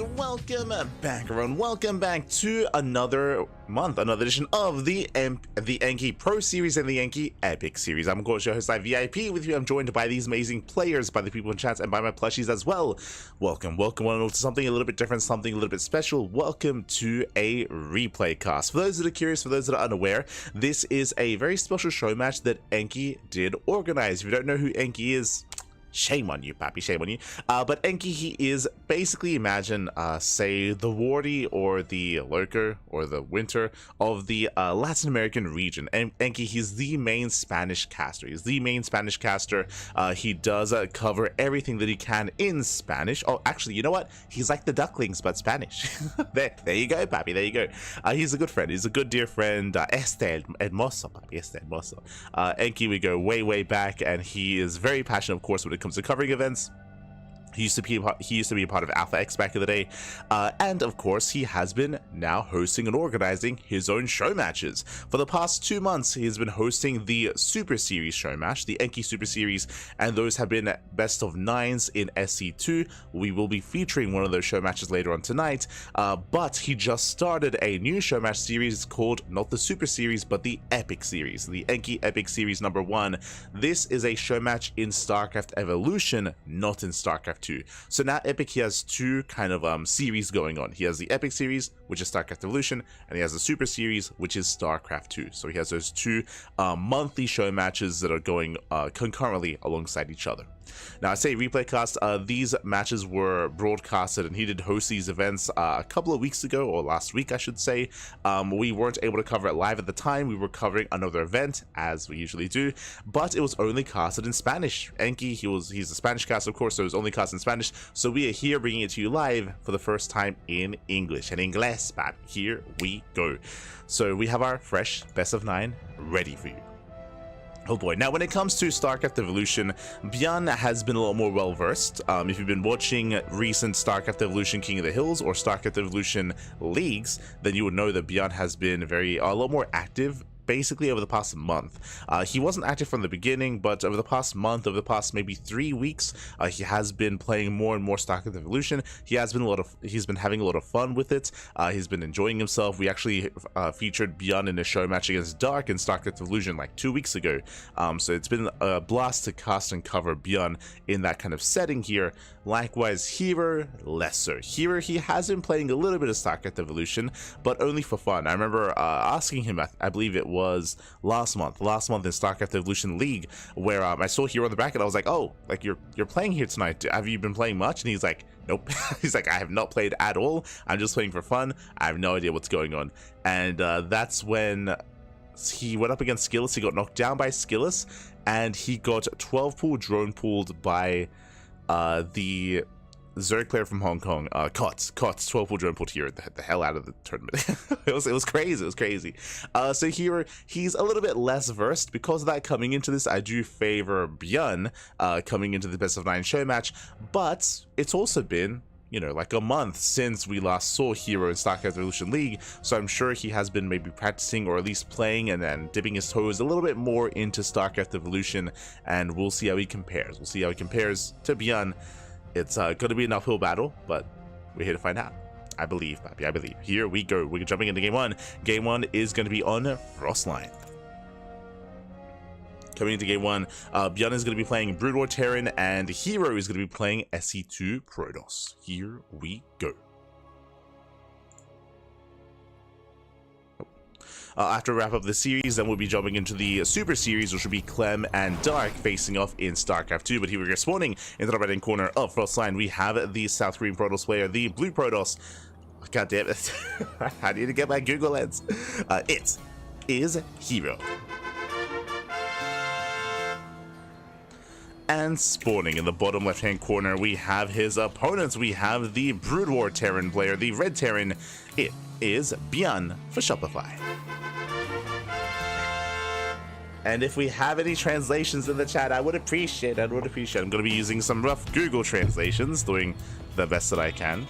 and welcome back, everyone. Welcome back to another month, another edition of the Enki Pro Series and the Enki Epic Series. I'm of course your host, VIP. With you, I'm joined by these amazing players, by the people in chat, and by my plushies as well. Welcome one and all to something a little bit different, something a little bit special. Welcome to a replay cast. For those that are curious, for those that are unaware, this is a very special show match that Enki did organize. If you don't know who Enki is, shame on you, pappy, shame on you. But Enki, he is basically, imagine, say, the wardy or the lurker or the winter of the Latin American region. And Enki, he's the main Spanish caster. He's the main Spanish caster. He does cover everything that he can in Spanish. Oh, actually, you know what? He's like the Ducklings, but Spanish. there you go, pappy, there you go. He's a good friend. He's a good, dear friend. Este hermoso, papi, este hermoso. Enki, we go way, way back, and he is very passionate, of course, when it comes to covering events. He used to be a part of Alpha X back in the day, and of course he has been now hosting and organizing his own show matches. For the past 2 months, he's been hosting the Super Series show match, the Enki Super Series, and those have been best of 9s in SC2. We will be featuring one of those show matches later on tonight, but he just started a new show match series called not the Super Series, but the Epic Series, the Enki Epic Series #1. This is a show match in StarCraft Evolution, not in StarCraft 2. So now Epic, he has two kind of series going on. He has the Epic series, which is StarCraft Evolution, and he has the Super series, which is StarCraft 2. So he has those two monthly show matches that are going concurrently alongside each other. Now, I say replay cast, these matches were broadcasted, and he did host these events a couple of weeks ago, or last week I should say. We weren't able to cover it live at the time. We were covering another event, as we usually do, but it was only casted in Spanish. Enki, he's a Spanish cast, of course, so it was only cast in Spanish, so we are here bringing it to you live for the first time in English, and Inglés, but here we go. So we have our fresh best of 9 ready for you. Oh boy. Now, when it comes to StarCraft Evolution, ByuN has been a lot more well-versed. If you've been watching recent StarCraft Evolution King of the Hills or StarCraft Evolution leagues, then you would know that ByuN has been a lot more active basically over the past month. He wasn't active from the beginning, but over the past month, over the past maybe 3 weeks, he has been playing more and more StarCraft Evolution. He's been having a lot of fun with it. He's been enjoying himself. We actually featured ByuN in a show match against Dark in StarCraft Evolution like 2 weeks ago. So it's been a blast to cast and cover ByuN in that kind of setting here. Likewise, herO, less so. herO, he has been playing a little bit of StarCraft Evolution, but only for fun. I remember asking him, I believe it was last month in StarCraft Evolution League, where I saw herO on the bracket. I was like, oh, like you're playing here tonight. Have you been playing much? And he's like, nope. He's like, I have not played at all. I'm just playing for fun. I have no idea what's going on. And that's when he went up against Skillus. He got knocked down by Skillus, and he got 12 pool drone pooled by the Zerg player from Hong Kong, Cots 12 pool drone pulled here the hell out of the tournament. it was crazy. So here he's a little bit less versed. Because of that, coming into this, I do favor ByuN coming into the best of 9 show match, but it's also been, you know, like a month since we last saw herO in StarCraft Evolution League, so I'm sure he has been maybe practicing or at least playing and then dipping his toes a little bit more into StarCraft Evolution, and we'll see how he compares. We'll see how he compares to ByuN. It's going to be an uphill battle, but we're here to find out. I believe, papi, I believe. Here we go. We're jumping into game 1. Game 1 is going to be on Frostline. Coming into game 1, ByuN is going to be playing Brood War Terran, and herO is going to be playing SC2 Protoss. Here we go. After we wrap up the series, then we'll be jumping into the Super Series, which will be Clem and Dark facing off in StarCraft 2. But here we go, spawning in the right-hand corner of Frostline, we have the South Korean Protoss player, the Blue Protoss. God damn it. I need to get my Google lens. It is herO. And spawning in the bottom left-hand corner, we have his opponents. We have the Brood War Terran player, the Red Terran. It is ByuN for Shopify. And if we have any translations in the chat, I would appreciate. I'm going to be using some rough Google translations, doing the best that I can.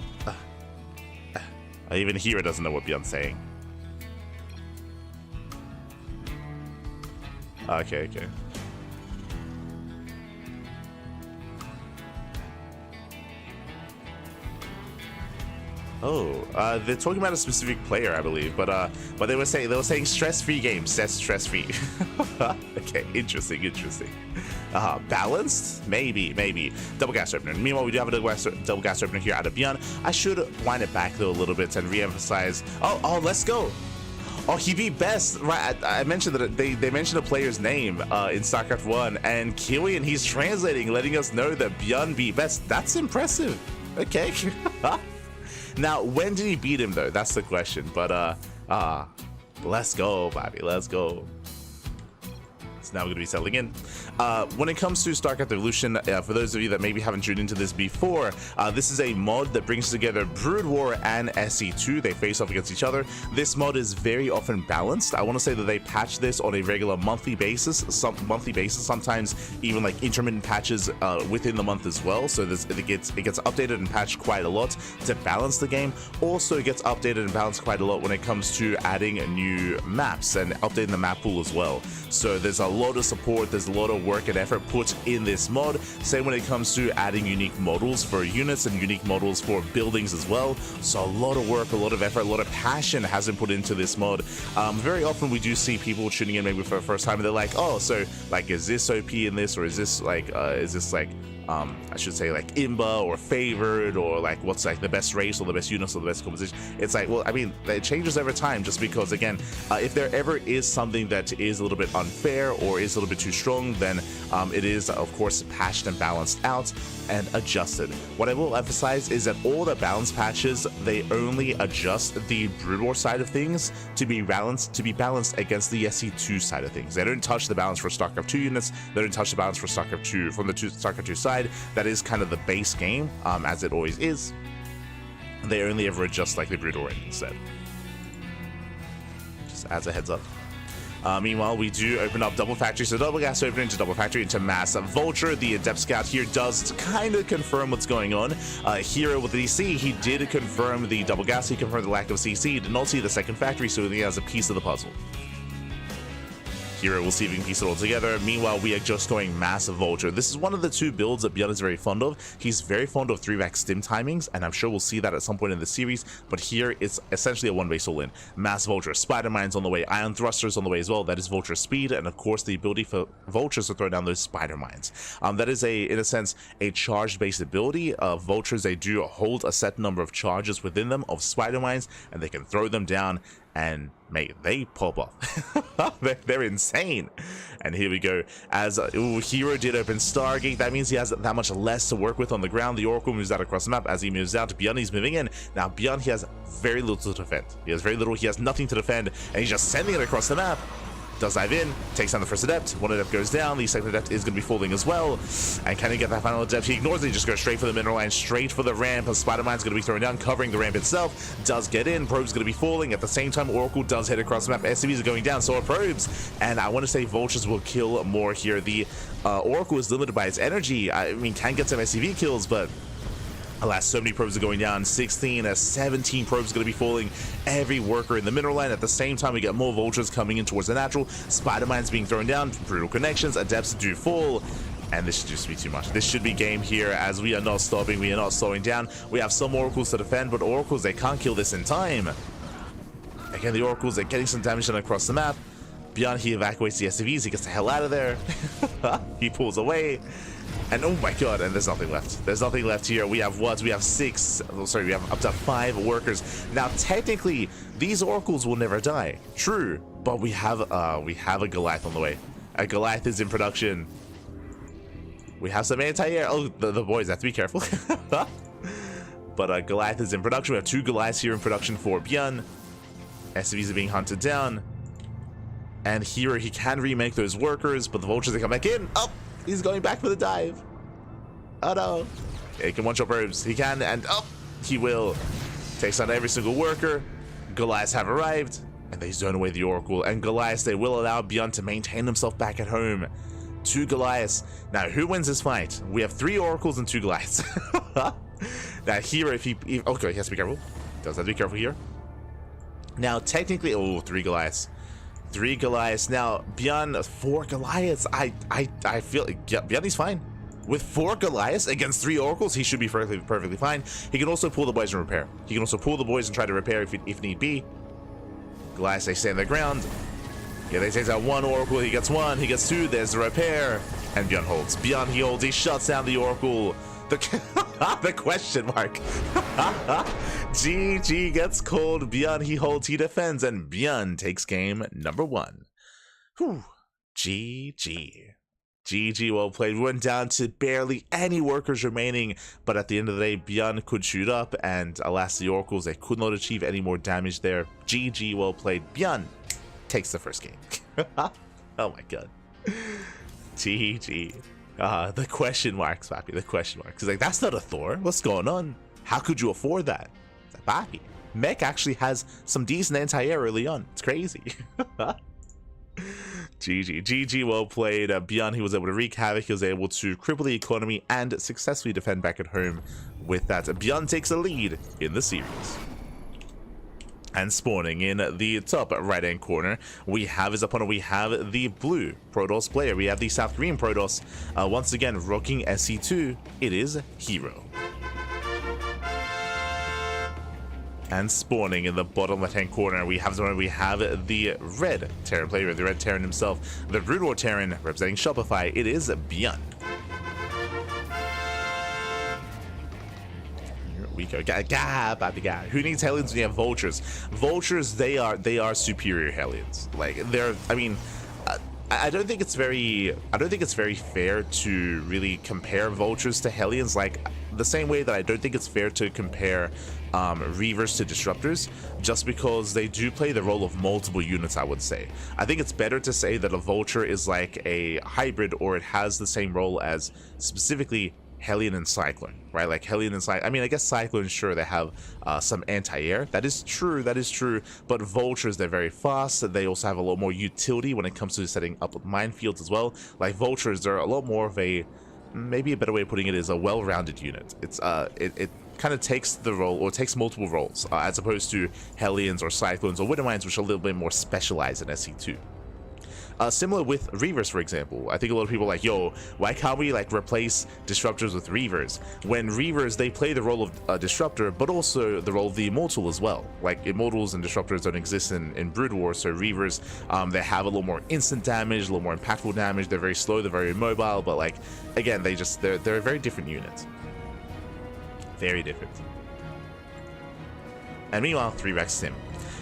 Even herO doesn't know what ByuN's saying. Okay. They're talking about a specific player, I believe, but they were saying stress-free game, stress-free. Okay, interesting. Balanced, maybe. Double gas opener. Meanwhile, we do have a double gas opener here out of ByuN. I should wind it back though a little bit and re-emphasize. Oh, let's go. Oh, he beat best, right? I mentioned that they mentioned a player's name in StarCraft 1, and Kiwi, and he's translating, letting us know that ByuN beat best. That's impressive. Okay. Now, when did he beat him though? That's the question. But let's go, Bobby. Let's go. So now we're going to be settling in. When it comes to StarCraft Evolution, for those of you that maybe haven't tuned into this before, this is a mod that brings together Brood War and SE2. They face off against each other. This mod is very often balanced. I want to say that they patch this on a regular monthly basis, sometimes even like intermittent patches within the month as well. So it gets updated and patched quite a lot to balance the game. Also, it gets updated and balanced quite a lot when it comes to adding new maps and updating the map pool as well. So there's a lot of support, there's a lot of work and effort put in this mod. Same when it comes to adding unique models for units and unique models for buildings as well. So a lot of work, a lot of effort, a lot of passion has been put into this mod. Very often we do see people tuning in maybe for the first time and they're like, oh, so like, is this OP in this, or is this like I should say like Imba or favored, or like what's like the best race or the best units or the best composition. It's like, well, I mean, it changes over time, just because again, if there ever is something that is a little bit unfair or is a little bit too strong, then it is of course patched and balanced out and adjusted. What I will emphasize is that all the balance patches, they only adjust the Brood War side of things to be balanced against the SE2 side of things. They don't touch the balance for StarCraft 2 units. They don't touch the balance for StarCraft 2 from the StarCraft 2 side. That is kind of the base game, as it always is. They only ever adjust like the Brood War instead. Just as a heads up. Meanwhile, we do open up double factory, so double gas opening into double factory into mass vulture. The adept scout here does kind of confirm what's going on. herO with the DC, he did confirm the double gas, he confirmed the lack of CC, he did not see the second factory, so he has a piece of the puzzle. herO will see if we can piece it all together. Meanwhile, we are just going massive vulture. This is one of the two builds that ByuN is very fond of. He's very fond of 3-rack stim timings, and I'm sure we'll see that at some point in the series, but here it's essentially a one-base all-in. Mass vulture, spider mines on the way, ion thrusters on the way as well. That is vulture speed, and of course the ability for vultures to throw down those spider mines. That is in a sense a charge-based ability. Vultures, they do hold a set number of charges within them of spider mines, and they can throw them down, and mate, they pop off. They're insane. And here we go. As herO did open Stargate, that means he has that much less to work with on the ground. The Oracle moves out across the map. As he moves out, ByuN, he's moving in. Now ByuN, he has very little to defend. He has nothing to defend, and he's just sending it across the map. Does dive in, takes down the first adept. One adept goes down, the second adept is going to be falling as well. And can he get that final adept? He ignores it, he just goes straight for the mineral line, straight for the ramp. A spider mine's going to be thrown down, covering the ramp itself. Does get in, probe's going to be falling. At the same time, Oracle does head across the map. SCVs are going down, so are probes. And I want to say vultures will kill more here. The Oracle is limited by its energy. I mean, can get some SCV kills, but alas, so many probes are going down. 16 17 probes are going to be falling. Every worker in the mineral line. At the same time, we get more vultures coming in towards the natural. Spider mines being thrown down. Brutal connections. Adepts do fall. And this should just be too much. This should be game here, as we are not stopping. We are not slowing down. We have some oracles to defend, but oracles, they can't kill this in time. Again, the oracles are getting some damage done across the map. ByuN, he evacuates the SCVs. He gets the hell out of there. He pulls away. And oh my god, and there's nothing left. There's nothing left here. We have what? We have we have up to 5 workers. Now, technically, these oracles will never die. True, but we have a Goliath on the way. A Goliath is in production. We have some anti-air. Oh, the boys have to be careful. But Goliath is in production. We have 2 Goliaths here in production for ByuN. SCVs are being hunted down. And here he can remake those workers, but the vultures, they come back in. Oh! He's going back for the dive. Oh no. Yeah, he can one-shot probes. He can, and oh, he will. Takes on every single worker. Goliaths have arrived, and they zone away the Oracle. And Goliaths, they will allow ByuN to maintain himself back at home. 2 Goliaths. Now, who wins this fight? We have 3 Oracles and 2 Goliaths. Now, here, okay, he has to be careful. Does have to be careful here. Now, technically, oh, 3 Goliaths. 3 Goliaths. Now, ByuN, 4 Goliaths. I feel ByuN, he's fine. With 4 Goliaths against 3 Oracles, he should be perfectly fine. He can also pull the boys and repair. He can also pull the boys and try to repair if need be. Goliaths, they stay on the ground. Yeah, they take out 1 Oracle, he gets 1, he gets 2, there's the repair. And ByuN holds. ByuN, he holds, he shuts down the Oracle. The question mark. GG gets called. ByuN, he holds, he defends, and ByuN takes game number 1. Whew. GG. GG, well played. We went down to barely any workers remaining, but at the end of the day, ByuN could shoot up, and alas, the Oracles, they could not achieve any more damage there. GG, well played. ByuN takes the first game. Oh my god. GG. The question marks, Papi, the question marks. He's like, that's not a Thor. What's going on? How could you afford that? It's like, Papi, Mech actually has some decent anti-air early on. It's crazy. GG, well played. ByuN, he was able to wreak havoc. He was able to cripple the economy and successfully defend back at home. With that, ByuN takes a lead in the series. And spawning in the top right-hand corner, we have his opponent. We have the blue Protoss player. We have the South Korean Protoss. Once again, rocking SC2. It is herO. And spawning in the bottom left-hand corner, we have the red Terran player, the red Terran himself, the Brood War Terran representing Shopify. It is ByuN. We go, who needs Hellions when you have Vultures? Vultures, they are superior Hellions. Like, I mean, I don't think it's very fair to really compare Vultures to Hellions, like the same way that I don't think it's fair to compare Reavers to Disruptors, just because they do play the role of multiple units. I would say I think it's better to say that a Vulture is like a hybrid, or it has the same role as specifically Hellion and Cyclone, right? Like Hellion and Cyclone. I mean, I guess Cyclone, sure, they have some anti-air. That is true. But Vultures, they're very fast. They also have a lot more utility when it comes to setting up minefields as well. Like Vultures, they're a lot more of a, maybe a better way of putting it is a well-rounded unit. It's it kind of takes the role, or takes multiple roles, as opposed to Hellions or Cyclones or Widowmines, which are a little bit more specialized in SC2. Similar with Reavers, for example. I think a lot of people are like, yo, why can't we like replace Disruptors with Reavers? When Reavers, they play the role of a Disruptor, but also the role of the Immortal as well. Like, Immortals and Disruptors don't exist in Brood War, so Reavers, they have a little more instant damage, a little more impactful damage. They're very slow, they're very immobile, but like, again, they're a very different unit. Very different. And meanwhile, 3-Rack Sim.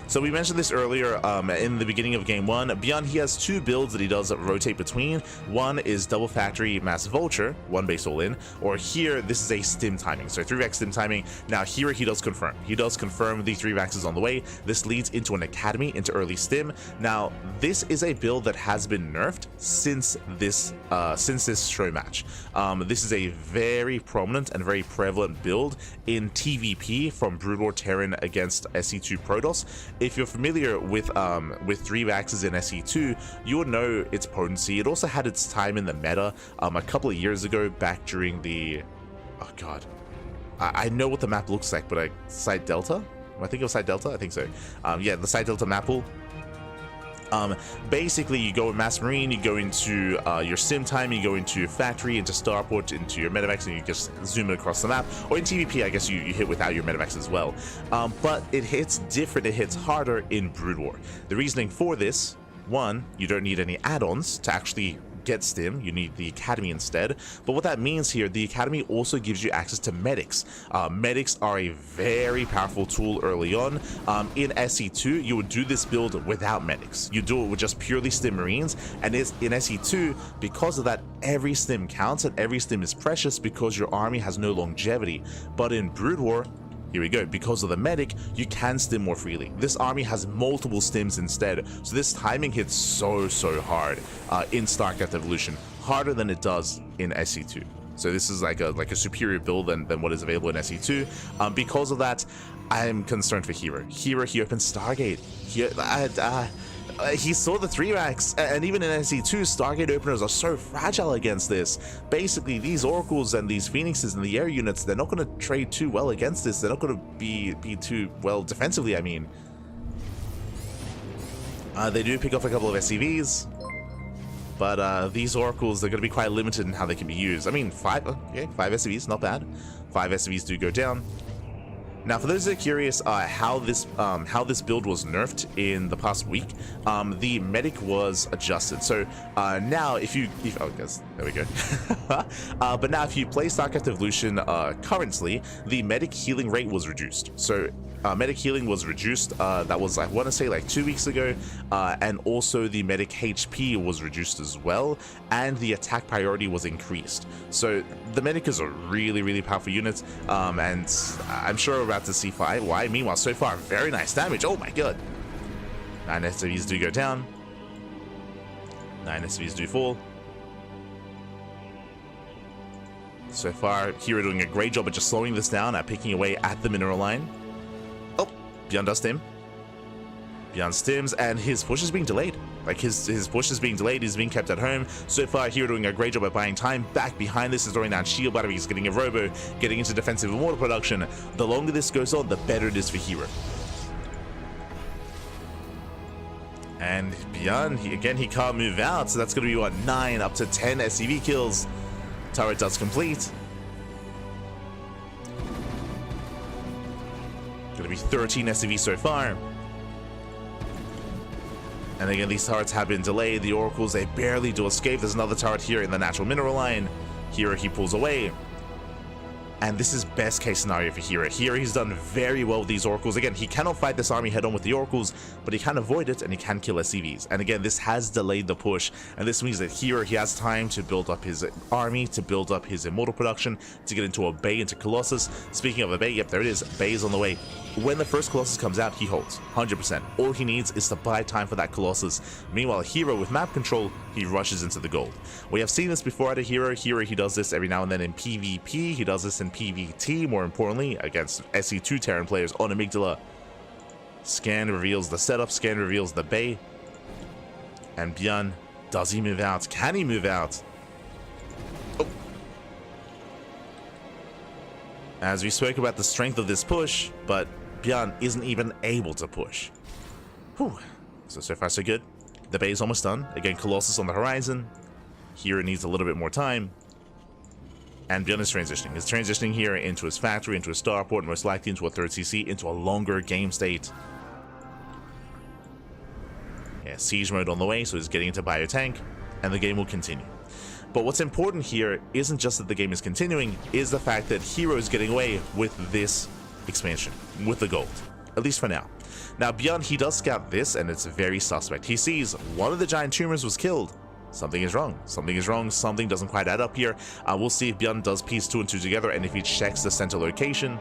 So we mentioned this earlier in the beginning of game 1. ByuN, he has 2 builds that he does rotate between. One is double factory mass vulture, 1 base all in, or here this is a stim timing, so 3-Rack stim timing. Now here he does confirm the 3-Racks is on the way. This leads into an academy, into early stim. Now this is a build that has been nerfed since this Showmatch. This is a very prominent and very prevalent build in TVP from Brood War Terran against SC2 Protoss. If you're familiar with 3-Racks in SE2, you would know its potency. It also had its time in the meta a couple of years ago, back during the, oh god, I know what the map looks like, but Side Delta? I think it was Side Delta, I think so. Yeah, the Side Delta map pool. Basically, you go in Mass Marine, you go into your sim time, you go into your factory, into Starport, into your medevacs, and you just zoom it across the map. Or in TVP, I guess you hit without your medevacs as well. But it hits different, it hits harder in Brood War. The reasoning for this, one, you don't need any add-ons to actually get stim, you need the academy instead. But what that means here, the academy also gives you access to medics. Medics are a very powerful tool early on. In SE2, you would do this build without medics. You do it with just purely stim marines, and it's in SE2, because of that, every stim counts and every stim is precious because your army has no longevity. But in Brood War, here we go, because of the medic, you can stim more freely. This army has multiple stims instead, so this timing hits so hard in StarCraft Evolution, harder than it does in SE2. So this is like a superior build than what is available in SE2. Because of that, I'm concerned for herO. herO, he opens Stargate. He saw the 3-Racks, and even in SE2, Stargate openers are so fragile against this. Basically, these Oracles and these Phoenixes and the air units, they're not going to trade too well against this. They're not going to be too well defensively, I mean. They do pick off a couple of SCVs. But these oracles, they're going to be quite limited in how they can be used. I mean, five SCVs, not bad. 5 SCVs do go down. Now, for those that are curious how this build was nerfed in the past week, the medic was adjusted. So now, oh, guys, there we go. But now, if you play StarCraft Evolution currently, the medic healing rate was reduced. So medic healing was reduced. That was, I want to say, like 2 weeks ago, and also the medic HP was reduced as well, and the attack priority was increased. So the medic is a really, really powerful unit, and I'm sure we're about to see why. Meanwhile, so far, very nice damage. Oh my god. 9 SCVs do go down. 9 SCVs do fall. So far, herO doing a great job at just slowing this down, at picking away at the mineral line. Oh, ByuN does stim. ByuN stims, and his push is being delayed. Like, his push is being delayed, he's being kept at home. So far, herO doing a great job at buying time. Back behind this is throwing down shield batteries, getting a robo, getting into defensive and water production. The longer this goes on, the better it is for herO. And ByuN, he can't move out, so that's going to be, what, 9 up to 10 SCV kills. Turret does complete. Going to be 13 SCV so far. And again, these turrets have been delayed. The oracles, they barely do escape. There's another turret here in the natural mineral line. herO, he pulls away. And this is best case scenario for herO. herO, he's done very well with these oracles. Again, he cannot fight this army head on with the oracles, but he can avoid it and he can kill SCVs. And again, this has delayed the push. And this means that herO, he has time to build up his army, to build up his immortal production, to get into a Bay, into Colossus. Speaking of a Bay, yep, there it is. Bay is on the way. When the first Colossus comes out, he holds 100%. All he needs is to buy time for that Colossus. Meanwhile, herO, with map control, he rushes into the gold. We have seen this before out of herO. herO, he does this every now and then in PvP. He does this in PvT, more importantly, against SC2 Terran players on Amygdala. Scan reveals the setup. Scan reveals the Bay. And ByuN, does he move out? Can he move out? Oh. As we spoke about the strength of this push, but ByuN isn't even able to push. Whew. So far so good. The Bay is almost done. Again, Colossus on the horizon. herO needs a little bit more time. And ByuN is transitioning. He's transitioning here into his factory, into his starport, most likely into a 3rd CC, into a longer game state. Yeah, siege mode on the way, so he's getting into biotank, and the game will continue. But what's important here isn't just that the game is continuing, is the fact that herO is getting away with this expansion, with the gold. At least for now. Now, ByuN, he does scout this, and it's very suspect. He sees one of the giant tumors was killed. Something is wrong. Something is wrong. Something doesn't quite add up here. We'll see if ByuN does piece 2 and 2 together, and if he checks the center location.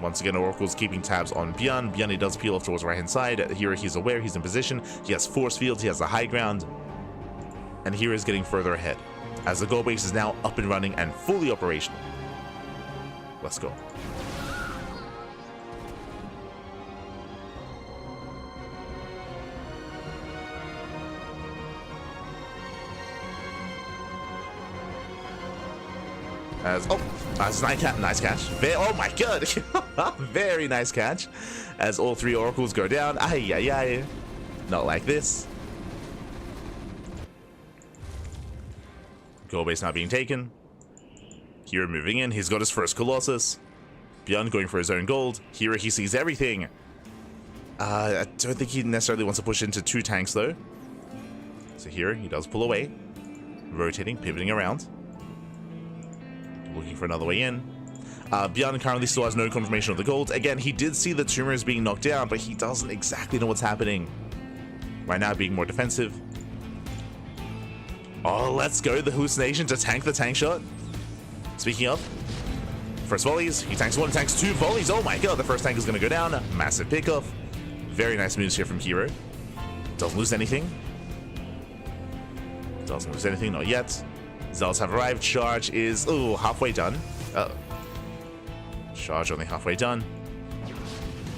Once again, Oracle's keeping tabs on ByuN. ByuN, he does peel off towards the right-hand side. herO, he's aware, he's in position. He has force fields, he has the high ground. And herO is getting further ahead, as the gold base is now up and running and fully operational. Let's go. That's nice catch. Oh my god, very nice catch. As all 3 oracles go down. Ay. Not like this. Gold base now being taken. herO moving in. He's got his first Colossus. ByuN going for his own gold. herO, he sees everything. I don't think he necessarily wants to push into 2 tanks though. So herO, he does pull away. Rotating, pivoting around. Looking for another way in. ByuN currently still has no confirmation of the gold. Again, he did see the tumors being knocked down, but he doesn't exactly know what's happening. Right now, being more defensive. Oh, let's go. The hallucination to tank the tank shot. Speaking of, first volleys. He tanks 1, tanks 2 volleys. Oh my god, the first tank is going to go down. Massive pickoff. Very nice moves here from herO. Doesn't lose anything. Doesn't lose anything, not yet. Zealots have arrived. Charge is, halfway done. Charge only halfway done.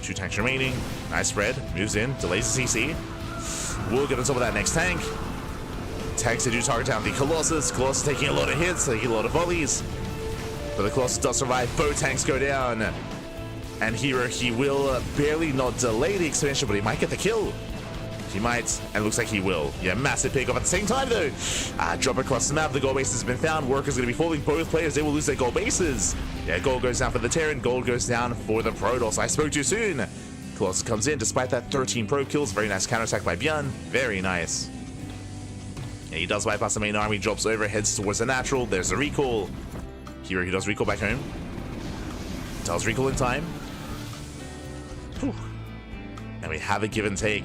2 tanks remaining. Nice spread. Moves in. Delays the CC. We'll get on top of that next tank. Tanks to do target down the Colossus. Colossus taking a lot of hits, taking a lot of volleys. But the Colossus does survive. Both tanks go down. And herO, he will barely not delay the expansion, but he might get the kill. He might, and looks like he will. Yeah, massive pick off at the same time though. Drop across the map, the gold base has been found. Workers going to be falling. Both players, they will lose their gold bases. Yeah, gold goes down for the Terran, gold goes down for the Protoss. I spoke too soon. Colossus comes in despite that 13 pro kills. Very nice counterattack by ByuN. Very nice. Yeah, he does bypass the main army, drops over, heads towards the natural. There's the recall. herO, he does recall back home. Does recall in time. Whew. And we have a give and take.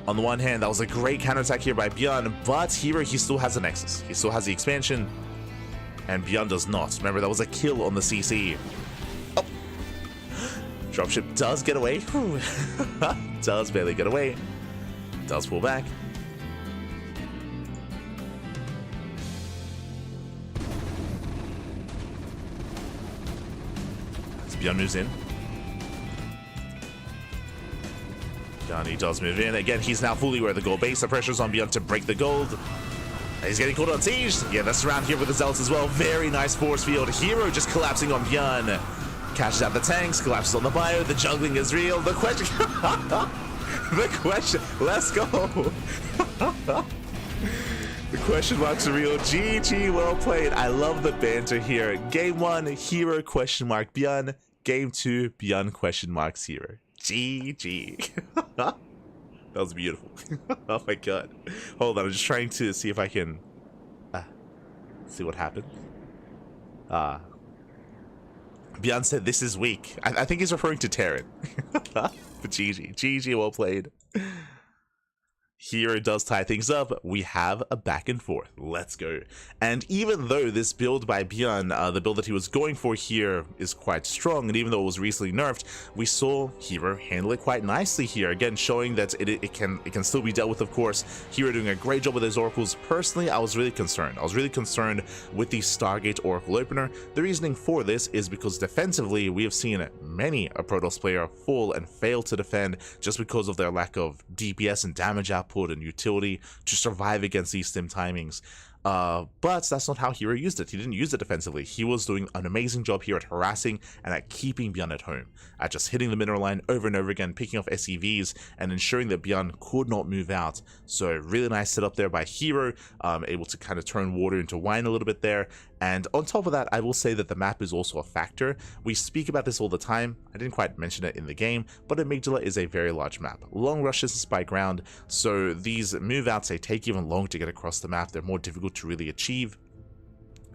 On the one hand, that was a great counterattack here by ByuN, but herO, he still has the Nexus. He still has the expansion, and ByuN does not. Remember, that was a kill on the CC. Oh. Dropship does get away. Does barely get away. Does pull back. As ByuN moves in. He does move in. Again, he's now fully aware of the gold base. The pressure's on ByuN to break the gold. He's getting caught on siege. Yeah, that's around here with the Zealots as well. Very nice force field. herO just collapsing on ByuN. Cashes out the tanks, collapses on the bio. The juggling is real. The question... the question... Let's go. The question marks are real. GG, well played. I love the banter here. Game 1, herO question mark ByuN. Game 2, ByuN question marks herO. GG. That was beautiful. Oh my god. Hold on, I'm just trying to see if I can see what happened. ByuN said this is weak. I think he's referring to Terran. But GG. GG, well played. herO does tie things up. We have a back and forth. Let's go. And even though this build by ByuN, the build that he was going for here, is quite strong, and even though it was recently nerfed, we saw herO handle it quite nicely here. Again, showing that it can still be dealt with, of course. herO doing a great job with his oracles. Personally, I was really concerned. I was really concerned with the Stargate Oracle opener. The reasoning for this is because defensively, we have seen many a Protoss player fall and fail to defend just because of their lack of DPS and damage output and utility to survive against these stim timings. But that's not how herO used it. He didn't use it defensively. He was doing an amazing job here at harassing and at keeping ByuN at home, at just hitting the mineral line over and over again, picking off SCVs and ensuring that ByuN could not move out. So really nice setup there by herO, able to kind of turn water into wine a little bit there. And on top of that, I will say that the map is also a factor. We speak about this all the time. I didn't quite mention it in the game, but Amygdala is a very large map. Long rushes by ground, so these move outs, they take even longer to get across the map. They're more difficult to really achieve.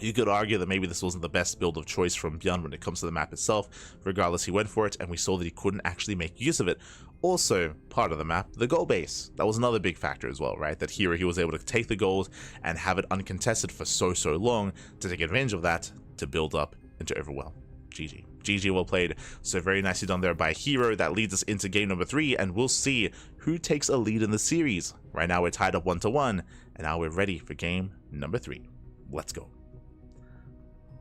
You could argue that maybe this wasn't the best build of choice from ByuN when it comes to the map itself. Regardless, he went for it, and we saw that he couldn't actually make use of it. Also, part of the map, the gold base. That was another big factor as well, right? That herO, he was able to take the gold and have it uncontested for so long to take advantage of that to build up and to overwhelm. GG. GG, well played. So very nicely done there by herO. That leads us into game number 3, and we'll see who takes a lead in the series. Right now we're tied up 1-1, and now we're ready for game number 3. Let's go.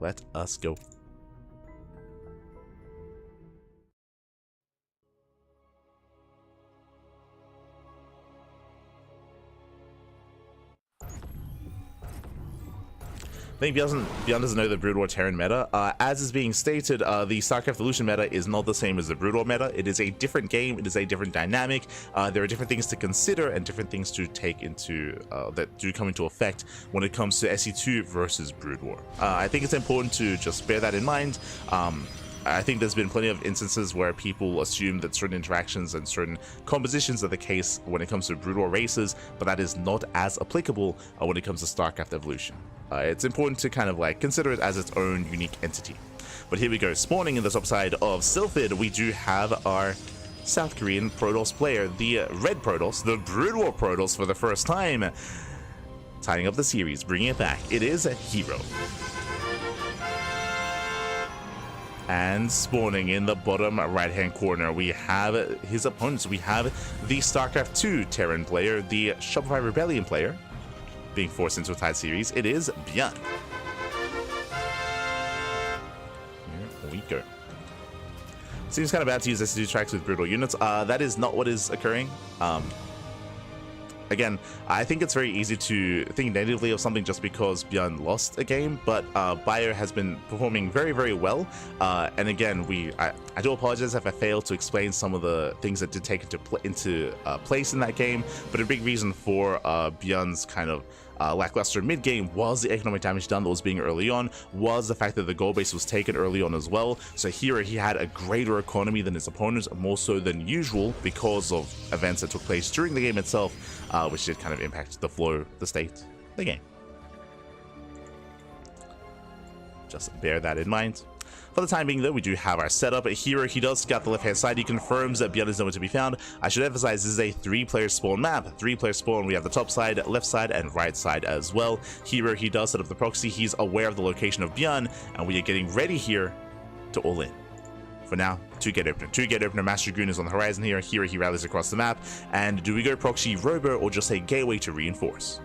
Let us go. I think ByuN doesn't know the Brood War Terran meta. As is being stated, the StarCraft Evolution meta is not the same as the Brood War meta. It is a different game. It is a different dynamic. There are different things to consider and different things to take into that do come into effect when it comes to SE2 versus Brood War. I think it's important to just bear that in mind. I think there's been plenty of instances where people assume that certain interactions and certain compositions are the case when it comes to Brood War races, but that is not as applicable when it comes to StarCraft Evolution. It's important to kind of like consider it as its own unique entity. But here we go. Spawning in the top side of Sylphid, we do have our South Korean Protoss player, the Red Protoss, the Brood War Protoss for the first time. Tying up the series, bringing it back. It is herO. And spawning in the bottom right-hand corner, we have his opponents. We have the StarCraft 2 Terran player, the Shopify Rebellion player, being forced into a tied series. It is ByuN. Here we go. Seems kind of bad to use SE2 tracks with brutal units. That is not what is occurring. again, I think it's very easy to think negatively of something just because ByuN lost a game, but ByuN has been performing very, very well. And again, I do apologize if I failed to explain some of the things that did take into place in that game, but a big reason for ByuN's kind of lackluster mid-game was the economic damage done that was being early on, was the fact that the gold base was taken early on as well. So here he had a greater economy than his opponents, more so than usual, because of events that took place during the game itself, which did kind of impact the flow, the state, the game. Just bear that in mind. For the time being, though, we do have our setup. herO, he does scout the left-hand side. He confirms that ByuN is nowhere to be found. I should emphasize this is a 3-player spawn map. 3-player spawn. We have the top side, left side, and right side as well. herO, he does set up the proxy. He's aware of the location of ByuN, and we are getting ready here to all in. For now, 2-gate opener. 2-gate opener, Master Dragoon is on the horizon here. herO, he rallies across the map. And do we go proxy Robo or just a gateway to reinforce?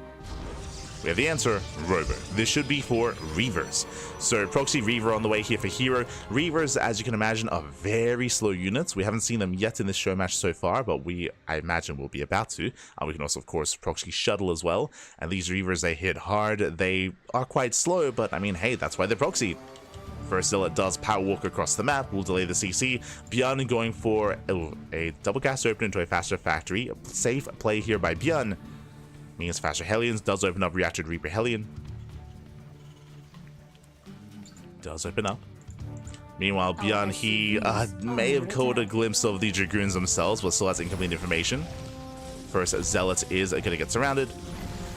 We have the answer, Robo. This should be for Reavers. So proxy Reaver on the way here for herO. Reavers, as you can imagine, are very slow units. We haven't seen them yet in this show match so far, but I imagine we'll be about to. We can also, of course, proxy Shuttle as well. And these Reavers, they hit hard. They are quite slow, but I mean, hey, that's why they're proxied. First Zealot does power walk across the map, will delay the CC. ByuN going for a double cast open into a faster factory. A safe play here by ByuN. Means faster Hellions, does open up Reactor Reaper Hellion. Does open up. Meanwhile, ByuN, he may have caught a glimpse of the Dragoons themselves, but still has incomplete information. First Zealot is going to get surrounded.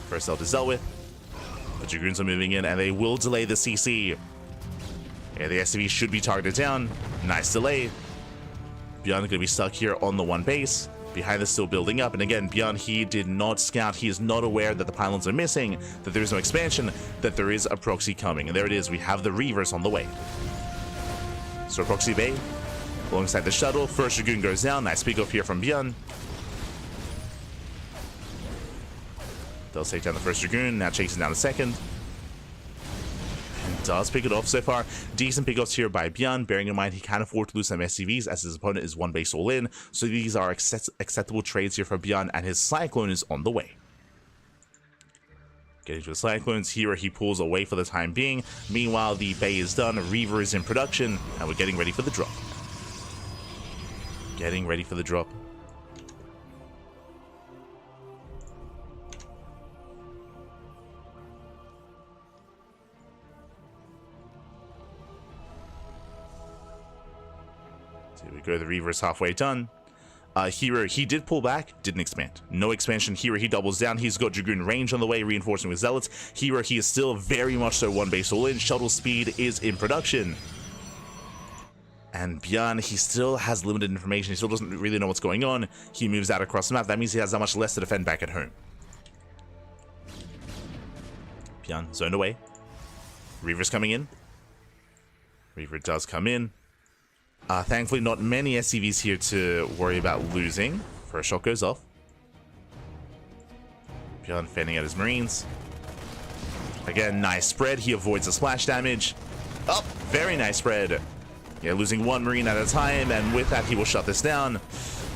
First Zealot is dealt with. The Dragoons are moving in, and they will delay the CC. Yeah, the SCV should be targeted down. Nice delay. ByuN going to be stuck here on the 1 base. Behind this, still building up, and again, ByuN, he did not scout. He is not aware that the pylons are missing, that there is no expansion, that there is a proxy coming. And there it is, we have the Reavers on the way. So proxy bay, alongside the shuttle. First Dragoon goes down. Nice pick off here from ByuN. Does take down the first Dragoon, now chasing down the second. And does pick it off so far. Decent pickoffs here by ByuN, bearing in mind he can't afford to lose some SCVs as his opponent is 1 base all in. So these are acceptable trades here for ByuN, and his Cyclone is on the way. Getting to the Cyclones, here he pulls away for the time being. Meanwhile, the bay is done, Reaver is in production, and we're getting ready for the drop. Getting ready for the drop. Here we go, the Reaver is halfway done. herO, he did pull back, didn't expand. No expansion. herO, he doubles down. He's got Dragoon range on the way, reinforcing with Zealots. herO, he is still very much so 1 base all in. Shuttle speed is in production. And ByuN, he still has limited information. He still doesn't really know what's going on. He moves out across the map. That means he has that much less to defend back at home. ByuN zoned away. Reaver's coming in. Reaver does come in. Thankfully, not many SCVs here to worry about losing. First shot goes off. ByuN fending out his Marines. Again, nice spread. He avoids the splash damage. Oh, very nice spread. Yeah, losing 1 Marine at a time, and with that, he will shut this down.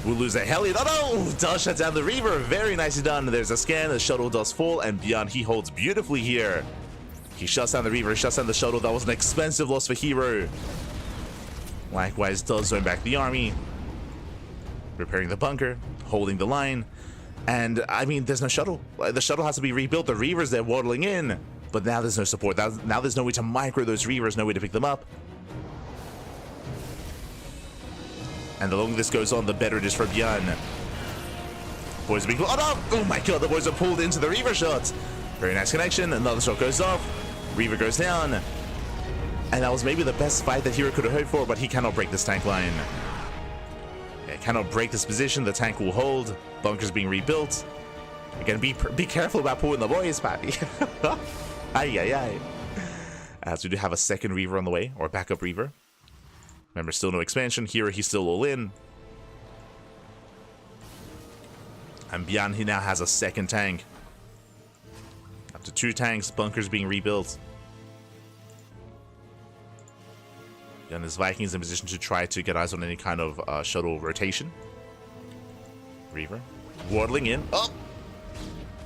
We'll lose a Hellion. Oh no! Does shut down the Reaver. Very nicely done. There's a scan. The shuttle does fall, and ByuN, he holds beautifully here. He shuts down the Reaver, shuts down the shuttle. That was an expensive loss for herO. Likewise, does zone back the army. Repairing the bunker, holding the line. And, I mean, there's no shuttle. The shuttle has to be rebuilt. The Reavers, they're waddling in. But now there's no support. Now there's no way to micro those Reavers, no way to pick them up. And the longer this goes on, the better it is for ByuN. Boys are being... Oh, no! Oh, my God, the boys are pulled into the Reaver shot. Very nice connection. Another shot goes off. Reaver goes down. And that was maybe the best fight that herO could have hoped for, but he cannot break this tank line. Yeah, cannot break this position. The tank will hold. Bunker's being rebuilt. Again, be careful about pulling the boys, Patty. Ay, ay, ay. As we do have a second Reaver on the way, or backup Reaver. Remember, still no expansion. herO, he's still all in. And ByuN, he now has a second tank. Up to 2 tanks. Bunker's being rebuilt. And his Vikings in position to try to get eyes on any kind of shuttle rotation. Reaver waddling in. Oh!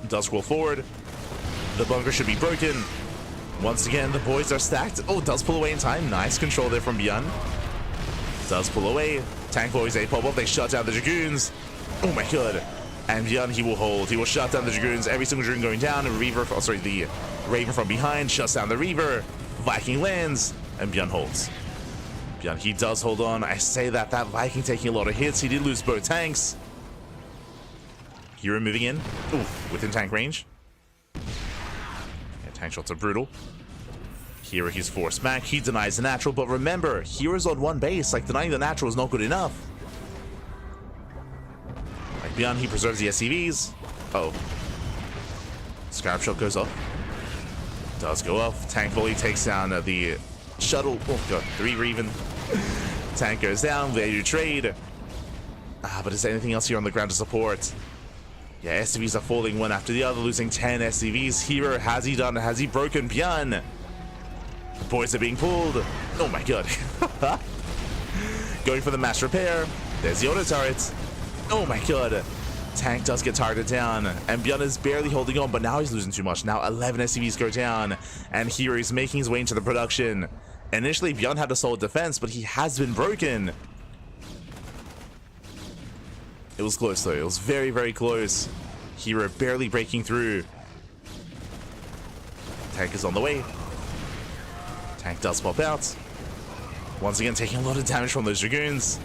Does scroll forward. The bunker should be broken. Once again, the boys are stacked. Oh, does pull away in time. Nice control there from ByuN. Does pull away. Tank boys, they pop up. They shut down the Dragoons. Oh my god. And ByuN, he will hold. He will shut down the Dragoons. Every single Dragoon going down. And Reaver, oh, sorry, the Raven from behind shuts down the Reaver. Viking lands. And ByuN holds. ByuN, he does hold on. I say that Viking taking a lot of hits. He did lose both tanks. herO moving in. Ooh, within tank range. Yeah, tank shots are brutal. herO, he's forced back. He denies the natural. But remember, herO's on one base. Like, denying the natural is not good enough. Like, ByuN, he preserves the SCVs. Oh. Scarab shot goes off. Does go off. Tank volley takes down the shuttle. Oh, god. 3 Reven. Tank goes down. They do trade. But is there anything else here on the ground to support? Yeah, SCVs are falling one after the other, losing 10 SCVs. herO, has he done? Has he broken ByuN? The boys are being pulled. Oh my god. Going for the mass repair. There's the auto turret. Oh my god. Tank does get targeted down. And ByuN is barely holding on, but now he's losing too much. Now 11 SCVs go down. And herO is making his way into the production. Initially, ByuN had a solid defense, but he has been broken. It was close though. It was very, very close. herO barely breaking through. Tank is on the way. Tank does pop out. Once again, taking a lot of damage from those Dragoons.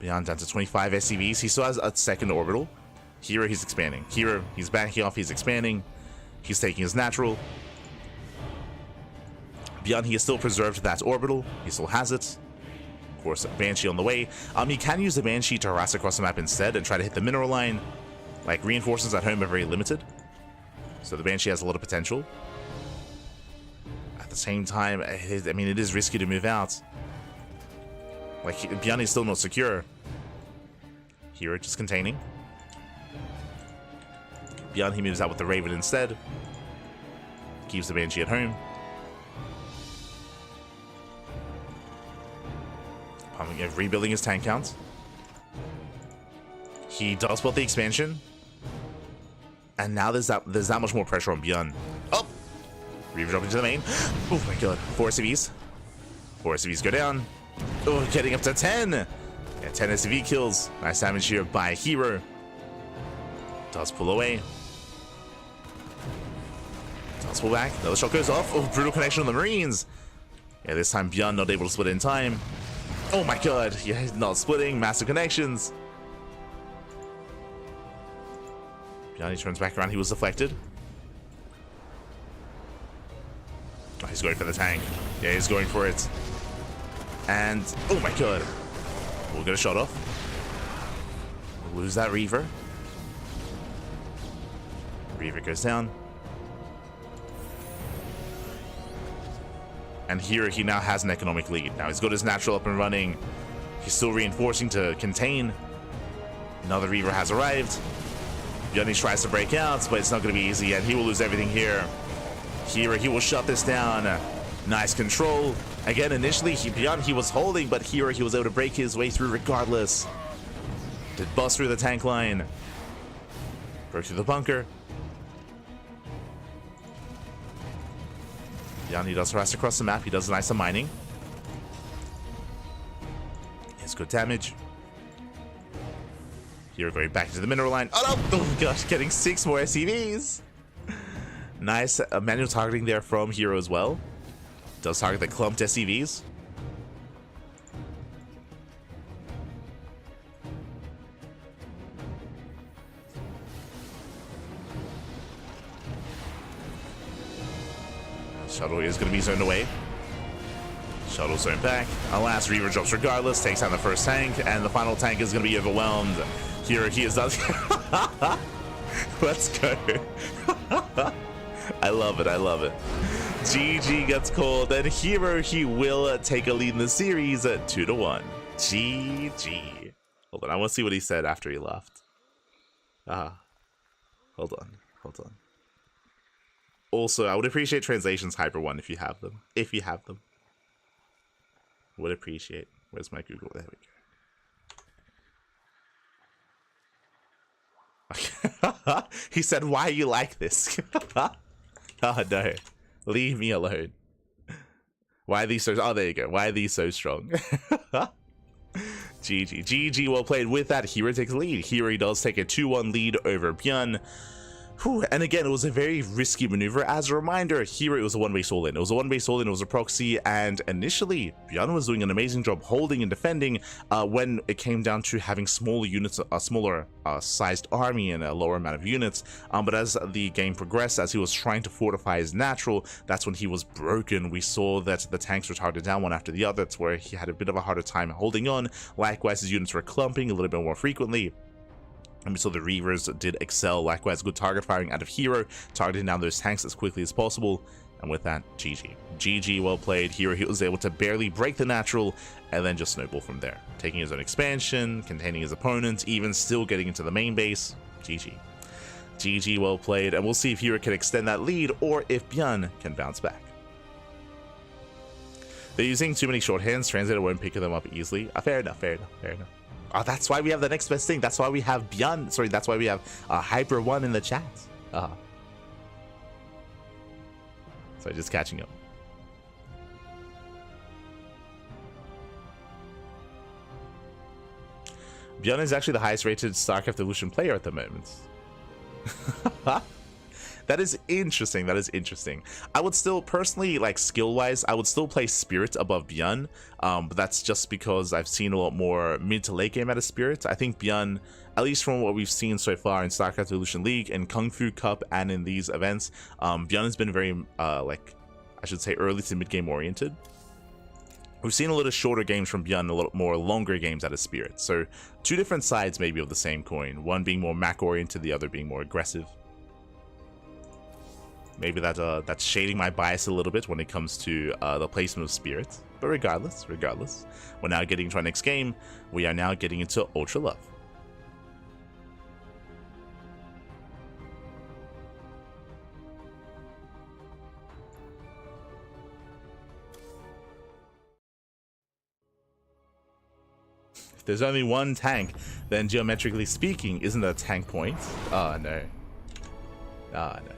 ByuN down to 25 SCVs. He still has a second orbital. herO, he's expanding. herO, he's backing off. He's expanding. He's taking his natural. ByuN, he has still preserved that orbital. He still has it. Of course, Banshee on the way. He can use the Banshee to harass across the map instead and try to hit the mineral line. Like, reinforcements at home are very limited. So the Banshee has a lot of potential. At the same time, I mean, it is risky to move out. Like, ByuN is still not secure. herO just containing. ByuN, he moves out with the Raven instead. Keeps the Banshee at home. Rebuilding his tank count. He does build the expansion. And now there's that much more pressure on ByuN. Oh! Reaver dropping to the main. Oh my god. 4 SCVs. 4 SCVs go down. Oh, getting up to 10. Yeah, 10 SCV kills. Nice damage here by herO. Does pull away. Does pull back. Another shot goes off. Oh, brutal connection on the Marines. Yeah, this time ByuN not able to split in time. Oh my god. Yeah, he's not splitting. Massive connections. ByuN, he turns back around. He was deflected. Oh, he's going for the tank. Yeah, he's going for it. And, oh my god. We'll get a shot off. We'll lose that Reaver. Reaver goes down. And here he now has an economic lead. Now he's got his natural up and running. He's still reinforcing to contain. Another Reaver has arrived. ByuN tries to break out, but it's not going to be easy, and he will lose everything here. Here he will shut this down. Nice control. Again, initially, ByuN, he was holding, but here he was able to break his way through regardless. Did bust through the tank line. Broke through the bunker. ByuN, he does harass across the map. He does nice mining. It's good damage. Here going back into the mineral line. Oh no! Oh gosh, getting 6 more SCVs. Nice manual targeting there from herO as well. Does target the clumped SCVs. Shuttle is going to be zoned away. Shuttle zoned back. Alas, Reaver drops regardless, takes down the first tank, and the final tank is going to be overwhelmed. Here he is. Let's go. I love it. I love it. GG gets called, and herO, he will take a lead in the series at 2-1. GG. Hold on, I want to see what he said after he left. Hold on. Also, I would appreciate translations Hyper1 if you have them. Would appreciate. Where's my Google? There we go. He said, why are you like this? Oh no, leave me alone. Why are these so, oh there you go, why are these so strong? GG, well played. With that, herO takes the lead. herO does take a 2-1 lead over ByuN. Whew. And again, it was a very risky maneuver. As a reminder, herO was a one-base all-in. It was a one-base all-in, it was a proxy, and initially, ByuN was doing an amazing job holding and defending when it came down to having smaller units, a smaller sized army and a lower amount of units. But as the game progressed, as he was trying to fortify his natural, that's when he was broken. We saw that the tanks were targeted down one after the other. That's where he had a bit of a harder time holding on. Likewise, his units were clumping a little bit more frequently. And we saw the Reavers did excel. Likewise, good target firing out of herO, targeting down those tanks as quickly as possible. And with that, GG, well played. herO, he was able to barely break the natural and then just snowball from there, taking his own expansion, containing his opponents, even still getting into the main base. GG, well played. And we'll see if herO can extend that lead or if ByuN can bounce back. They're using too many shorthands. Translator won't pick them up easily. Fair enough. Oh, that's why we have the next best thing. That's why we have ByuN. Sorry, that's why we have Hyper1 in the chat. So just catching up. ByuN is actually the highest rated StarCraft Evolution player at the moment. That is interesting. I would still, personally, like skill-wise, I would still play Spirit above ByuN, but that's just because I've seen a lot more mid to late game out of Spirit. I think ByuN, at least from what we've seen so far in StarCraft Evolution League, and Kung Fu Cup, and in these events, ByuN has been very, like, I should say early to mid-game oriented. We've seen a little shorter games from ByuN, a lot more longer games out of Spirit. So, two different sides maybe of the same coin, one being more Mac-oriented, the other being more aggressive. Maybe that's shading my bias a little bit when it comes to the placement of Spirit. But regardless, we're now getting into our next game. We are now getting into Ultra Love. If there's only one tank, then geometrically speaking, isn't a tank point? Oh no. Oh no.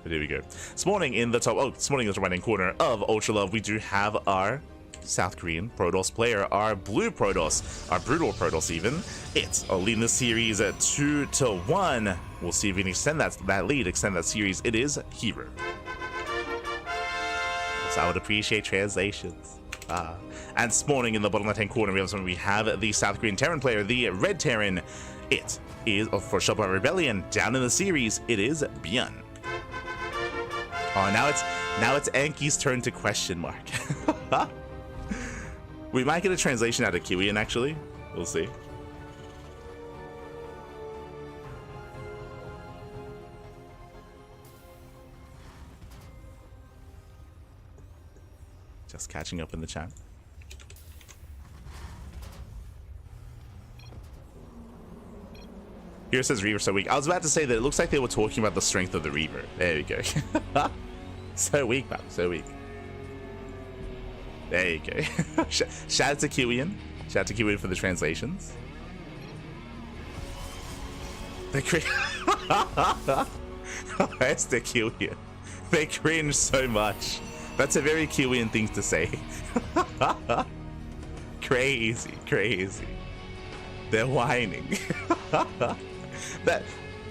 But here we go. Spawning in the top, spawning in the right hand corner of Ultra Love, we do have our South Korean Protoss player, our blue Protoss, our brutal Protoss even. It's leading the series at 2-1. We'll see if we can extend that lead, extend that series. It is herO. So I would appreciate translations. And spawning in the bottom left hand corner, we have the South Korean Terran player, the Red Terran. It is, for Showmatch Rebellion, down in the series, it is ByuN. Oh, now it's Enki's turn to question mark. We might get a translation out of ByuN, actually. We'll see. Just catching up in the chat. Here says Reaver so weak. I was about to say that it looks like they were talking about the strength of the Reaver. There we go. So weak, man. So weak. There you go. Shout out to ByuN. Shout out to ByuN for the translations. They cringe. Where's the ByuN? They cringe so much. That's a very ByuN thing to say. Crazy. They're whining.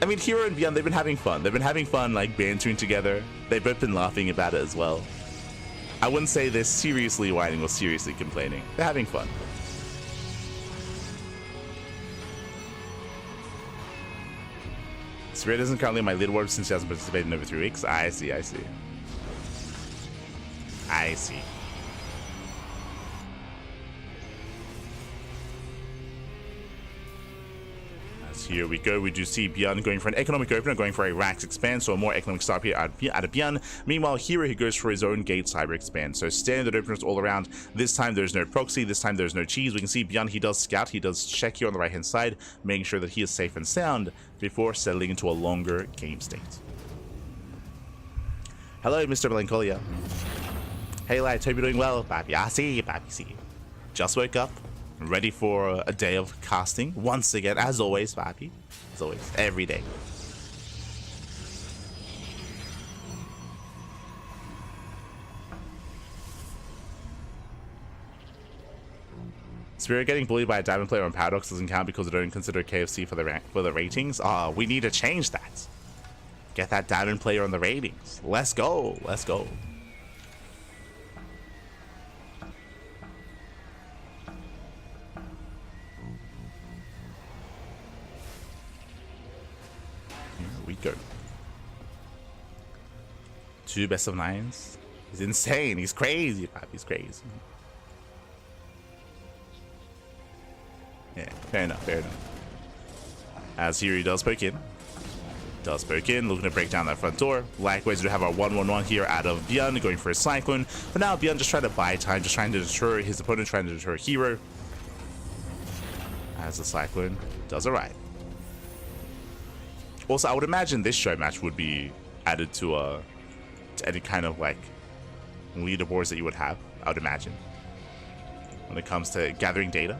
I mean, herO and ByuN, they've been having fun. They've been having fun, like, bantering together. They've both been laughing about it as well. I wouldn't say they're seriously whining or seriously complaining. They're having fun. Spirit isn't currently on my leaderboard since she hasn't participated in over 3 weeks. I see. Here we go. We do see ByuN going for an economic opener, going for a Rax expand, so a more economic start here out of ByuN. Meanwhile, herO, he goes for his own gate cyber expand. So standard openers all around. This time there's no proxy. This time there's no cheese. We can see ByuN, he does scout. He does check here on the right hand side, making sure that he is safe and sound before settling into a longer game state. Hello, Mr. Melancholia. Hey lads, hope you're doing well. Papi, I see you, Papi, see you. Just woke up. Ready for a day of casting once again, as always, Papi. As always, every day. Spirit getting bullied by a diamond player on Paradox doesn't count because they don't consider KFC for the ratings. We need to change that. Get that diamond player on the ratings. Let's go. Let's go. Here we go. 2 best of 9s. He's insane. He's crazy. He's crazy. Yeah, fair enough, fair enough. As here he does poke in. Looking to break down that front door. Likewise, we have our 1-1-1 here out of ByuN, going for a Cyclone. For now, ByuN just trying to buy time, just trying to deter his opponent, trying to deter herO. As the Cyclone does arrive. Also, I would imagine this Showmatch would be added to any kind of like leaderboards that you would have, I would imagine, when it comes to gathering data.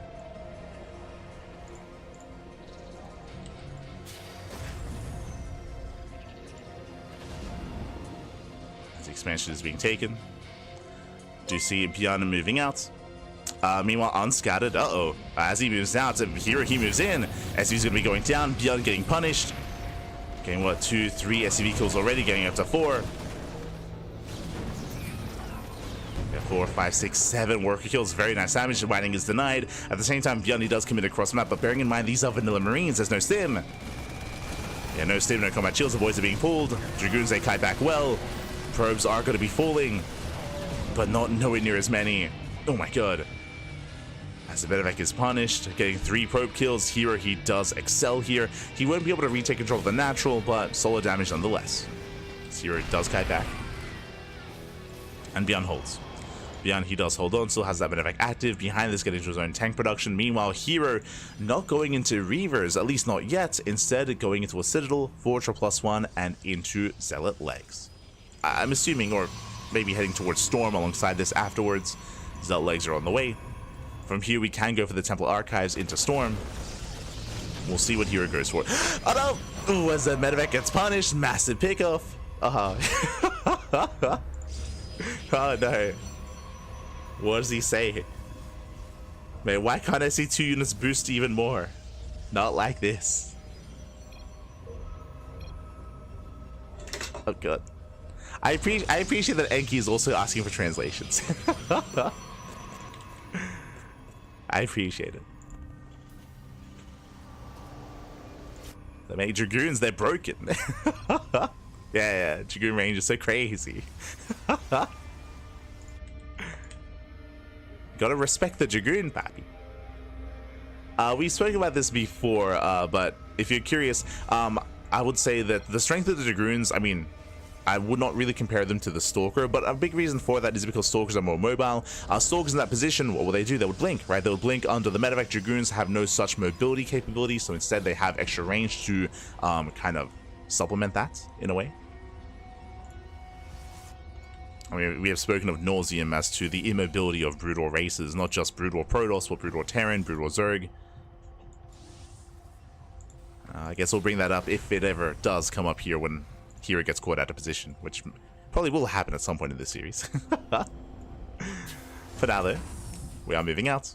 Expansion is being taken. Do see ByuN moving out. Meanwhile, unscattered. As he moves out, here he moves in. SCV's gonna be going down. ByuN getting punished. Getting what, 2, 3 SCV kills already, getting up to 4. Yeah, 4, 5, 6, 7 worker kills. Very nice damage. Mining is denied. At the same time, ByuN, he does commit a cross map, but bearing in mind these are vanilla Marines, there's no stim. Yeah, no stim, no combat shields. The boys are being pulled. Dragoons, they kite back well. Probes are going to be falling, but not nowhere near as many. Oh my god. As the medevac is punished, getting 3 probe kills. herO, he does excel here. He won't be able to retake control of the natural, but solid damage nonetheless. herO does kite back. And ByuN holds. ByuN, he does hold on, still has that medevac active. Behind this, getting to his own tank production. Meanwhile, herO not going into Reavers, at least not yet. Instead, going into a Citadel, Forger +1, and into Zealot legs. I'm assuming, or maybe heading towards Storm alongside this afterwards. Zealot legs are on the way. From here, we can go for the Temple Archives into Storm. We'll see what herO goes for. Oh no! Ooh, as the medevac gets punished, massive pickoff. Oh no. What does he say? Man, why can't I see 2 units boost even more? Not like this. Oh god. I appreciate that Enki is also asking for translations. I appreciate it. The major Dragoons, they're broken. Yeah, Dragoon range is so crazy. Gotta respect the Dragoon, pappy. We spoke about this before, but if you're curious, I would say that the strength of the Dragoons, I mean, I would not really compare them to the Stalker, but a big reason for that is because Stalkers are more mobile. Stalkers in that position, what will they do? They would blink, right? They would blink under the medevac. Dragoons have no such mobility capability, so instead they have extra range to kind of supplement that in a way. I mean, we have spoken of nauseam as to the immobility of Broodor races, not just Broodor Protoss, but Broodor Terran, Broodor Zerg. I guess we'll bring that up if it ever does come up here when herO gets caught out of position, which probably will happen at some point in this series. For now though, we are moving out.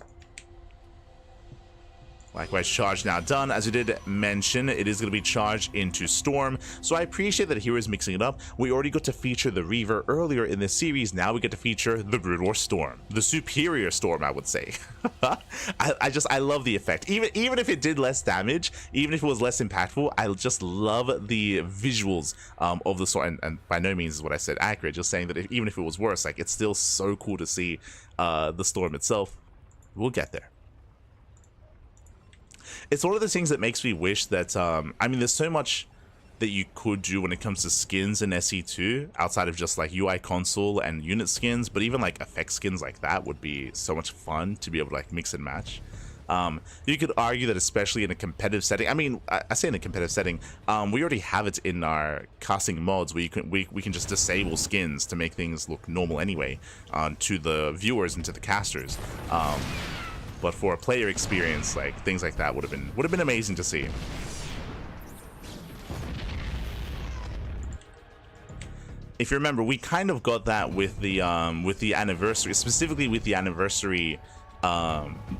Likewise, charge now done. As we did mention, it is going to be charged into Storm, so I appreciate that herO is mixing it up. We already got to feature the Reaver earlier in this series. Now we get to feature the Broodor Storm, the superior Storm, I would say. I love the effect. Even if it did less damage, even if it was less impactful, I just love the visuals of the Storm. And by no means is what I said accurate. Just saying that even if it was worse, like, it's still so cool to see the Storm itself. We'll get there. It's one of those things that makes me wish that, I mean, there's so much that you could do when it comes to skins in SE2, outside of just like UI console and unit skins, but even like effect skins like that would be so much fun to be able to like mix and match. You could argue that especially in a competitive setting, I mean, I say in a competitive setting, we already have it in our casting mods where we can just disable skins to make things look normal anyway, to the viewers and to the casters. but for a player experience, like things like that would have been amazing to see. If you remember, we kind of got that with the anniversary, specifically with the anniversary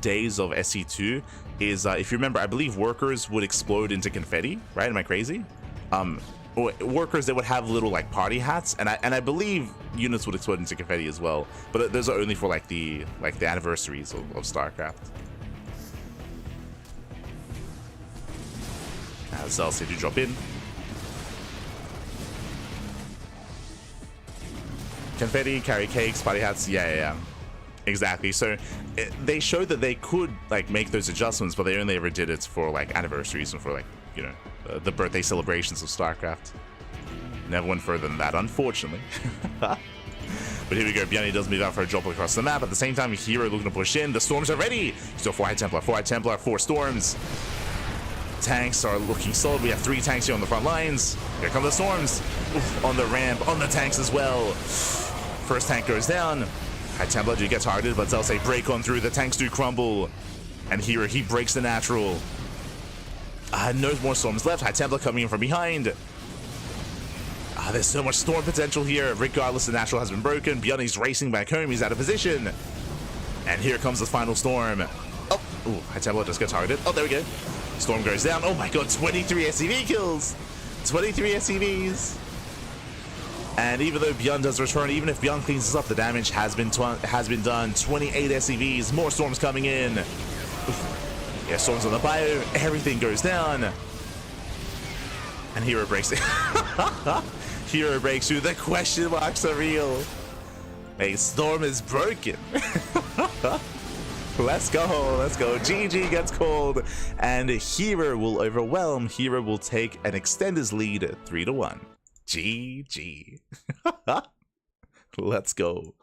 days of SE2. Is if you remember, I believe workers would explode into confetti, right? Am I crazy? Workers, they would have little like party hats, and I believe units would explode into confetti as well. But those are only for like the anniversaries of StarCraft. As else did you drop in? Confetti, carry cakes, party hats, yeah. Exactly. So they showed that they could like make those adjustments, but they only ever did it for like anniversaries and for like, you know, the birthday celebrations of StarCraft. Never went further than that, unfortunately. But here we go. ByuN does move out for a drop across the map. At the same time, herO looking to push in. The storms are ready. Still 4 High Templar, 4 High Templar, 4 storms. Tanks are looking solid. We have 3 tanks here on the front lines. Here come the storms. Oof, on the ramp, on the tanks as well. First tank goes down. High Templar do get targeted, but they'll say break on through. The tanks do crumble. And here he breaks the natural. No more storms left. High Templar coming in from behind. There's so much storm potential here. Regardless, the natural has been broken. ByuN's racing back home. He's out of position. And here comes the final storm. Oh, ooh, High Templar just got targeted. Oh, there we go. Storm goes down. Oh my god, 23 SCV kills. 23 SCVs. And even though ByuN does return, even if ByuN cleans this up, the damage has been done. 28 SCVs. More storms coming in. Oof. Yeah, storms on the bio. Everything goes down. And herO breaks it. herO breaks through. The question marks are real. A storm is broken. Let's go. Let's go. GG gets called. And herO will overwhelm. herO will take and extend his lead 3-1. GG. Let's go.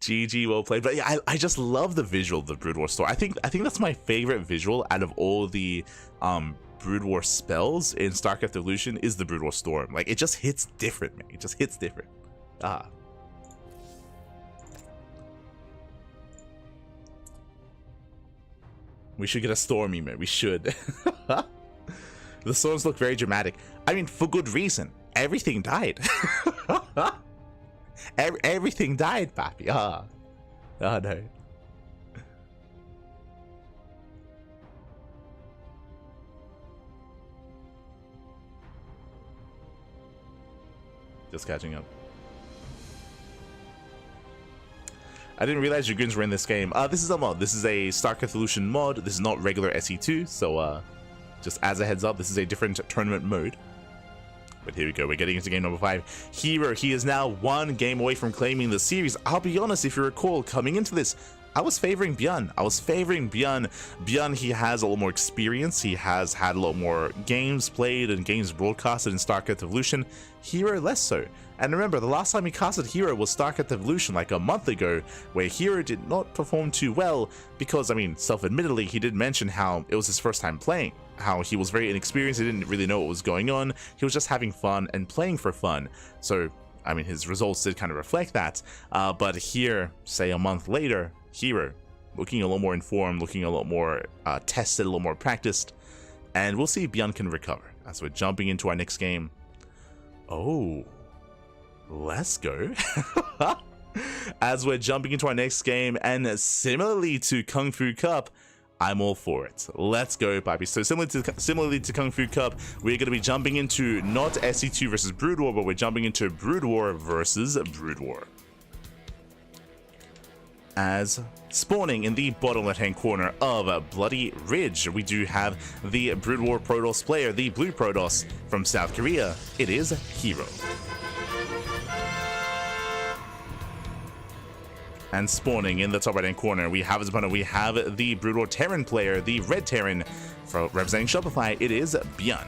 GG, well played. But yeah, I just love the visual of the Brood War store. I think that's my favorite visual out of all the Brood War spells in StarCraft Evolution is the Brood War Storm. Like, it just hits different, man. It just hits different. We should get a storm emote. We should. The storms look very dramatic. I mean, for good reason. Everything died. Everything died, papi. Oh no. Just catching up. I didn't realize Dragoons were in this game. This is a mod. This is a StarCraft Evolution mod. This is not regular SE2, so just as a heads up, this is a different tournament mode. But here we go, we're getting into game number 5. herO, he is now 1 game away from claiming the series. I'll be honest, if you recall, coming into this, I was favoring ByuN. ByuN, he has a lot more experience. He has had a lot more games played and games broadcasted in StarCraft Evolution. herO less so. And remember, the last time we casted herO was StarCraft Evolution like a month ago, where herO did not perform too well because, I mean, self-admittedly, he did mention how it was his first time playing, how he was very inexperienced, he didn't really know what was going on, he was just having fun and playing for fun. So, I mean, his results did kind of reflect that, but here, say a month later, herO, looking a lot more informed, looking a lot more tested, a lot more practiced, and we'll see if ByuN can recover as we're jumping into our next game. Oh, let's go. As we're jumping into our next game, and similarly to Kung Fu Cup, I'm all for it. Let's go, papi. So similarly to Kung Fu Cup, we're going to be jumping into not SE2 versus Brood War, but we're jumping into Brood War versus Brood War. As spawning in the bottom left-hand corner of Bloody Ridge, we do have the Brood War Protoss player, the Blue Protoss from South Korea. It is herO. And spawning in the top right-hand corner, we have his opponent. We have the Brood War Terran player, the Red Terran, for representing Shopify. It is ByuN.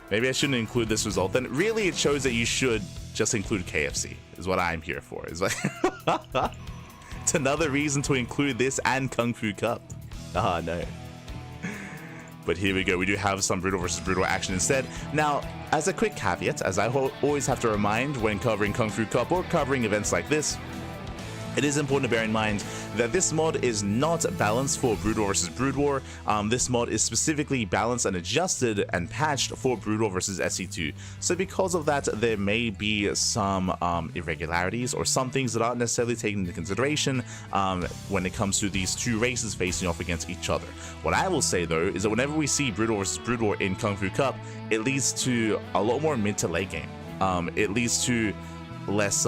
Maybe I shouldn't include this result. Then really, it shows that you should just include KFC. Is what I'm here for. Is like it's another reason to include this and Kung Fu Cup. No. But here we go. We do have some Brood War versus Brood War action instead. Now, as a quick caveat, as I always have to remind when covering Kung Fu Cup or covering events like this, It is important to bear in mind that this mod is not balanced for Brood War versus Brood War. This mod is specifically balanced and adjusted and patched for Brood War versus SC2. So because of that, there may be some irregularities or some things that aren't necessarily taken into consideration when it comes to these two races facing off against each other. What I will say though is that whenever we see Brood War versus Brood War in Kung Fu Cup, it leads to a lot more mid to late game. It leads to less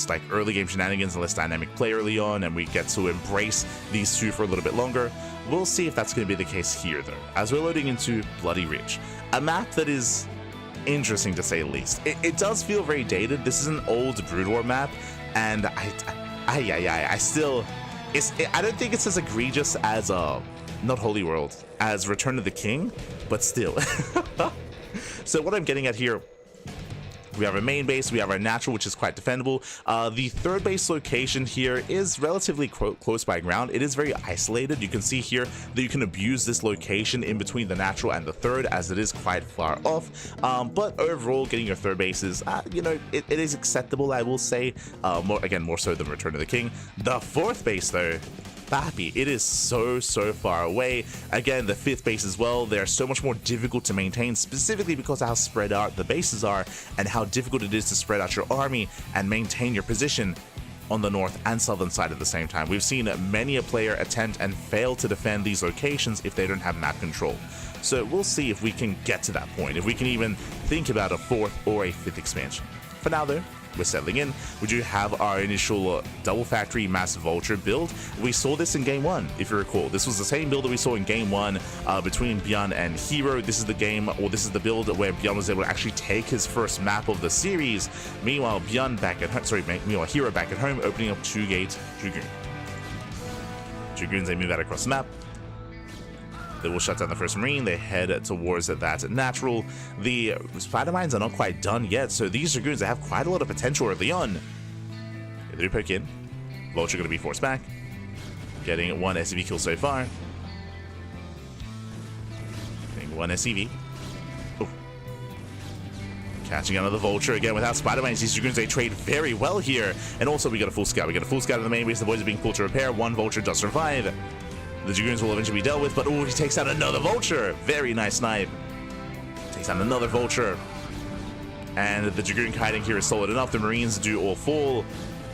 like early game shenanigans and less dynamic play early on, and we get to embrace these two for a little bit longer. We'll see if that's going to be the case here though, as we're loading into Bloody Ridge, a map that is interesting to say the least. It does feel very dated. This is an old Brood War map, and I don't think it's as egregious as not Holy World, as Return of the King, but still. So what I'm getting at here, we have our main base, we have our natural, which is quite defendable. The third base location here is relatively close by ground. It is very isolated. You can see here that you can abuse this location in between the natural and the third, as it is quite far off. But overall, getting your third base is, you know, it is acceptable, I will say. More so than Return of the King. The fourth base, though, Pappy, it is so far away. Again, the fifth base as well, they're so much more difficult to maintain, specifically because of how spread out the bases are and how difficult it is to spread out your army and maintain your position on the north and southern side at the same time. We've seen many a player attempt and fail to defend these locations if they don't have map control. So we'll see if we can get to that point, if we can even think about a fourth or a fifth expansion. For now though, we're settling in. We do have our initial double factory massive vulture build. We saw this in game one, if you recall. This was the same build that we saw in game one between ByuN and herO. This is the game, or this is the build where ByuN was able to actually take his first map of the series. Meanwhile, ByuN back at home, meanwhile herO back at home, opening up 2-gate Dragoon. Dragoons, they move out across the map. They will shut down the first Marine. They head towards that natural. The spider mines are not quite done yet, so these Dragoons, they have quite a lot of potential early on. They do poke in. Vulture going to be forced back. Getting one SCV kill so far. Getting one SCV. Ooh. Catching another Vulture again without spider mines. These Dragoons, they trade very well here. And also we got a full scout. We got a full scout in the main base. The boys are being pulled to repair. One Vulture does survive. The Dragoons will eventually be dealt with, but oh, he takes out another Vulture. Very nice snipe. Takes out another Vulture. And the Dragoon kiting here is solid enough. The Marines do all fall.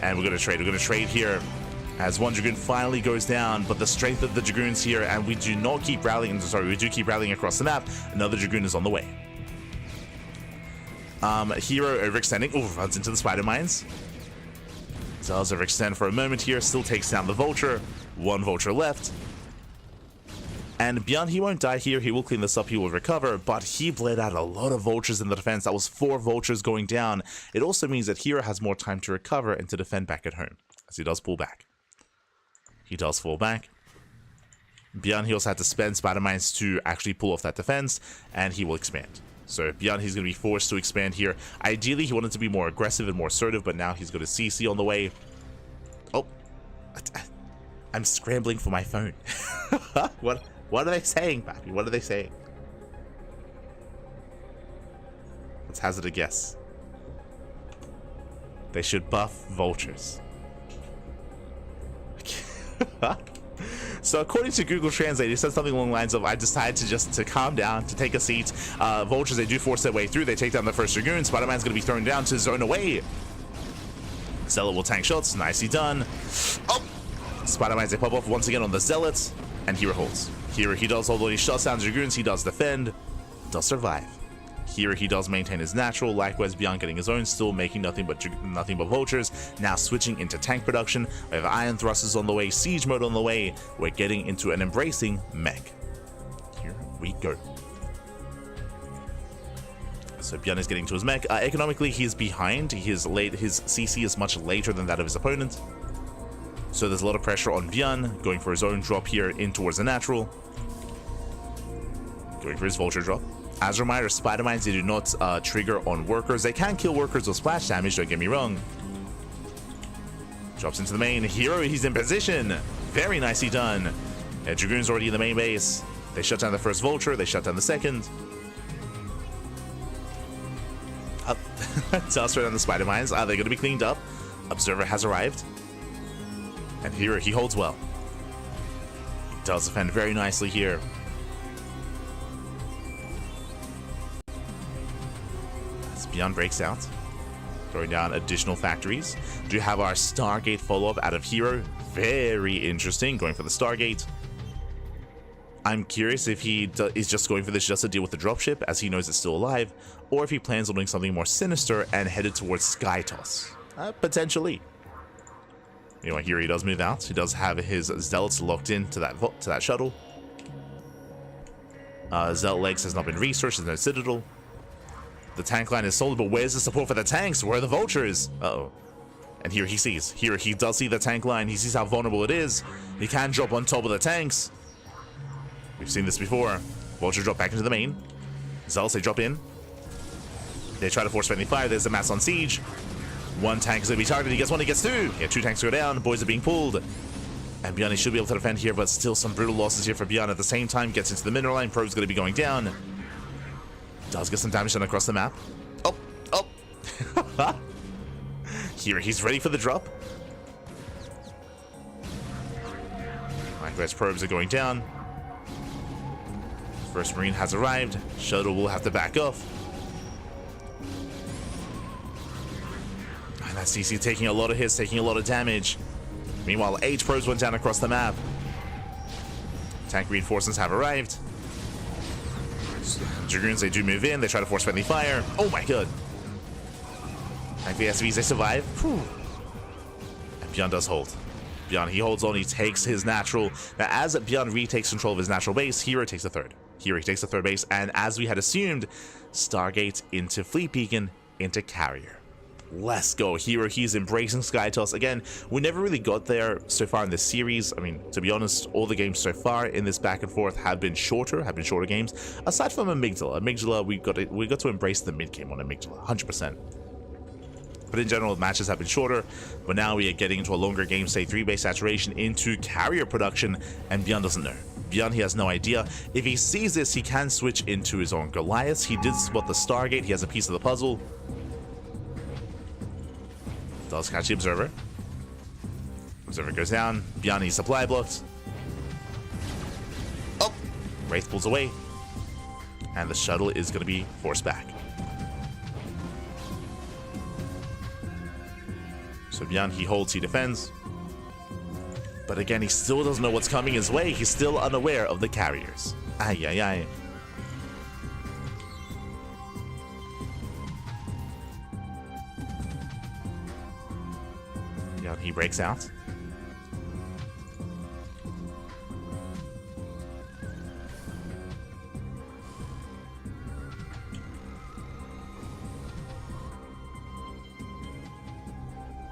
And we're going to trade. We're going to trade here as one Dragoon finally goes down. But the strength of the Dragoons here, and we do not keep rallying. Sorry, we do keep rallying across the map. Another Dragoon is on the way. herO overextending. Oh, runs into the spider mines. Does overextend for a moment here. Still takes down the Vulture. One Vulture left. And ByuN, he won't die here. He will clean this up. He will recover. But he bled out a lot of Vultures in the defense. That was 4 Vultures going down. It also means that herO has more time to recover and to defend back at home, as he does pull back. He does fall back. ByuN, he also had to spend spider mines to actually pull off that defense, and he will expand. So ByuN, he's going to be forced to expand here. Ideally, he wanted to be more aggressive and more assertive, but now he's got a CC on the way. Oh, I'm scrambling for my phone. What are they saying, Pappy? What are they saying? Let's hazard a guess. They should buff Vultures. So according to Google Translate, it says something along the lines of, I decided to calm down, to take a seat. Vultures, they do force their way through. They take down the first Dragoon. Spider-Man's going to be thrown down to zone away. Zealot will tank shots. Nicely done. Oh! Spider-Mans, they pop off once again on the Zealots. And herO holds. herO, he does hold all these shots down Dragoons. He does defend. Does survive. herO, he does maintain his natural. Likewise, ByuN getting his own, still making nothing but Vultures. Now switching into tank production. We have Iron Thrusters on the way. Siege mode on the way. We're getting into an embracing mech. Here we go. So ByuN is getting to his mech. Economically, he is behind. His CC is much later than that of his opponent. So there's a lot of pressure on ByuN, going for his own drop here in towards the natural. Going for his Vulture drop. As a reminder, spider mines, they do not trigger on workers. They can kill workers with splash damage, don't get me wrong. Drops into the main. herO, he's in position. Very nicely done. Dragoon's already in the main base. They shut down the first Vulture. They shut down the second. Toss right on the spider mines. Are they going to be cleaned up? Observer has arrived. And here he holds well. He does defend very nicely here. As ByuN breaks out, throwing down additional factories. Do have our Stargate follow-up out of herO. Very interesting, going for the Stargate. I'm curious if he is just going for this just to deal with the dropship, as he knows it's still alive, or if he plans on doing something more sinister and headed towards Sky Toss. Potentially. Anyway, here he does move out. He does have his Zealots locked into that shuttle. Zealot Legs has not been researched. There's no Citadel. The tank line is solid, but where's the support for the tanks? Where are the vultures? Uh-oh. And here he sees. Here he does see the tank line. He sees how vulnerable it is. He can drop on top of the tanks. We've seen this before. Vultures drop back into the main. Zealots, they drop in. They try to force friendly fire. There's a mass on siege. One tank is going to be targeted. He gets one, he gets two. Yeah, two tanks go down. Boys are being pulled. And ByuN should be able to defend here, but still some brutal losses here for ByuN. At the same time, gets into the mineral line. Probe's going to be going down. Does get some damage done across the map. Oh, oh. Here, he's ready for the drop. Minecraft's probes are going down. First Marine has arrived. Shuttle will have to back off. And that's CC taking a lot of hits, taking a lot of damage. Meanwhile, 8 probes went down across the map. Tank reinforcements have arrived. Dragoons, they do move in. They try to force friendly fire. Oh my god. Tank VSVs, they survive. Whew. And ByuN does hold. ByuN, he holds on. He takes his natural. Now, as ByuN retakes control of his natural base, herO takes the third. herO takes the third base. And as we had assumed, Stargate into Fleet Beacon into Carrier. Let's go. herO, he's embracing Sky Toss. Again, we never really got there so far in this series. I mean, to be honest, all the games so far in this back and forth have been shorter games. Aside from Amygdala. Amygdala, we got to embrace the mid game on Amygdala, 100%. But in general, matches have been shorter. But now we are getting into a longer game, say 3-base saturation into Carrier production, and ByuN doesn't know. ByuN, he has no idea. If he sees this, he can switch into his own Goliaths. He did spot the Stargate. He has a piece of the puzzle. Does catch the Observer. Observer goes down. ByuN, he's supply blocked. Oh! Wraith pulls away. And the shuttle is going to be forced back. So ByuN, he holds, he defends. But again, he still doesn't know what's coming his way. He's still unaware of the carriers. Ay, ay, ay. ByuN, he breaks out.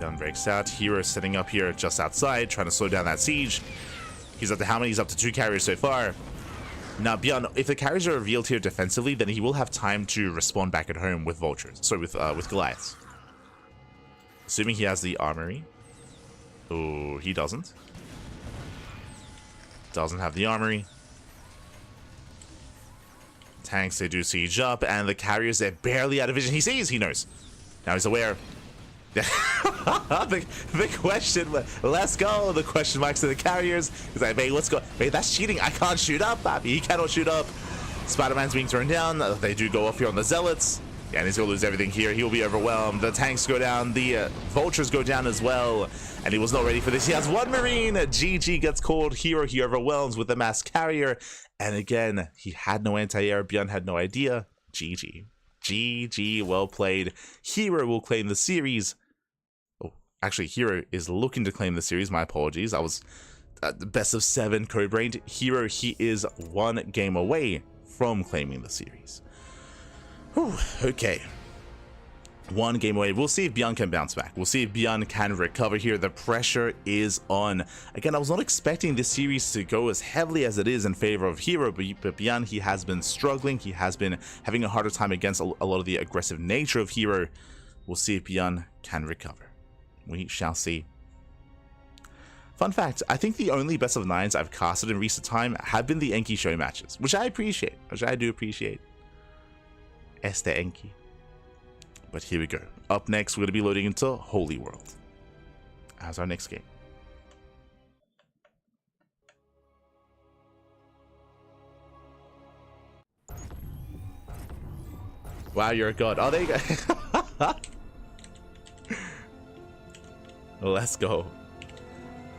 ByuN breaks out. herO sitting up here just outside, trying to slow down that siege. He's up to how many? He's up to 2 carriers so far. Now, ByuN, if the carriers are revealed here defensively, then he will have time to respawn back at home with vultures. Sorry, with Goliaths. Assuming he has the armory. Oh, he doesn't. Doesn't have the armory. Tanks, they do siege up, and the carriers, they're barely out of vision. He sees, he knows. Now he's aware. the question, let's go. The question marks to the carriers. He's like, hey, let's go. Hey, that's cheating. I can't shoot up, Bobby. He cannot shoot up. Spider-Man's being turned down. They do go off here on the Zealots. Yeah, and he's going to lose everything here. He will be overwhelmed. The tanks go down. The vultures go down as well. And he was not ready for this. He has 1 Marine. GG gets called. herO, he overwhelms with the mass carrier. And again, he had no anti-air. ByuN had no idea. GG. GG, well played. herO will claim the series. Oh, actually, herO is looking to claim the series. My apologies. I was the best of 7 co-brained. herO, he is 1 game away from claiming the series. Whew, okay. 1 game away. We'll see if ByuN can bounce back. We'll see if ByuN can recover here. The pressure is on. Again, I was not expecting this series to go as heavily as it is in favor of herO, but ByuN, he has been struggling. He has been having a harder time against a lot of the aggressive nature of herO. We'll see if ByuN can recover. We shall see. Fun fact, I think the only best of 9s I've casted in recent time have been the Enki show matches, which I appreciate, which I do appreciate. Enki. But here we go. Up next, we're going to be loading into Holy World as our next game. Wow, you're a god. Oh, there you go. Let's go.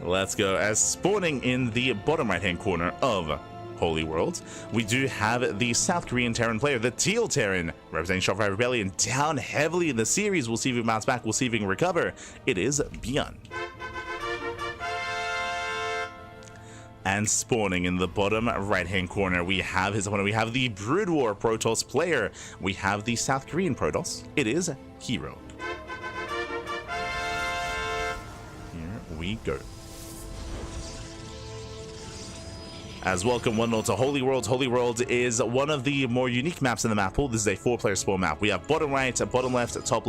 Let's go. As spawning in the bottom right-hand corner of Holy World, we do have the South Korean Terran player, the Teal Terran, representing Shopify Rebellion, down heavily in the series. We'll see if he can bounce back. We'll see if he can recover. It is ByuN. And spawning in the bottom right-hand corner, we have his opponent. We have the Brood War Protoss player. We have the South Korean Protoss. It is herO. Here we go. As welcome 1-0 to Holy World. Holy World is one of the more unique maps in the map pool. This is a 4-player spawn map. We have bottom right, bottom left, and top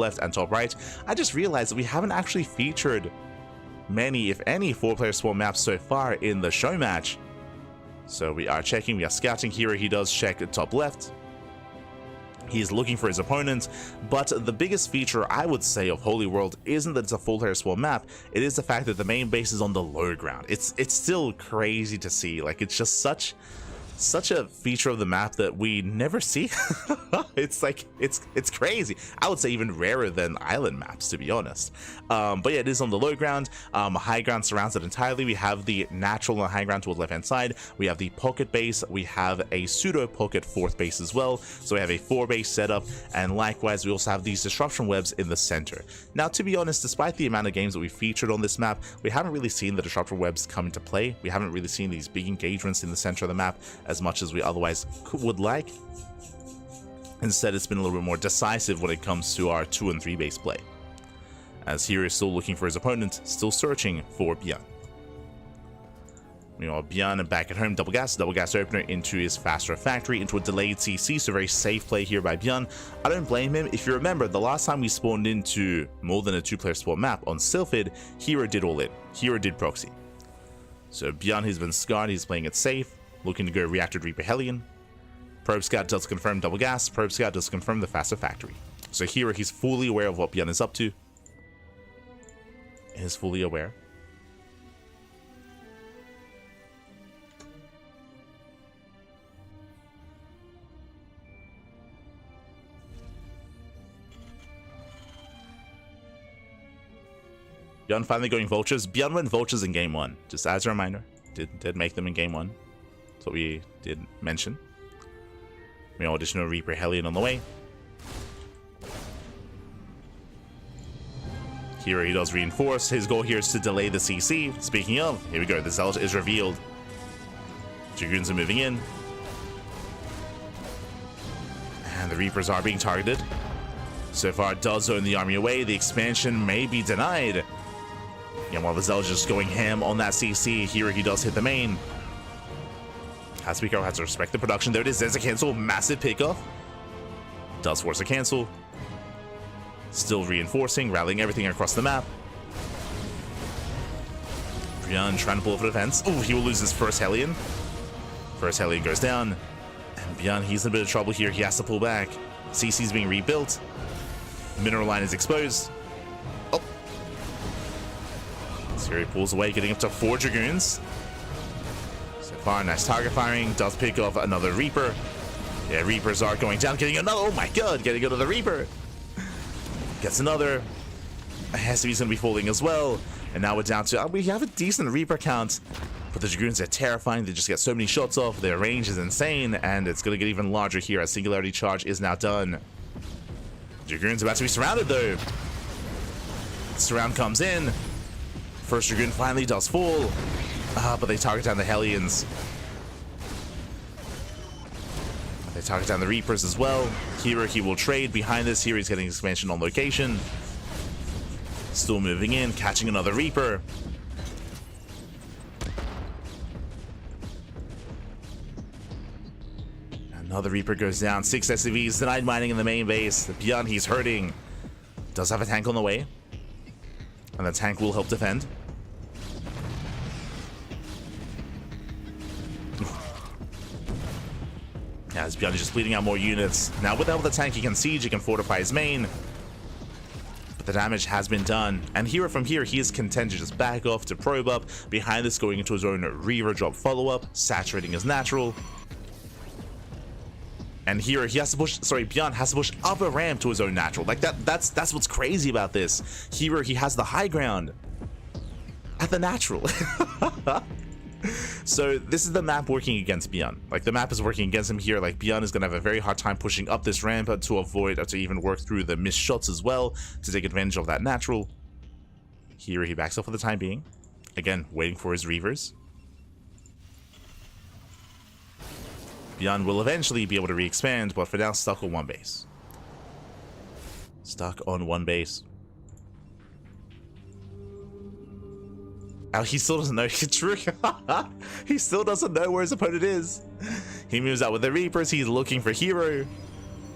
right. I just realized that we haven't actually featured many, if any, 4-player spawn maps so far in the show match. So we are checking, we are scouting. Here he does check top left. He's looking for his opponent, but the biggest feature I would say of Holy World isn't that it's a full player spawn map. It is the fact that the main base is on the low ground. It's still crazy to see. Like, it's just such a feature of the map that we never see. It's like it's crazy. I would say even rarer than island maps, to be honest. But yeah, it is on the low ground. High ground surrounds it entirely. We have the natural and high ground toward the left hand side. We have the pocket base. We have a pseudo pocket fourth base as well. So we have a 4-base setup, and likewise we also have these disruption webs in the center. Now, to be honest, despite the amount of games that we featured on this map, we haven't really seen the disruption webs come into play. We haven't really seen these big engagements in the center of the map as much as we otherwise would like. Instead, it's been a little bit more decisive when it comes to our 2 and 3 base play, as here is still looking for his opponent, still searching for ByuN. Meanwhile, ByuN back at home, double gas opener into his faster factory, into a delayed CC, so very safe play here by ByuN. I don't blame him. If you remember, the last time we spawned into more than a 2-player spawn map on Sylphid, herO did all in. herO did proxy. So ByuN has been scarred, he's playing it safe, looking to go Reacted Reaper Hellion. Probe Scout does confirm double gas. Probe Scout does confirm the faster factory. So here he's fully aware of what ByuN is up to. Is fully aware. ByuN finally going vultures. ByuN went vultures in game 1. Just as a reminder, did make them in game 1. That's what we did mention. We have additional Reaper Hellion on the way. Here he does reinforce. His goal here is to delay the CC. Speaking of, here we go. The Zealot is revealed. Dragoons are moving in. And the Reapers are being targeted. So far, it does zone the army away. The expansion may be denied. And while the Zealot is just going ham on that CC, here he does hit the main. Has to be careful, has to respect the production. There it is, there's a cancel, massive pickoff. Does force a cancel. Still reinforcing, rallying everything across the map. ByuN trying to pull for defense. Oh, he will lose his first Hellion. First Hellion goes down. And ByuN, he's in a bit of trouble here. He has to pull back. CC's being rebuilt. Mineral line is exposed. Oh. So he pulls away, getting up to 4 Dragoons. Far, nice target firing, does pick off another Reaper. Yeah, Reapers are going down, getting another, oh my god, getting another Reaper. Gets another. SCV's gonna be falling as well. And now we're down to, we have a decent Reaper count, but the Dragoons are terrifying. They just get so many shots off, their range is insane, and it's gonna get even larger here as Singularity Charge is now done. Dragoons about to be surrounded though. Surround comes in. First Dragoon finally does fall. But they target down the Hellions. They target down the Reapers as well. Here he will trade. Behind this, here he's getting expansion on location. Still moving in, catching another Reaper. Another Reaper goes down. 6 SCVs, denied mining in the main base. ByuN, he's hurting. Does have a tank on the way. And the tank will help defend. Yeah, as ByuN is just bleeding out more units. Now with the tank, he can siege, he can fortify his main. But the damage has been done. And here from here, he is content to just back off to probe up. Behind this, going into his own Reaver drop follow-up, saturating his natural. And here he has to push, sorry, ByuN has to push up a ramp to his own natural. Like that's what's crazy about this. Here he has the high ground at the natural. So this is the map working against ByuN. Like the map is working against him here. Like ByuN is gonna have a very hard time pushing up this ramp to avoid or to even work through the missed shots as well to take advantage of that natural. Here he backs up for the time being. Again, waiting for his reavers. ByuN will eventually be able to re-expand, but for now, stuck on one base. Stuck on one base. Oh, he still doesn't know. True. He still doesn't know where his opponent is. He moves out with the Reapers. He's looking for herO.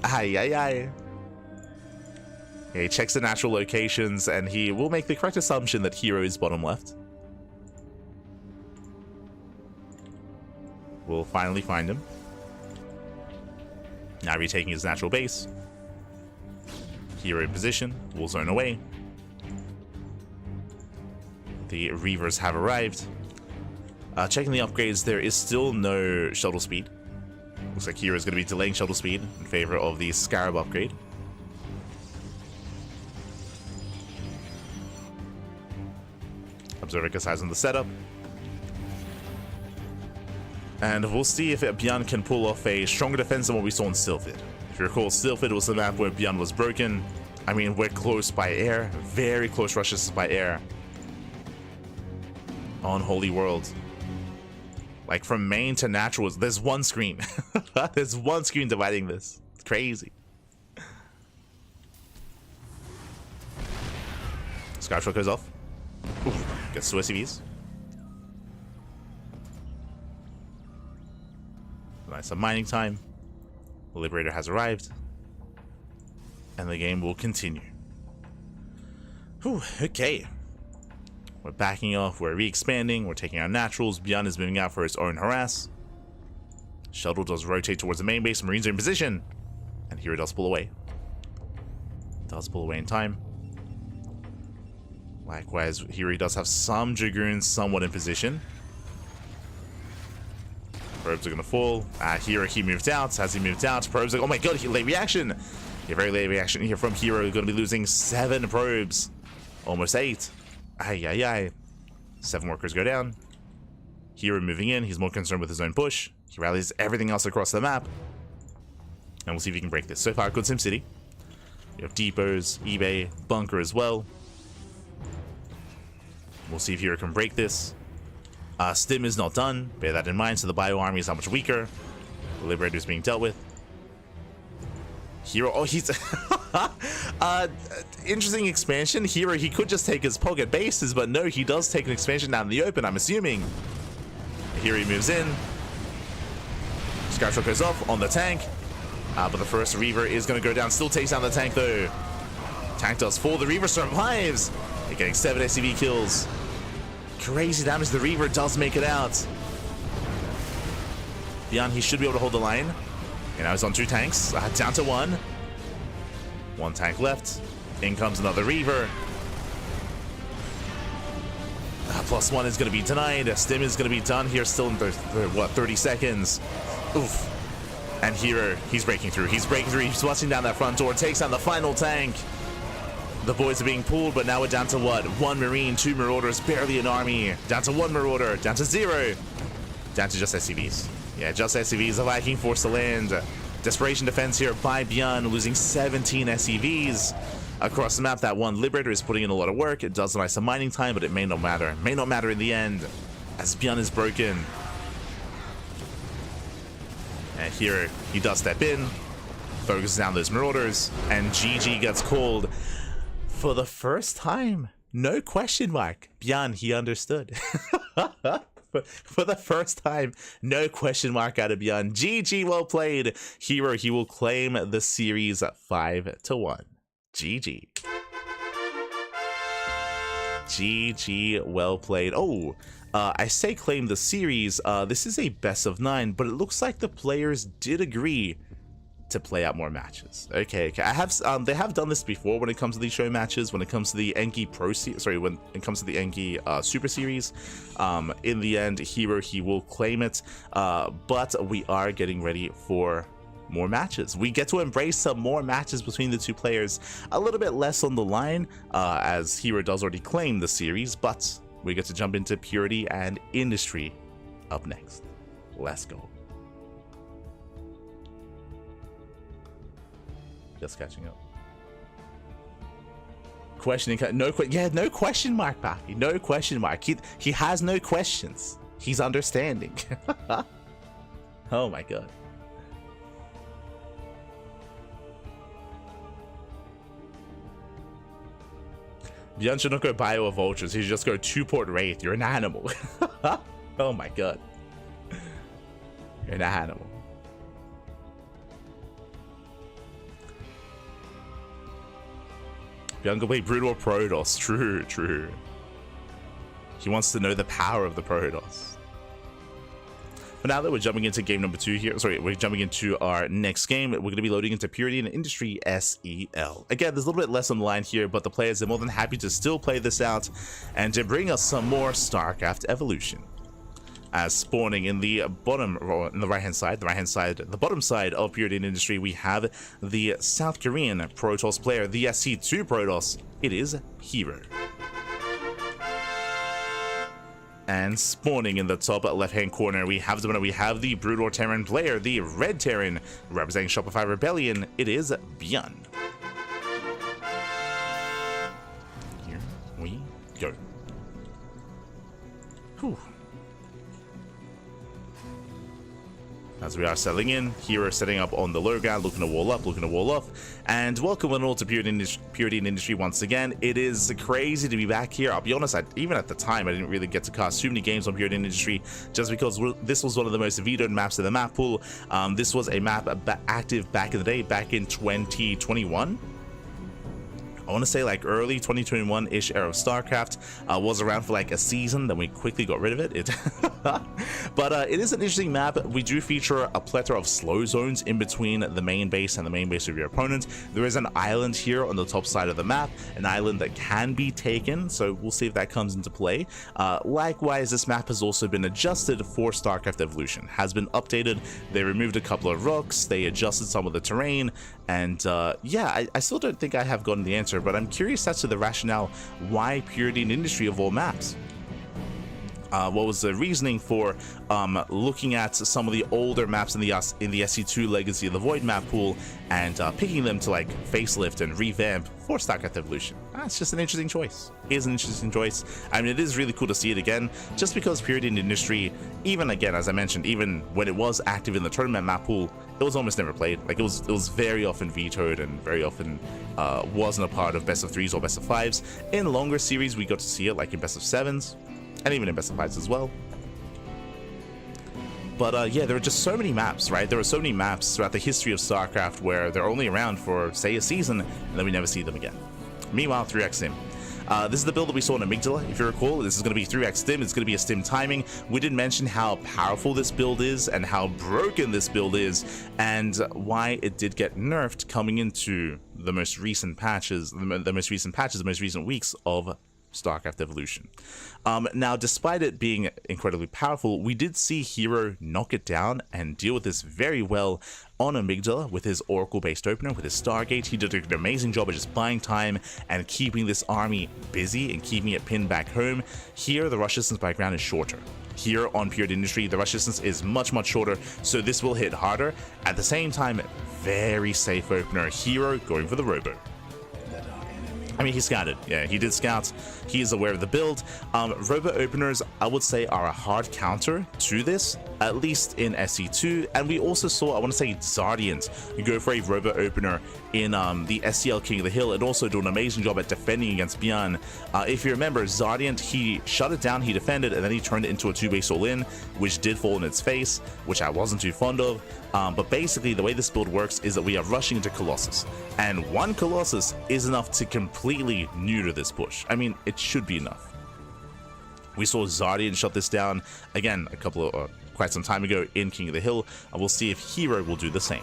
Ay, ay, ay. Yeah, he checks the natural locations, and he will make the correct assumption that herO is bottom left. We'll finally find him. Now retaking his natural base. herO in position. Will zone away. The Reavers have arrived. Checking the upgrades, there is still no shuttle speed. Looks like herO is going to be delaying shuttle speed in favor of the Scarab upgrade. Observer has on the setup. And we'll see if ByuN can pull off a stronger defense than what we saw in Sylphid. If you recall, Sylphid was the map where ByuN was broken. I mean, we're close by air. Very close rushes by air. On Holy World. Like, from main to natural, there's one screen. There's one screen dividing this. It's crazy. Skyshot goes off. Ooh, gets 2 SCVs. Nice, some mining time. The Liberator has arrived. And the game will continue. Whew, okay. We're backing off, we're re-expanding, we're taking our naturals. ByuN is moving out for his own harass. Shuttle does rotate towards the main base. Marines are in position. And here it does pull away. Does pull away in time. Likewise, here he does have some Dragoons somewhat in position. Probes are going to fall. Here he moved out. Has he moved out? Probes are... Oh my god, late reaction. A very late reaction here from herO. Going to be losing 7 probes. Almost 8. Ay, ay, ay. 7 workers go down. herO moving in. He's more concerned with his own push. He rallies everything else across the map. And we'll see if he can break this. So far, good SimCity. You have depots, eBay, bunker as well. We'll see if herO can break this. Stim is not done. Bear that in mind. So the bio army is how much weaker. The Liberator is being dealt with. herO. Oh, he's... interesting expansion. herO, he could just take his pocket bases, but no, he does take an expansion down in the open, I'm assuming. Here he moves in. Skyshot goes off on the tank. But the first Reaver is going to go down. Still takes down the tank, though. Tank does fall. The Reaver survives. They're getting 7 SCV kills. Crazy damage. The Reaver does make it out. ByuN, he should be able to hold the line. And now he's on 2 tanks. Down to 1. 1 tank left. In comes another Reaver. +1 is going to be denied. Stim is going to be done here still in, what, 30 seconds. Oof. And here, he's breaking through. He's breaking through. He's busting down that front door. Takes down the final tank. The boys are being pulled, but now we're down to what? 1 Marine, 2 Marauders, barely an army. Down to 1 Marauder, down to 0. Down to just SCVs. Yeah, just SCVs. The Viking forced to land. Desperation defense here by ByuN, losing 17 SCVs across the map. That 1 Liberator is putting in a lot of work. It does deny some mining time, but it may not matter. May not matter in the end, as ByuN is broken. And here he does step in, focuses down those Marauders, and GG gets called for the first time. No question mark. ByuN, he understood. For the first time, no question mark out of ByuN. GG, well played. herO, he will claim the series 5-1. GG. GG, well played. Oh, I say claim the series. This is a best of 9, but it looks like the players did agree to play out more matches. Okay. I have they have done this before when it comes to these show matches. When it comes to the Enki Pro Series, sorry, when it comes to the Enki Super Series, in the end, herO, he will claim it. But we are getting ready for more matches. We get to embrace some more matches between the two players. A little bit less on the line, as herO does already claim the series, but we get to jump into Purity and Industry up next. Let's go. Just catching up. Questioning, no question mark, Pappy. No question mark. He has no questions. He's understanding. Oh my god. ByuN should not go Bio or Vultures. He should just go 2-port Wraith. You're an animal. Oh my god. You're an animal. ByuN can play Brutal Protoss. True, true. He wants to know the power of the Protoss. But now that we're jumping into game number 2 here, sorry, we're jumping into our next game, we're going to be loading into Purity and Industry SEL. Again, there's a little bit less on the line here, but the players are more than happy to still play this out and to bring us some more StarCraft Evolution. As spawning in the bottom, or in the right-hand side, the bottom side of Purity and Industry, we have the South Korean Protoss player, the SC2 Protoss. It is herO. And spawning in the top left-hand corner, we have the Broodlord Terran player, the Red Terran, representing Shopify Rebellion. It is ByuN. Here we go. Whew. As we are settling in, herO setting up on the low ground, looking to wall up, looking to wall off. And welcome one all to Purity and Industry once again. It is crazy to be back here. I'll be honest, even at the time, I didn't really get to cast too many games on Purity and Industry, just because this was one of the most vetoed maps in the map pool. This was a map active back in the day, back in 2021. I want to say like early 2021-ish era of StarCraft. Was around for like a season, then we quickly got rid of it. But it is an interesting map. We do feature a plethora of slow zones in between the main base and the main base of your opponent. There is an island here on the top side of the map, an island that can be taken, so we'll see if that comes into play. Likewise, this map has also been adjusted for StarCraft Evolution, has been updated. They removed a couple of rocks, they adjusted some of the terrain, and yeah, I still don't think I have gotten the answer, but I'm curious as to the rationale why Purity and Industry of all maps. What was the reasoning for looking at some of the older maps in the SC2 Legacy of the Void map pool and picking them to like facelift and revamp for StarCraft Evolution? It's just an interesting choice. It is an interesting choice. I mean, it is really cool to see it again, just because Purity and Industry, even again, as I mentioned, even when it was active in the tournament map pool, it was almost never played. Like it was very often vetoed and very often wasn't a part of best of 3s or best of 5s. In longer series, we got to see it like in best of 7s. And even in best of 5s as well. But yeah, there are just so many maps, right? There are so many maps throughout the history of StarCraft where they're only around for, say, a season, and then we never see them again. Meanwhile, 3x Stim. This is the build that we saw in Amygdala, if you recall. This is going to be 3x Stim. It's going to be a Stim timing. We did mention how powerful this build is and how broken this build is, and why it did get nerfed coming into the most recent patches, the most recent weeks of StarCraft Evolution. Now, despite it being incredibly powerful, we did see herO knock it down and deal with this very well on Amygdala with his Oracle-based opener, with his Stargate. He did an amazing job of just buying time and keeping this army busy and keeping it pinned back home. Here, the rush distance by ground is shorter. Here on Purity Industry, the rush distance is much shorter, so this will hit harder. At the same time, very safe opener. herO going for the Robo. I mean, he scouted. Yeah, he did scout. He is aware of the build. Robo openers, I would say, are a hard counter to this, at least in SC2. And we also saw, I want to say, Zardiant go for a Robo opener in the SCL King of the Hill and also do an amazing job at defending against ByuN. If you remember, Zardiant, he shut it down, he defended, and then he turned it into a 2-base all-in, which did fall in its face, which I wasn't too fond of. But basically, the way this build works is that we are rushing into Colossus, and one Colossus is enough to completely neuter this push. I mean, it should be enough. We saw Zardiant shut this down again quite some time ago in King of the Hill, and we'll see if herO will do the same.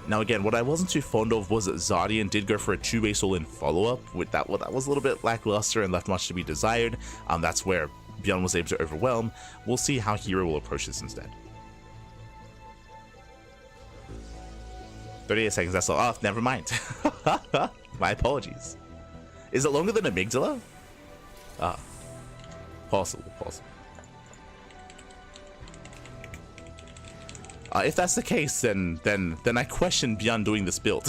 Now again, what I wasn't too fond of was that Zardiant did go for a 2-base all-in follow-up. With that, well, that was a little bit lackluster and left much to be desired. That's where ByuN was able to overwhelm. We'll see how herO will approach this instead. 38 seconds, that's all. Oh, never mind. My apologies. Is it longer than amygdala? Ah. Possible. If that's the case, then I question ByuN doing this build.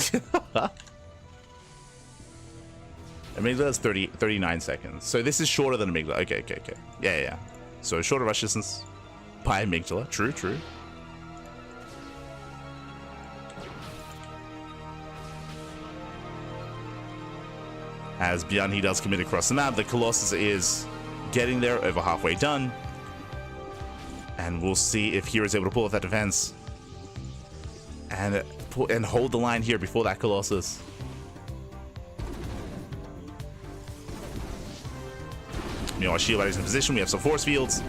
Amygdala is 39 seconds. So this is shorter than amygdala. Okay. Yeah. So shorter rush distance by amygdala. True. As ByuN, he does commit across the map. The Colossus is getting there, over halfway done. And we'll see if hero is able to pull off that defense and hold the line here before that Colossus. Our shield battery's in position. We have some force fields.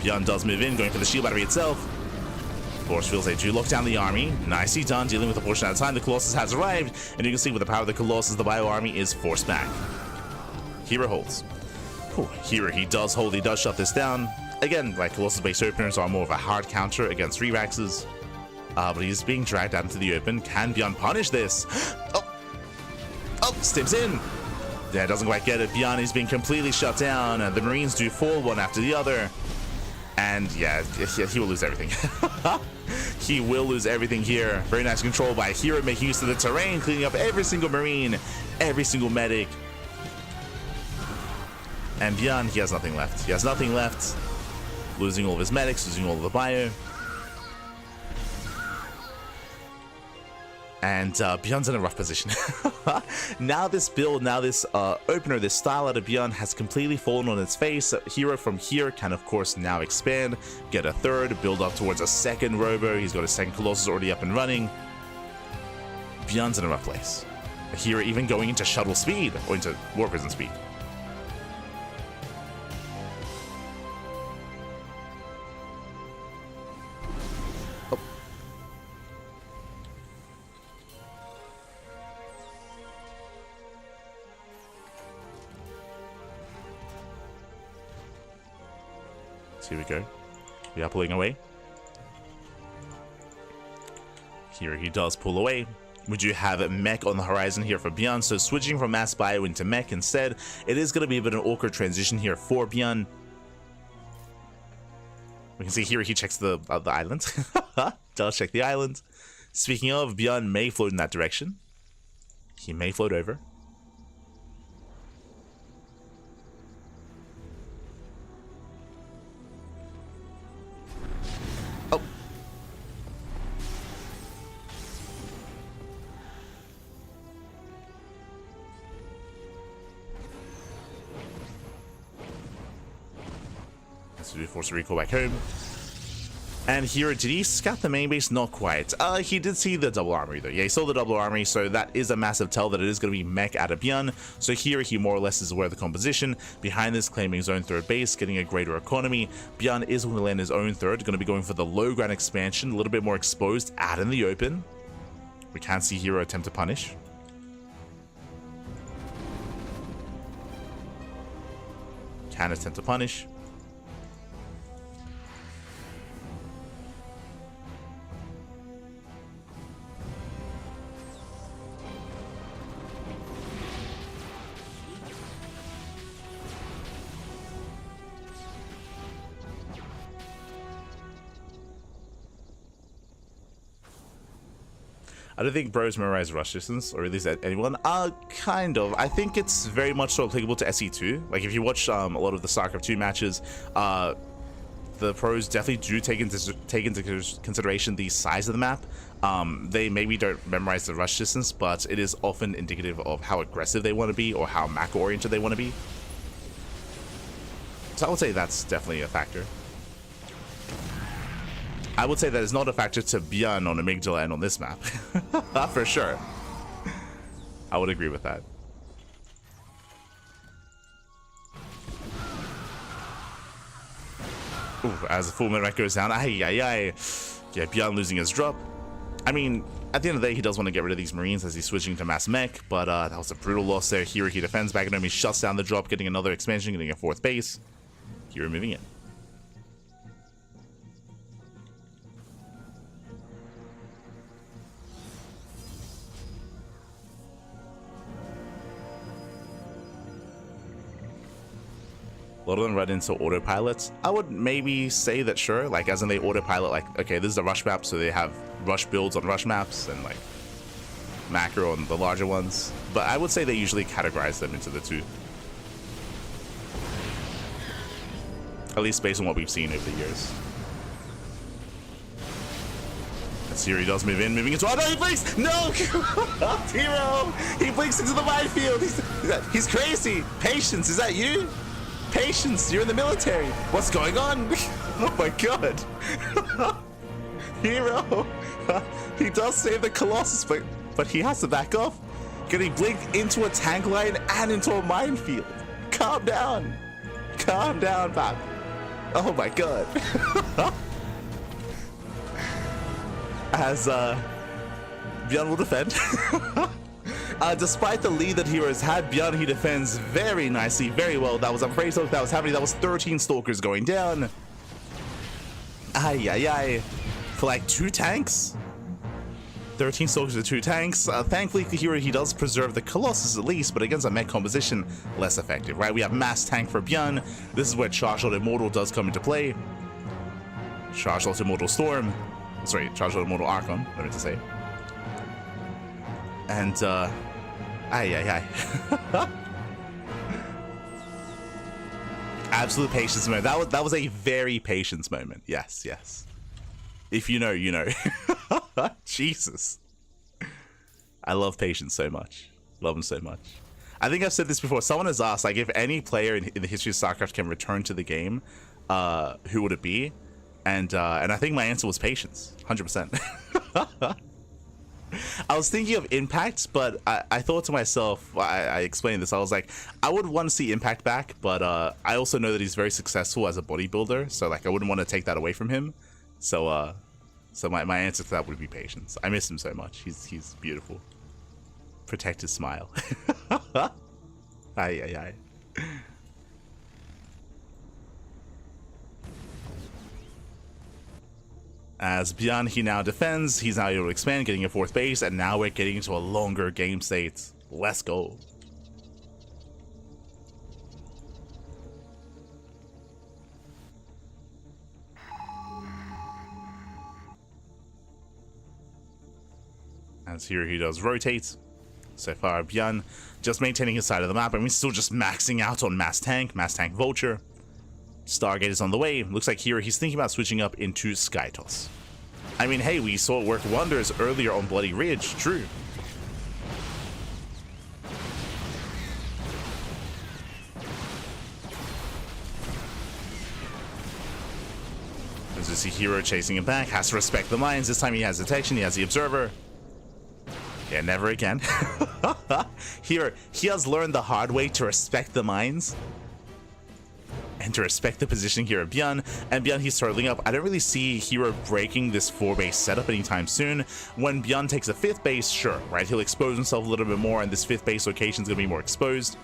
ByuN does move in, going for the shield battery itself. Force fields, they do lock down the army. Nicely done, dealing with a portion at a time. The Colossus has arrived, and you can see with the power of the Colossus, the Bio army is forced back. Hero holds. Hero, he does hold, he does shut this down. Again, like Colossus-based openers are more of a hard counter against Revaxes. But he's being dragged out into the open. Can ByuN punish this? Oh, steps in. Yeah, doesn't quite get it. ByuN is being completely shut down, and the Marines do fall one after the other. And yeah, he will lose everything. He will lose everything here. Very nice control by hero, making use of the terrain, cleaning up every single Marine, every single medic. And ByuN, he has nothing left. He has nothing left. Losing all of his medics, losing all of the bio. And ByuN's in a rough position. Now this build, now this opener, this style out of ByuN has completely fallen on its face. Hero from here can, of course, now expand, get a third, build up towards a second Robo. He's got a second Colossus already up and running. ByuN's in a rough place. Hero even going into shuttle speed, or into war prison speed. Here we go. We are pulling away. Here he does pull away. We do have mech on the horizon here for ByuN, so switching from mass bio into mech instead. It is going to be a bit of an awkward transition here for ByuN. We can see here he checks the island. Does check the island. Speaking of, ByuN may float in that direction. He may float over. So we force a recall back home. And here, did he scout the main base? Not quite. He did see the double armory though. Yeah, he saw the double armory, so that is a massive tell that it is going to be mech out of ByuN. So here, he more or less is aware of the composition. Behind this, claiming his own third base, getting a greater economy. ByuN is going to land his own third, going to be going for the low ground expansion, a little bit more exposed out in the open. We can see hero attempt to punish. Can attempt to punish. I don't think bros memorize rush distance, or at least anyone. Kind of. I think it's very much so applicable to SE2. Like, if you watch a lot of the StarCraft 2 matches, the pros definitely do take into consideration the size of the map. They maybe don't memorize the rush distance, but it is often indicative of how aggressive they want to be or how macro-oriented they want to be. So I would say that's definitely a factor. I would say that is not a factor to ByuN on Amygdala and on this map. For sure. I would agree with that. Ooh, as the full minute goes down, yeah, ByuN losing his drop. I mean, at the end of the day, he does want to get rid of these Marines as he's switching to mass mech, but that was a brutal loss there. Here he defends back at him, he shuts down the drop, getting another expansion, getting a fourth base. Here moving in. A lot of them run into autopilots. I would maybe say that sure, like as in they autopilot, like, okay, this is a rush map, so they have rush builds on rush maps and like macro on the larger ones. But I would say they usually categorize them into the two. At least based on what we've seen over the years. Let's see, he does move in, moving into, oh no, he blinks! No! herO! He blinks into the minefield! He's crazy! Patience, is that you? Patience, you're in the military. What's going on? Oh my god. herO. He does save the Colossus, but he has to back off. Getting blinked into a tank line and into a minefield. Calm down. Calm down, Pap. Oh my god. As ByuN will defend. Despite the lead that herO has had, ByuN, he defends very nicely, very well. That was a praise that was happening. That was 13 Stalkers going down. Ay, ay, ay. For like 2 tanks? 13 Stalkers to 2 tanks. Thankfully, the herO, he does preserve the Colossus at least, but against a mech composition, less effective, right? We have mass tank for ByuN. This is where Charged Immortal does come into play. Charged Immortal Storm. Sorry, Charged Immortal Archon, I meant to say. And, absolute patience moment. That was a very patience moment. Yes, yes. If you know, you know. Jesus. I love patience so much. Love him so much. I think I've said this before. Someone has asked, like, if any player in the history of StarCraft can return to the game, who would it be? And I think my answer was patience, 100%. I was thinking of impact, but I thought to myself, I explained this, I was like, I would want to see impact back, but I also know that he's very successful as a bodybuilder, so like I wouldn't want to take that away from him. So my answer to that would be patience. I miss him so much. He's beautiful. Protect his smile. Ay, ay, ay. As ByuN, he now defends, he's now able to expand, getting a 4th base, and now we're getting into a longer game state. Let's go. As here he does rotate. So far, ByuN just maintaining his side of the map, and we're still just maxing out on Mass Tank Vulture. Stargate is on the way. Looks like here he's thinking about switching up into Skytoss. I mean, hey, we saw it work wonders earlier on Bloody Ridge, true. As you see herO chasing him back, has to respect the mines. This time he has detection, he has the observer. Yeah, never again. Here, he has learned the hard way to respect the mines. And to respect the positioning here of ByuN. And ByuN, he's turtling up. I don't really see herO breaking this 4-base setup anytime soon. When ByuN takes a 5th base, sure, right? He'll expose himself a little bit more, and this 5th base location is going to be more exposed.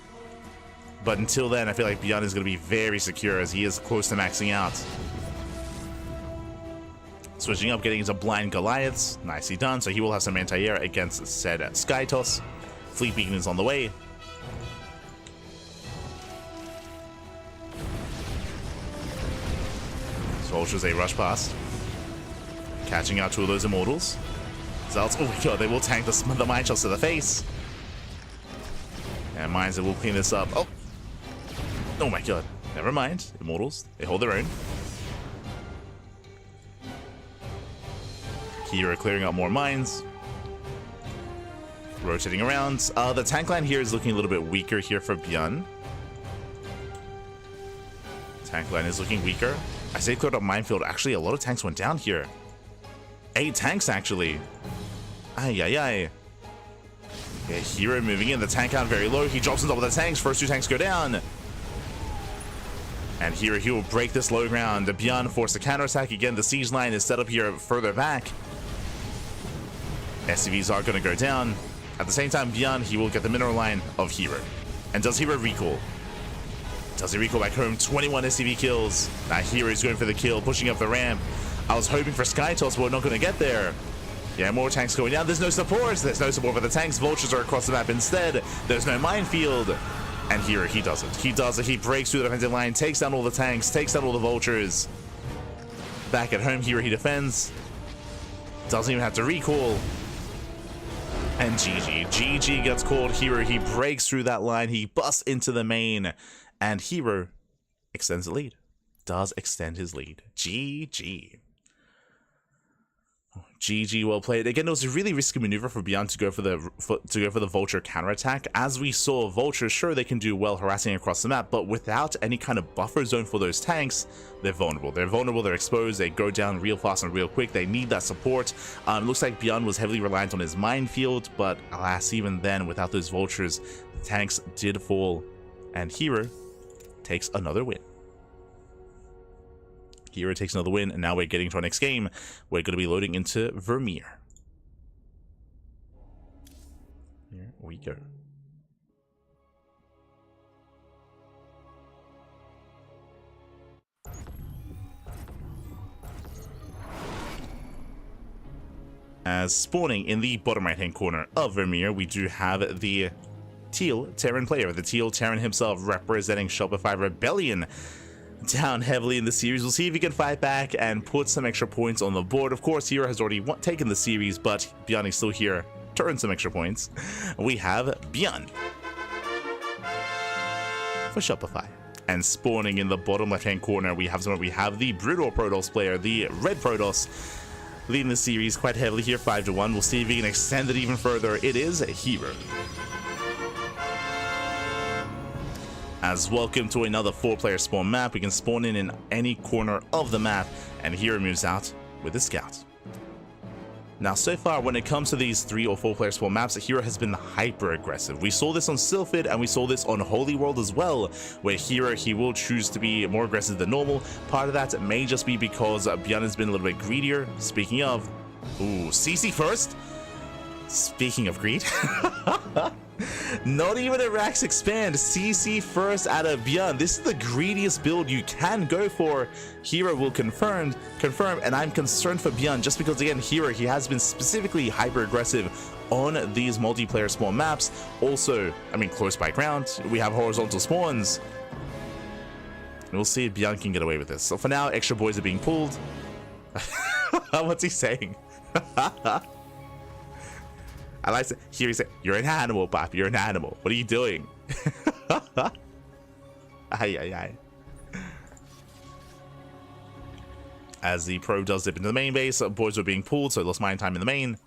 But until then, I feel like ByuN is going to be very secure as he is close to maxing out. Switching up, getting into blind Goliaths. Nicely done. So he will have some anti-air against said Skytoss. Fleet Beacon is on the way. Vultures a rush past. Catching out 2 of those Immortals. Zealots, oh my god, they will tank the Mine Shots to the face. And Mines, they will clean this up. Oh my god. Never mind. Immortals, they hold their own. herO clearing out more mines. Rotating around. The tank line here is looking a little bit weaker here for ByuN. Tank line is looking weaker. I say cleared up minefield. Actually, a lot of tanks went down here. 8 tanks, actually. Ay, ay, ay. Okay, herO moving in. The tank count very low. He drops on top of the tanks. First 2 tanks go down. And here he will break this low ground. The ByuN force the counterattack. Again, the siege line is set up here further back. SCVs are going to go down. At the same time, ByuN, he will get the mineral line of herO. And does herO recall? Does he recall back home? 21 SCV kills. Now herO's going for the kill, pushing up the ramp. I was hoping for Skytoss, but we're not going to get there. Yeah, more tanks going down. There's no support. There's no support for the tanks. Vultures are across the map instead. There's no minefield. And here he does it. He does it. He breaks through the defensive line, takes down all the tanks, takes down all the vultures. Back at home, here he defends. Doesn't even have to recall. And GG. GG gets called. Hero, he breaks through that line. He busts into the main. And Hero extends the lead. Does extend his lead. GG. GG, well played. Again, it was a really risky maneuver for ByuN to go for the vulture counterattack. As we saw, vultures, sure, they can do well harassing across the map, but without any kind of buffer zone for those tanks, they're vulnerable. They're vulnerable, they're exposed, they go down real fast and real quick. They need that support. It looks like ByuN was heavily reliant on his minefield, but alas, even then, without those vultures, the tanks did fall, and Hero takes another win. Hero takes another win, and now we're getting to our next game. We're going to be loading into Vermeer. Here we go. As spawning in the bottom right-hand corner of Vermeer, we do have the Teal Terran player, the Teal Terran himself, representing Shopify Rebellion. Down heavily in the series. We'll see if he can fight back and put some extra points on the board. Of course, Hero has already taken the series, but ByuN is still here to earn some extra points. We have ByuN for Shopify. And spawning in the bottom left-hand corner, we have the Brutal Protoss player, the Red Protoss, leading the series quite heavily here, 5-1. We'll see if he can extend it even further. It is Hero. As welcome to another 4-player spawn map. We can spawn in any corner of the map, and Hero moves out with a scout. Now, so far, when it comes to these 3 or 4-player spawn maps, Hero has been hyper aggressive. We saw this on Sylphid, and we saw this on Holy World as well, where Hero, he will choose to be more aggressive than normal. Part of that may just be because ByuN has been a little bit greedier. Speaking of, ooh, CC first. Speaking of greed. Not even a Rax expand. CC first out of ByuN. This is the greediest build you can go for. Hero will confirm, and I'm concerned for ByuN just because, again, Hero, he has been specifically hyper aggressive on these multiplayer spawn maps. Also, I mean, close by ground, we have horizontal spawns. We'll see if ByuN can get away with this. So for now, extra boys are being pulled. What's he saying? I like to hear you say, "You're an animal, Pop. You're an animal. What are you doing?" Ay, ay, ay. As the pro does dip into the main base, boys are being pulled, so it lost mine time in the main.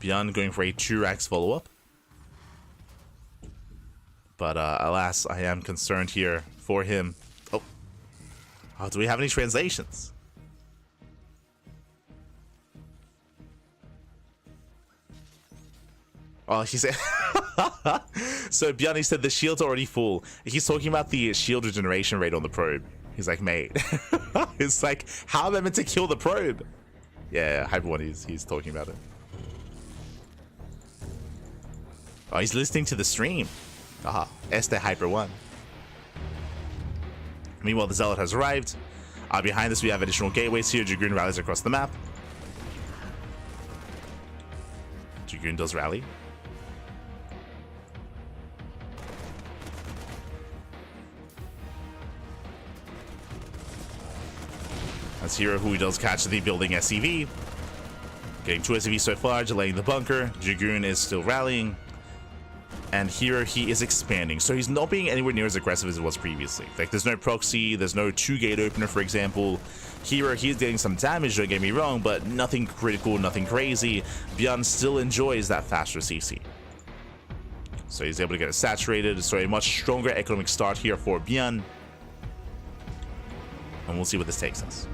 ByuN going for a 2-Rax follow-up. But alas, I am concerned here for him. Oh, do we have any translations? Oh, he said. So ByuN, he said the shield's already full. He's talking about the shield regeneration rate on the probe. He's like, mate. It's like, how am I meant to kill the probe? Yeah, Hyper One, he's talking about it. Oh, he's listening to the stream. Aha, Este Hyper One. Meanwhile, the Zealot has arrived. Behind this, we have additional gateways here. Dragoon rallies across the map. Dragoon does rally. That's Hero, who does catch the building SCV. Getting 2 SCVs so far, delaying the bunker. Dragoon is still rallying. And Hero, he is expanding. So he's not being anywhere near as aggressive as it was previously. Like, there's no proxy, there's no 2-gate opener, for example. Hero, he's getting some damage, don't get me wrong, but nothing critical, nothing crazy. ByuN still enjoys that faster CC. So he's able to get it saturated. So a much stronger economic start here for ByuN. And we'll see what this takes us.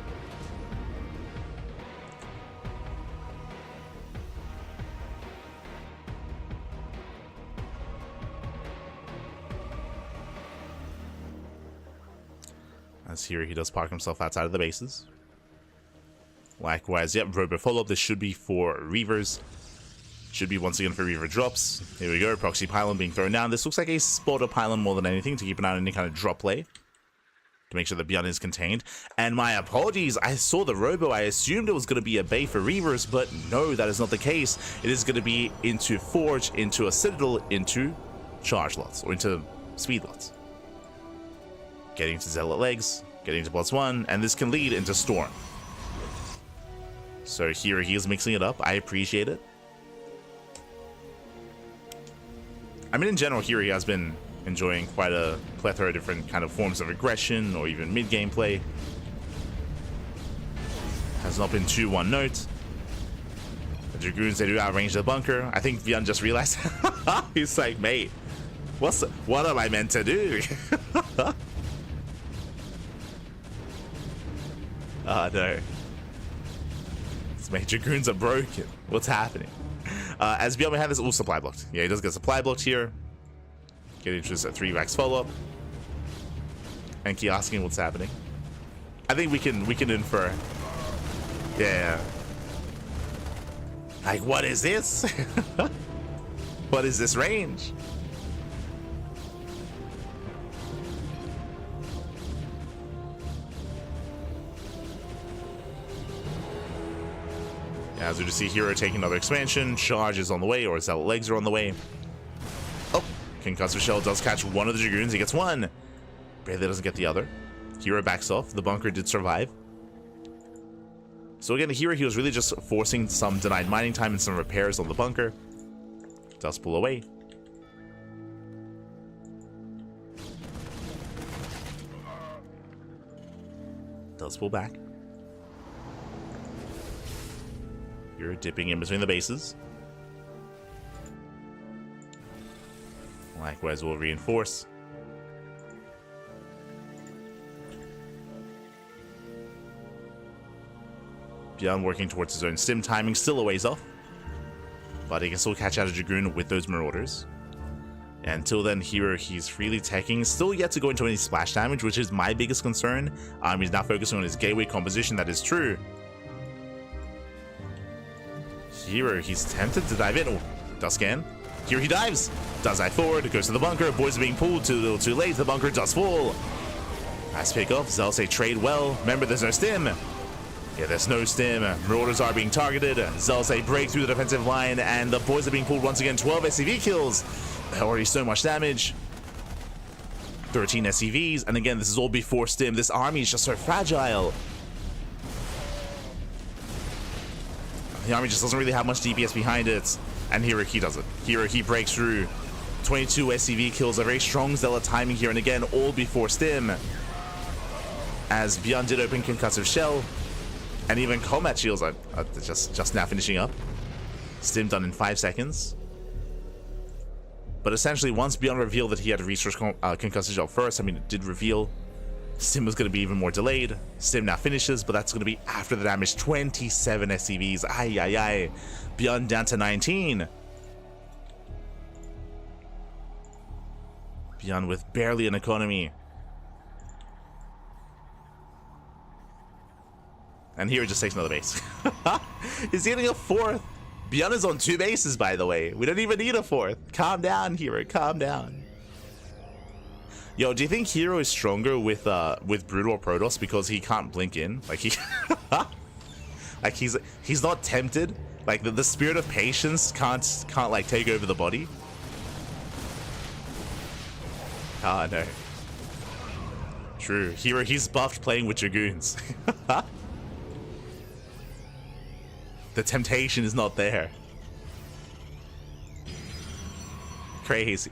As here, he does park himself outside of the bases. Likewise, yep, Robo follow-up. This should be for Reavers. Should be once again for Reaver drops. Here we go, proxy pylon being thrown down. This looks like a spotter pylon more than anything to keep an eye on any kind of drop play. To make sure that ByuN is contained. And my apologies, I saw the Robo. I assumed it was going to be a Bay for Reavers, but no, that is not the case. It is going to be into Forge, into a Citadel, into charge lots or into speed lots. Getting to Zealot legs, getting to +1, and this can lead into Storm. So here he is mixing it up. I appreciate it. I mean, in general, here he has been enjoying quite a plethora of different kind of forms of aggression or even mid-game play. Has not been too one note. The Dragoons, they do outrange the bunker. I think ByuN just realized. He's like, mate, what am I meant to do? Oh no. These major Dragoons are broken. What's happening? As ByuN had this all supply blocked. Yeah, he does get supply blocked here. Get introduced at 3 racks follow-up. Enki asking what's happening. I think we can infer. Yeah. Like, what is this? What is this range? Yeah, as we just see herO taking another expansion. Charge is on the way, or Zealot legs are on the way. Oh, Concussive Shell does catch one of the Dragoons. He gets one. Barely doesn't get the other. herO backs off. The bunker did survive. So again, here he was really just forcing some denied mining time and some repairs on the bunker. Does pull away. Does pull back. You're dipping in between the bases. Likewise, we'll reinforce. ByuN working towards his own stim timing, still a ways off. But he can still catch out a Dragoon with those Marauders. And until then, herO, he's freely teching. Still yet to go into any splash damage, which is my biggest concern. He's now focusing on his gateway composition, that is true. herO, he's tempted to dive in. Oh, does scan. Here he dives. Does dive forward, goes to the bunker. Boys are being pulled too little too late. The bunker does fall. Nice pick off. Zealot say trade well. Remember, there's no stim. Yeah, there's no stim. Marauders are being targeted. Zealot say break through the defensive line, and the boys are being pulled once again. 12 SCV kills. Already so much damage. 13 SCVs, and again, this is all before stim. This army is just so fragile. The army just doesn't really have much DPS behind it, and herO, he does it. herO, he breaks through. 22 SCV kills, a very strong Zealot timing here, and again, all before stim. As ByuN did open Concussive Shell, and even combat shields are just now finishing up. Stim done in 5 seconds. But essentially, once ByuN revealed that he had resource Concussive Shell first, I mean, it did reveal Stim was going to be even more delayed. Stim now finishes, but that's going to be after the damage. 27 SCVs. Ay, ay, ay. ByuN down to 19. ByuN with barely an economy. And here it just takes another base. He's getting a 4th. ByuN is on 2 bases, by the way. We don't even need a 4th. Calm down, herO. Calm down. Yo, do you think herO is stronger with Brutal or Protoss because he can't blink in? Like he, like he's not tempted. Like the spirit of patience can't like take over the body. Ah no. True. herO, he's buffed playing with Dragoons. The temptation is not there. Crazy.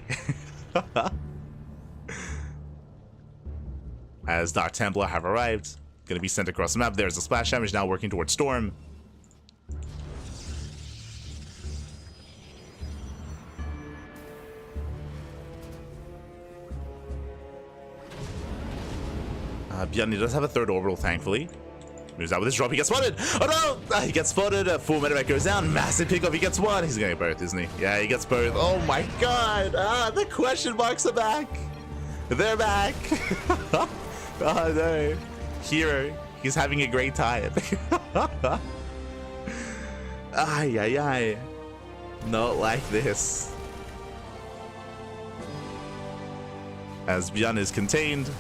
As Dark Templar have arrived, going to be sent across the map. There's a splash damage now working towards Storm. ByuN does have a 3rd orbital, thankfully. Moves out with his drop. He gets spotted. Oh no! He gets spotted. Full medevac goes down. Massive pickup. He gets 1. He's going to get both, isn't he? Yeah, he gets both. Oh my god! The question marks are back. They're back. Oh no. herO, he's having a great time. Ay, ay, ay. Not like this. As ByuN is contained.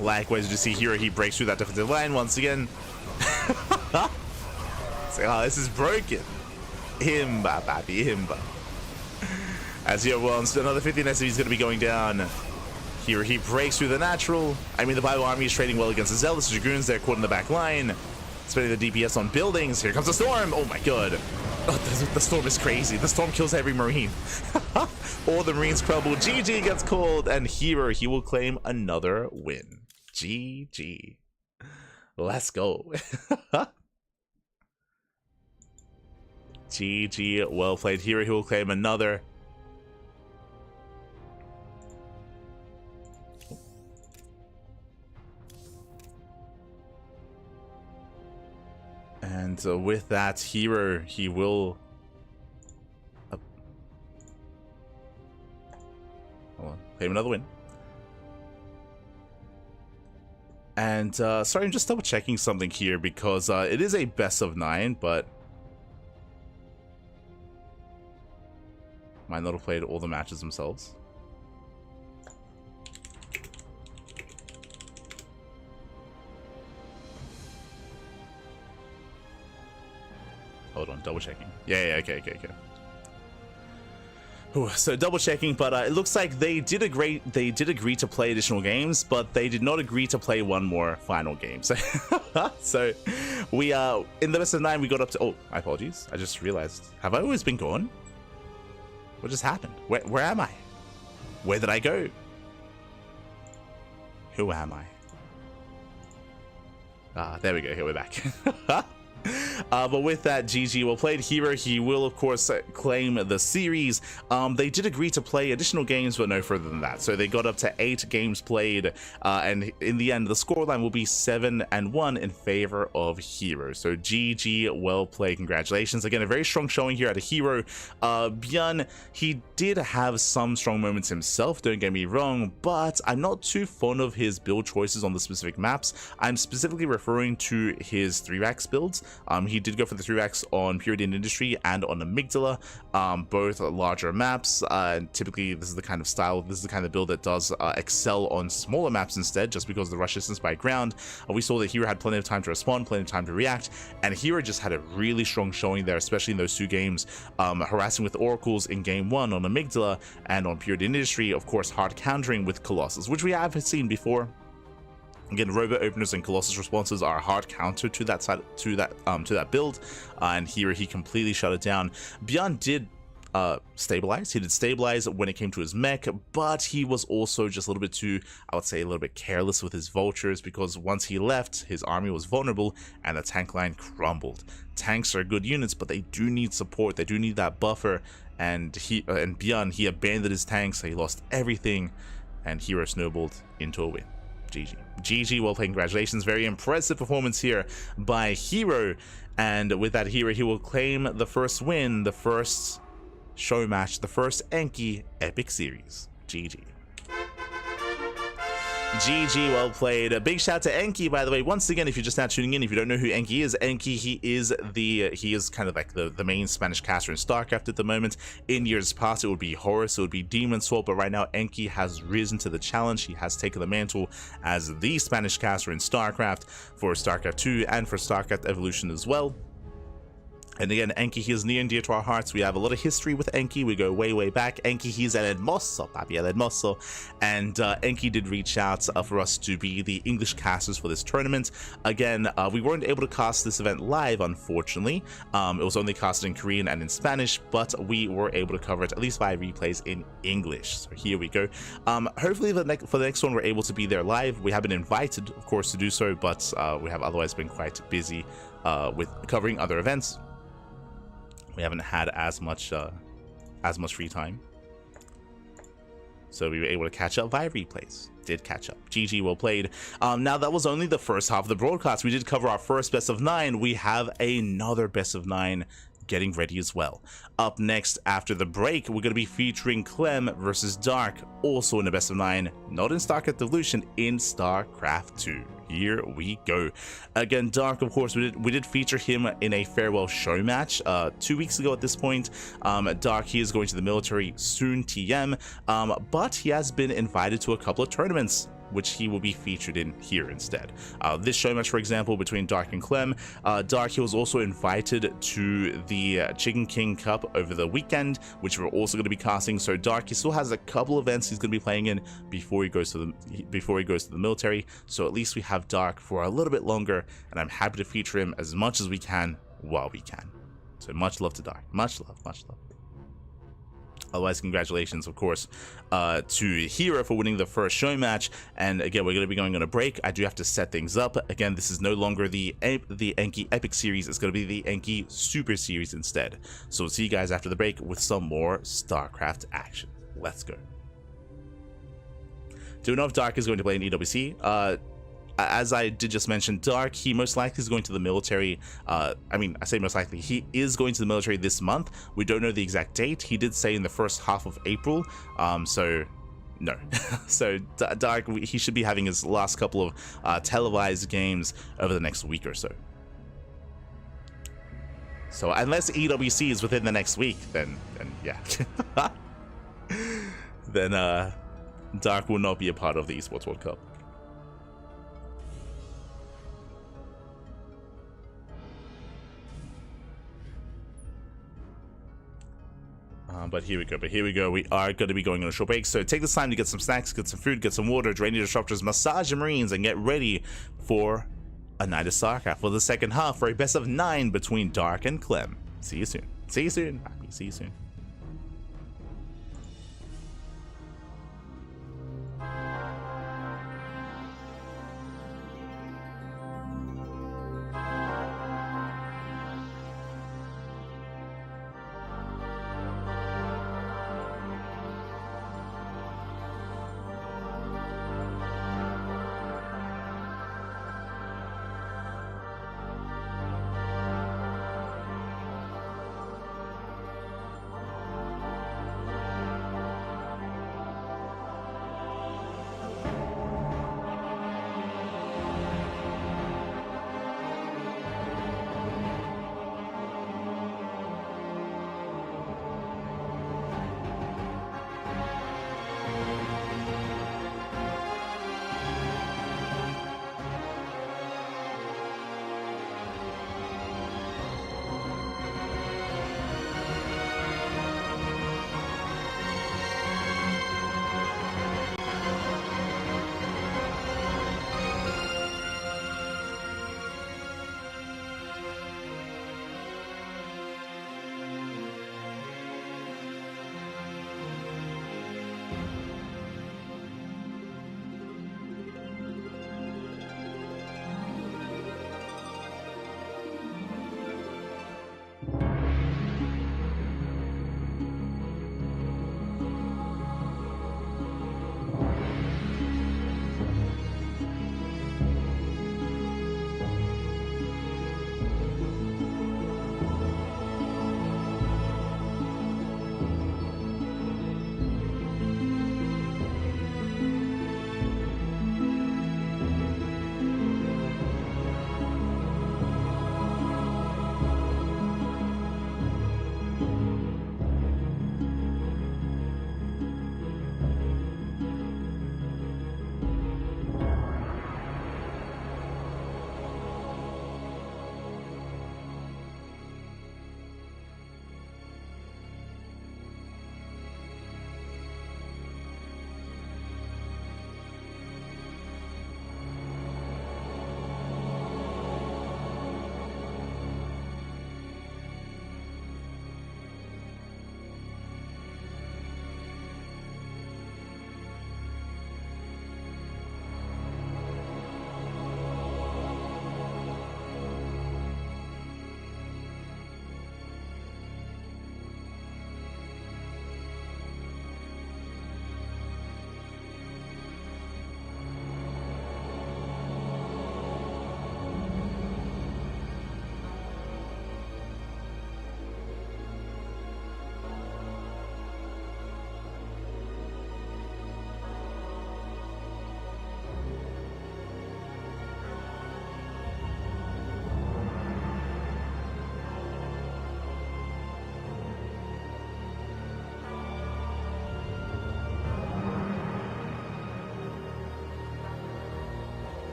Likewise, you see herO, he breaks through that defensive line once again. It's like, oh, this is broken. Himba, papi, himba. As here, well, another 15 SCV is going to be going down. Here he breaks through the natural. I mean, the ByuN army is trading well against the Zealous Dragoons. They're caught in the back line. Spending the DPS on buildings. Here comes the storm. Oh my god. Oh, the storm is crazy. The storm kills every marine. All the marines crumble. GG gets called, and here he will claim another win. GG. Let's go. GG. Well played. Here he will claim another. And with that, herO, he will... hold on, claim another win. And sorry, I'm just double checking something here because it is a best of 9, but might not have played all the matches themselves. Hold on, double checking. Yeah, okay. Ooh, so double checking, but it looks like they did agree to play additional games, but they did not agree to play one more final game. So, so we in the best of 9 we got up to. Oh, my apologies. I just realized. Have I always been gone? What just happened? Where am I? Where did I go? Who am I? Ah, there we go. Here we're back. But with that, GG well played. herO, he will of course claim the series. They did agree to play additional games, but no further than that. So they got up to 8 games played, and in the end, the scoreline will be 7-1 in favor of herO. So GG well played. Congratulations. Again, a very strong showing here out of herO. ByuN, he did have some strong moments himself, don't get me wrong, but I'm not too fond of his build choices on the specific maps. I'm specifically referring to his 3-axe builds. He did go for the 3-axe on Purity and Industry and on Amygdala, both larger maps. Typically, this is the kind of style, this is the kind of build that does excel on smaller maps instead, just because of the rush distance by ground. We saw that herO had plenty of time to respond, plenty of time to react, and herO just had a really strong showing there, especially in those 2 games, harassing with Oracles in game 1 on Amygdala, and on Purity and Industry, of course, hard countering with Colossus, which we have seen before. Again, robot openers and Colossus responses are a hard counter to that side, to that build, and here he completely shut it down. ByuN did stabilize. He did stabilize when it came to his mech, but he was also just a little bit too, I would say, a little bit careless with his vultures, because once he left, his army was vulnerable and the tank line crumbled. Tanks are good units, but they do need support. They do need that buffer, and ByuN, he abandoned his tanks, so he lost everything, and herO snowballed into a win. GG, well played. Congratulations. Very impressive performance here by herO, and with that, herO, he will claim the first win, the first show match, the first Enki epic series. GG. GG, well played. A big shout to Enki, by the way. Once again, if you're just now tuning in, if you don't know who Enki is he is kind of like the main Spanish caster in StarCraft at the moment. In years past, it would be Horus, it would be Demon Sword, but right now Enki has risen to the challenge. He has taken the mantle as the Spanish caster in StarCraft for StarCraft 2 and for StarCraft Evolution as well. And again, Enki, he is near and dear to our hearts. We have a lot of history with Enki. We go way back. Enki, he's el hermoso, papi, el hermoso. And Enki did reach out for us to be the English casters for this tournament. Again, we weren't able to cast this event live, unfortunately. It was only casted in Korean and in Spanish, but we were able to cover it, at least via replays, in English. So here we go. Hopefully for the next one, we're able to be there live. We have been invited, of course, to do so, but we have otherwise been quite busy with covering other events. We haven't had as much free time, so we were able to catch up via replays. Did catch up. GG, well played. Now that was only the first half of the broadcast. We did cover our first best of 9. We have another best of 9 getting ready as well. Up next after the break, we're going to be featuring Clem versus Dark, also in the best of 9, not in StarCraft Evolution, in StarCraft 2. Here we go. Again, Dark, of course, we did feature him in a farewell show match 2 weeks ago at this point. Dark, he is going to the military soon, TM, but he has been invited to a couple of tournaments. which he will be featured in here instead. This show match, for example, between Dark and Clem, Dark, he was also invited to the Chicken King Cup over the weekend, which we're also going to be casting. So Dark, he still has a couple events he's going to be playing in before he goes to the military. So at least we have Dark for a little bit longer, and I'm happy to feature him as much as we can while we can. So much love to Dark. Much love, much love. Otherwise, congratulations, of course, to herO for winning the first show match. And again, we're going to be going on a break. I do have to set things up. Again, this is no longer the Enki Epic Series. It's going to be the Enki Super Series instead. So we'll see you guys after the break with some more StarCraft action. Let's go. Do you know if Dark is going to play in EWC? As I did just mention, Dark, he most likely is going to the military. I say most likely, he is going to the military this month. We don't know the exact date. He did say in the first half of April, so no. So Dark, he should be having his last couple of televised games over the next week or so. So unless EWC is within the next week, then yeah. Then Dark will not be a part of the Esports World Cup. But here we go. We are going to be going on a short break. So take this time to get some snacks, get some food, get some water, drain your disruptors, massage your marines, and get ready for a night of StarCraft for the second half for a best of 9 between Dark and Clem. See you soon. See you soon. See you soon.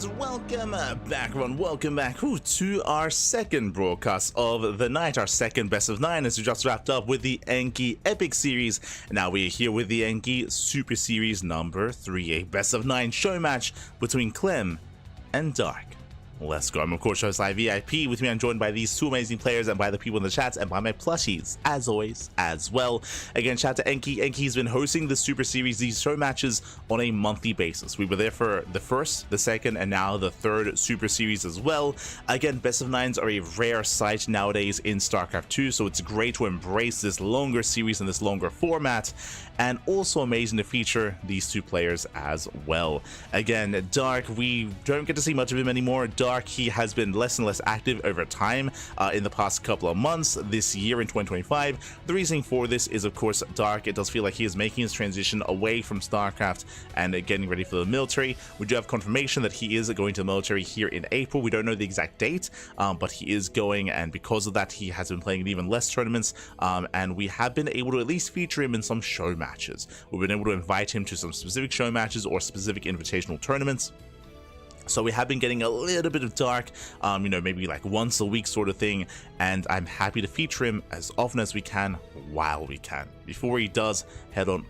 and welcome back, everyone. Welcome back to our second broadcast of the night, our second best of 9, as we just wrapped up with the Enki Epic Series. Now we're here with the Enki Super Series number 3, a best of 9 show match between Clem and Dark. Let's go. I'm of course host VIP. With me I'm joined by these two amazing players and by the people in the chat and by my plushies as always as well. Again, shout out to Enki. Enki's been hosting the Super Series, these show matches, on a monthly basis. We were there for the first, the second, and now the third Super Series as well. Again, best of 9s are a rare sight nowadays in StarCraft 2, so it's great to embrace this longer series and this longer format, and also amazing to feature these two players as well. Again, Dark, we don't get to see much of him anymore. Dark, he has been less and less active over time in the past couple of months this year in 2025. The reasoning for this is, of course, Dark, it does feel like he is making his transition away from StarCraft and getting ready for the military. We do have confirmation that he is going to the military here in April. We don't know the exact date, but he is going, and because of that, he has been playing in even less tournaments, and we have been able to at least feature him in some show matches. We've been able to invite him to some specific show matches or specific invitational tournaments. So we have been getting a little bit of Dark, you know, maybe like once a week sort of thing, and I'm happy to feature him as often as we can while we can, before he does head on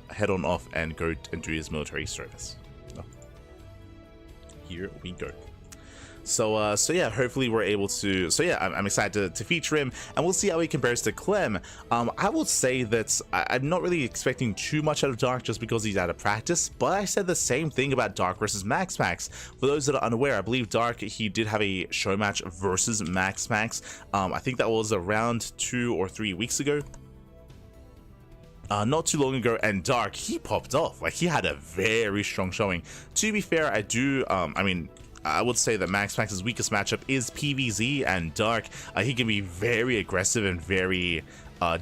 off and go and do his military service. So, here we go. So yeah, hopefully we're able to. So yeah, I'm excited to feature him, and we'll see how he compares to Clem. I will say that I'm not really expecting too much out of Dark just because he's out of practice, but I said the same thing about Dark versus Max. For those that are unaware, I believe Dark, he did have a show match versus Max. I think that was around 2 or 3 weeks ago. Not too long ago, and Dark, he popped off. Like, he had a very strong showing. To be fair, I do, I mean, I would say that Max's weakest matchup is PvZ, and Dark, he can be very aggressive and very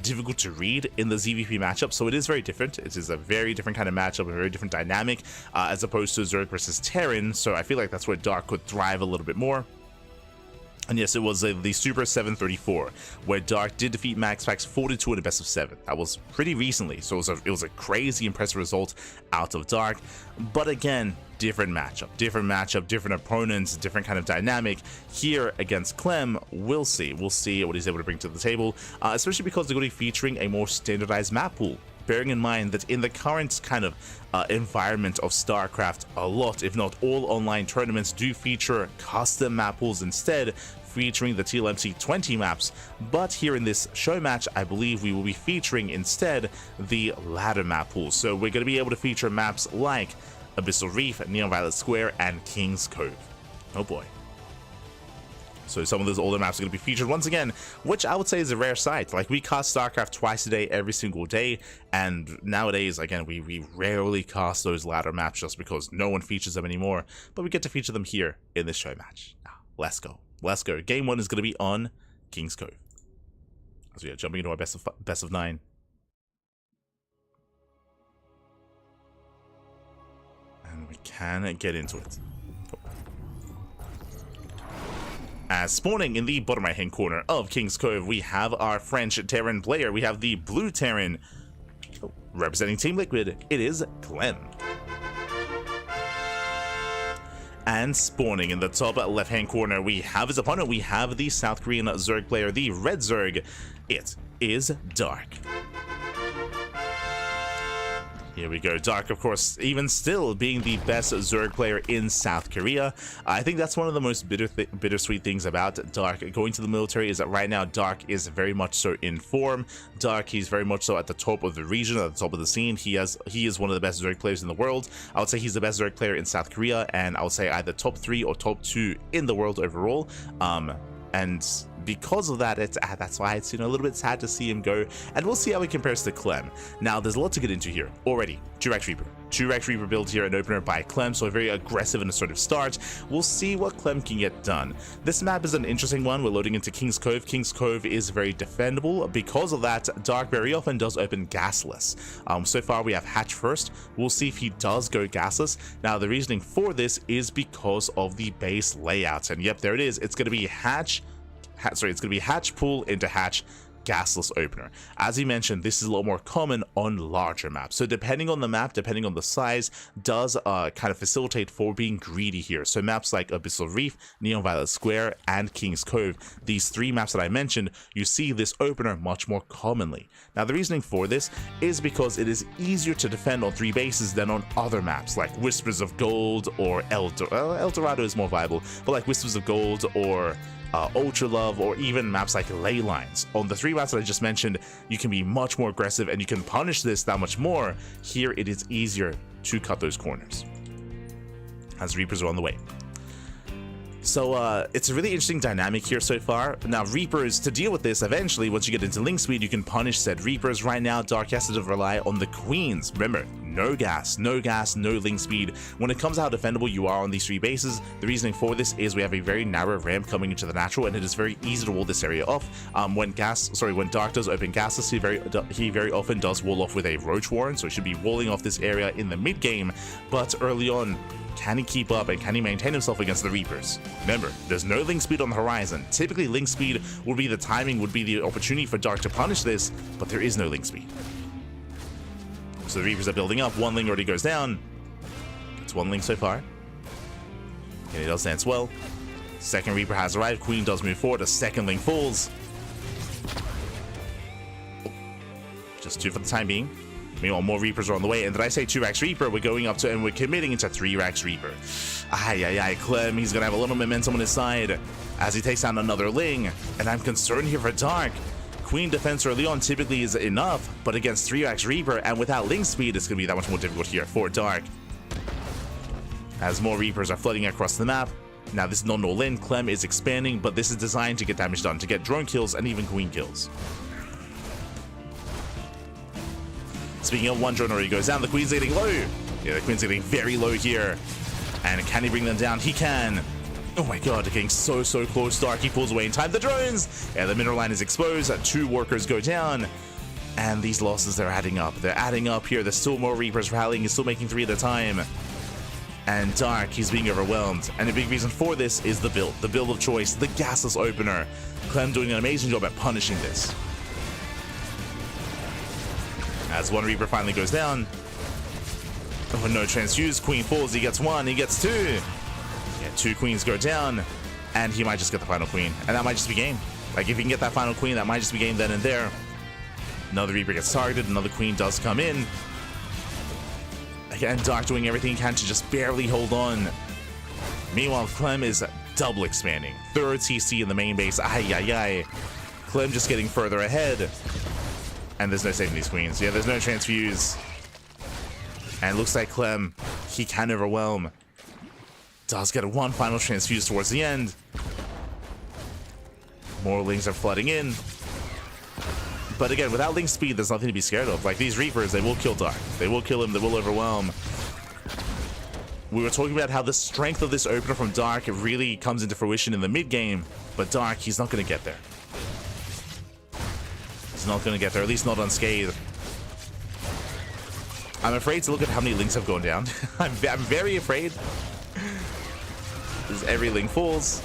difficult to read in the ZVP matchup, so it is very different. It is a very different kind of matchup, a very different dynamic, as opposed to Zerg versus Terran, so I feel like that's where Dark could thrive a little bit more. And yes, it was the Super 734, where Dark did defeat Max 4-2 in a best of 7. That was pretty recently, so it was a crazy impressive result out of Dark. But again, different matchup, different opponents, different kind of dynamic. Here against Clem, we'll see what he's able to bring to the table, especially because they're going to be featuring a more standardized map pool. Bearing in mind that in the current kind of environment of StarCraft, a lot, if not all, online tournaments do feature custom map pools instead, featuring the TLMC 20 maps. But here in this show match, I believe we will be featuring instead the ladder map pool. So we're going to be able to feature maps like Abyssal Reef, Neon Violet Square, and King's Cove. Oh boy. So some of those older maps are going to be featured once again, which I would say is a rare sight. Like, we cast StarCraft twice a day, every single day, and nowadays, again, we rarely cast those ladder maps just because no one features them anymore, but we get to feature them here in this show match. Now, let's go. Let's go. Game 1 is going to be on King's Cove. So yeah, jumping into our best of 9. And we can get into it. As spawning in the bottom right hand corner of King's Cove, we have our French Terran player. We have the blue Terran. Representing Team Liquid, it is Clem. And spawning in the top left hand corner, we have his opponent. We have the South Korean Zerg player, the red Zerg. It is Dark. Here we go. Dark, of course, even still being the best Zerg player in South Korea. I think that's one of the most bittersweet things about Dark going to the military, is that right now Dark is very much so in form. Dark, he's very much so at the top of the region, at the top of the scene. He is one of the best Zerg players in the world. I would say he's the best Zerg player in South Korea, and I would say either top 3 or top 2 in the world overall. And because of that, that's why it's, you know, a little bit sad to see him go, and we'll see how he compares to Clem. Now, there's a lot to get into here already. 2-Rex Reaper build here, an opener by Clem, so a very aggressive and assertive start. We'll see what Clem can get done. This map is an interesting one. We're loading into King's Cove. King's Cove is very defendable. Because of that, Dark very often does open gasless. So far we have Hatch first. We'll see if he does go gasless. Now, the reasoning for this is because of the base layout, and yep, there it is. It's going to be Hatch, it's going to be Hatch pull into Hatch, gasless opener. As he mentioned, this is a lot more common on larger maps. So depending on the map, depending on the size, does kind of facilitate for being greedy here. So maps like Abyssal Reef, Neon Violet Square, and King's Cove, these three maps that I mentioned, you see this opener much more commonly. Now the reasoning for this is because it is easier to defend on 3 bases than on other maps like Whispers of Gold or El Dorado is more viable, but like Whispers of Gold or Ultra Love, or even maps like Ley Lines. On the 3 maps that I just mentioned, you can be much more aggressive and you can punish this that much more. Here it is easier to cut those corners as Reapers are on the way. So it's a really interesting dynamic here so far. Now Reapers, to deal with this, eventually once you get into link speed, you can punish said Reapers. Right now Dark has to rely on the queens. Remember, no gas, no link speed. When it comes to how defendable you are on these 3 bases, the reasoning for this is we have a very narrow ramp coming into the natural, and it is very easy to wall this area off. When Dark does open gases, he very often does wall off with a Roach Warren, so he should be walling off this area in the mid game. But early on, can he keep up and can he maintain himself against the Reapers? Remember, there's no link speed on the horizon. Typically link speed would be the timing, would be the opportunity for Dark to punish this, but there is no link speed. So the Reapers are building up. 1 link already goes down. It's 1 link so far. And he does dance well. Second Reaper has arrived. Queen does move forward. A second link falls. Just 2 for the time being. Meanwhile, more Reapers are on the way. And did I say 2-Rax Reaper? We're going up to, and we're committing into 3-Rax Reaper. Clem, he's going to have a little momentum on his side as he takes down another Ling. And I'm concerned here for Dark. Queen defense early on typically is enough, but against 3-Rax Reaper and without link speed, it's going to be that much more difficult here for Dark. As more Reapers are flooding across the map. Now this is not all in. Clem is expanding, but this is designed to get damage done, to get drone kills and even Queen kills. Speaking of, 1 drone already goes down. The Queen's getting low. Yeah, the Queen's getting very low here. And can he bring them down? He can. Oh my god, they're getting so close. Dark, he pulls away in time. The drones! Yeah, the mineral line is exposed. 2 workers go down. And these losses, they're adding up. They're adding up here. There's still more Reapers rallying. He's still making 3 at a time. And Dark, he's being overwhelmed. And a big reason for this is the build of choice, the gasless opener. Clem doing an amazing job at punishing this. As 1 Reaper finally goes down. Oh, no transfuse. Queen falls. He gets 1. He gets 2. Yeah, 2 queens go down. And he might just get the final queen. And that might just be game. Like, if he can get that final queen, that might just be game then and there. Another Reaper gets targeted. Another queen does come in. Again, Dark doing everything he can to just barely hold on. Meanwhile, Clem is double expanding. 3rd TC in the main base. Clem just getting further ahead. And there's no saving these queens. Yeah, there's no transfuse. And it looks like Clem, he can overwhelm. Does get 1 final transfuse towards the end. More Lings are flooding in. But again, without Link speed, there's nothing to be scared of. Like, these Reapers, they will kill Dark. They will kill him. They will overwhelm. We were talking about how the strength of this opener from Dark really comes into fruition in the mid game. But Dark, he's not going to get there. He's not going to get there, at least not unscathed. I'm afraid to look at how many links have gone down. I'm very afraid. As every link falls.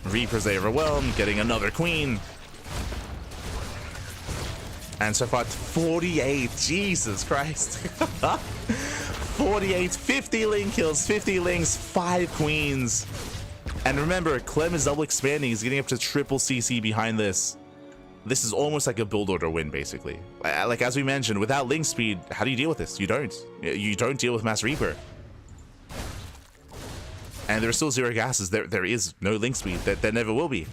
Reapers, they overwhelm, getting another queen. And so far, 48. Jesus Christ. 48, 50 link kills, 50 links, 5 queens. And remember, Clem is double expanding. He's getting up to triple CC behind this. This is almost like a build order win, basically. Like, as we mentioned, without link speed, how do you deal with this? You don't. You don't deal with Mass Reaper. And there are still 0 gases. There is no link speed. There never will be.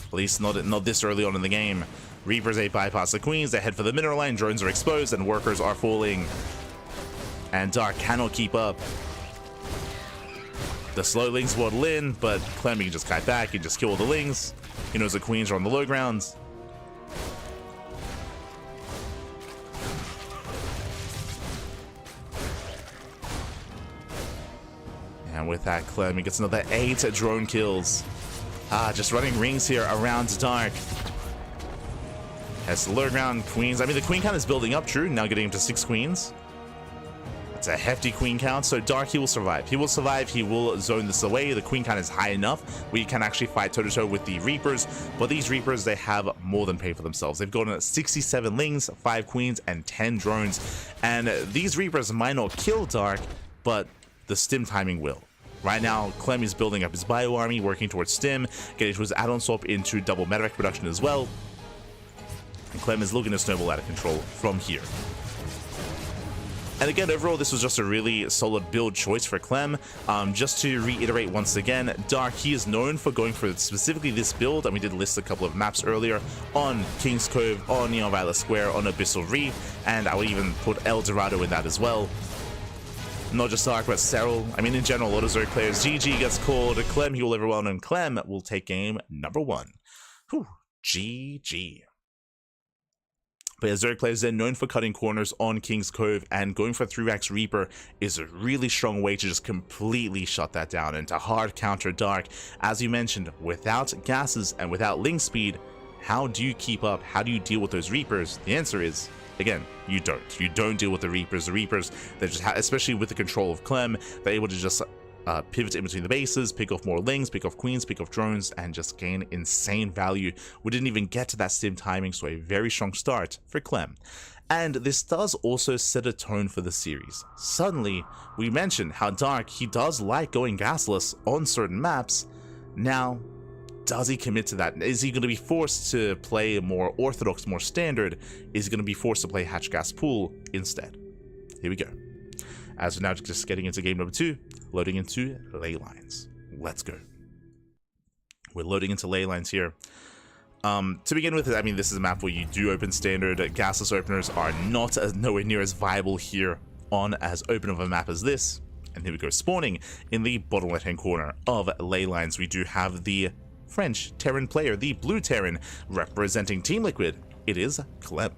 At least not this early on in the game. Reapers, they bypass the queens. They head for the mineral line. Drones are exposed and workers are falling. And Dark cannot keep up. The slow Lings waddle in, but Clem can just kite back. He can just kill all the Lings. He knows the queens are on the low grounds. And with that, Clem, he gets another 8 drone kills. Just running rings here around Dark. Has the low ground queens. I mean, the queen count is building up, true. Now getting him to 6 queens. It's a hefty queen count, so Dark, he will survive. He will survive, he will zone this away. The queen count is high enough where you can actually fight toe-to-toe with the Reapers, but these Reapers, they have more than paid for themselves. They've gotten 67 lings, 5 queens, and 10 drones, and these Reapers might not kill Dark, but the stim timing will. Right now, Clem is building up his bio army, working towards stim, getting to his add-on swap into double medevac production as well, and Clem is looking to snowball out of control from here. And again, overall, this was just a really solid build choice for Clem. Just to reiterate once again, Dark, he is known for going for specifically this build, and we did list a couple of maps earlier on King's Cove, on Neon Violet Square, on Abyssal Reef, and I would even put El Dorado in that as well. Not just Dark, but Serral. I mean, in general, a lot of Zerg players. GG gets called. Clem, he will live well, and Clem will take game number 1. Whew, GG. But as Zerg players, they're known for cutting corners on King's Cove, and going for 3-Rax Reaper is a really strong way to just completely shut that down and to hard counter Dark. As you mentioned, without gases and without link speed, how do you keep up? How do you deal with those Reapers? The answer is, again, you don't. You don't deal with the Reapers. The Reapers, they just especially with the control of Clem, they're able to just pivot in between the bases, pick off more lings, pick off queens, pick off drones, and just gain insane value. We didn't even get to that stim timing, so a very strong start for Clem. And this does also set a tone for the series. Suddenly, we mentioned how Dark, he does like going gasless on certain maps. Now, does he commit to that? Is he going to be forced to play more orthodox, more standard? Is he going to be forced to play hatch gas pool instead? Here we go. As we're now just getting into game number 2, loading into ley lines. Let's go. We're loading into ley lines here. To begin with, I mean, this is a map where you do open standard. Gasless openers are not nowhere near as viable here on as open of a map as this. And here we go, spawning in the bottom left-hand corner of ley lines. We do have the French Terran player, the blue Terran, representing Team Liquid. It is Clem.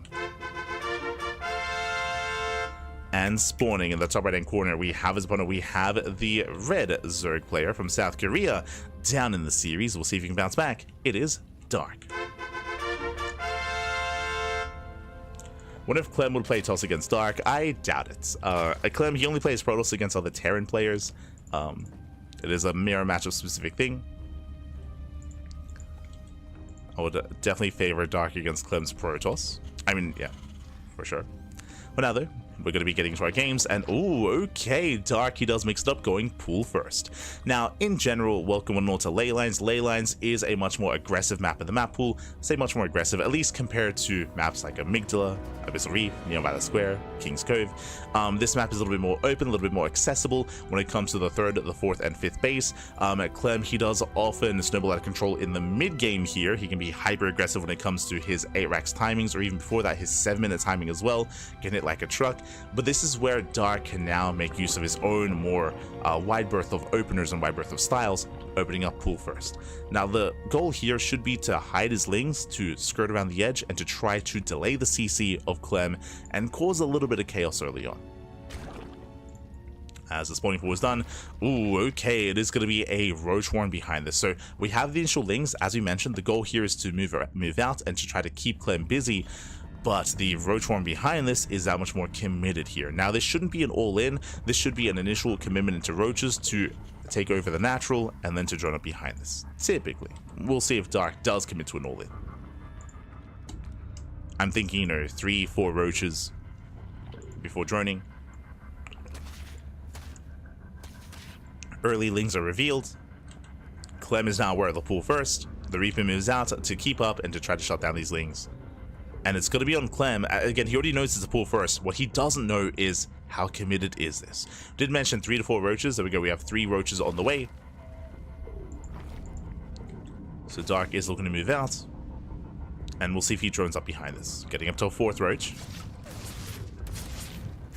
And spawning in the top right-hand corner, we have his opponent. We have the red Zerg player from South Korea down in the series. We'll see if he can bounce back. It is Dark. What if Clem would play Toss against Dark? I doubt it. Clem, he only plays Protoss against other Terran players. It is a mirror matchup specific thing. I would definitely favor Dark against Clem's Protoss. I mean, yeah, for sure. But now though, we're going to be getting to our games, and ooh, okay, Dark, he does mix it up, going pool first. Now, in general, welcome one and all to Ley Lines. Ley Lines is a much more aggressive map in the map pool. Say much more aggressive, at least compared to maps like Amygdala, Abyssal Reef, Neon Violet Square, King's Cove. This map is a little bit more open, a little bit more accessible when it comes to the 3rd, the 4th, and 5th base. Clem, he does often snowball out of control in the mid game here. He can be hyper aggressive when it comes to his 8-Rax timings, or even before that, his 7-minute timing as well, getting it like a truck. But this is where Dark can now make use of his own more wide berth of openers and wide berth of styles, opening up pool first. Now the goal here should be to hide his lings, to skirt around the edge, and to try to delay the CC of Clem and cause a little bit of chaos early on. As the spawning pool is done, ooh, okay, it is going to be a Roach Warren behind this. So we have the initial lings, as we mentioned. The goal here is to move out and to try to keep Clem busy. But the Roach Warren behind this is that much more committed here. Now, this shouldn't be an all-in. This should be an initial commitment into Roaches to take over the natural and then to join up behind this. Typically. We'll see if Dark does commit to an all-in. I'm thinking, 3-4 Roaches before droning. Early lings are revealed. Clem is now aware of the pool first. The Reaper moves out to keep up and to try to shut down these lings. And it's going to be on Clem. Again, he already knows it's a pool first. What he doesn't know is how committed is this. Did mention 3 to 4 Roaches. There we go. We have 3 Roaches on the way. So Dark is looking to move out. And we'll see if he drones up behind this. Getting up to a 4th Roach.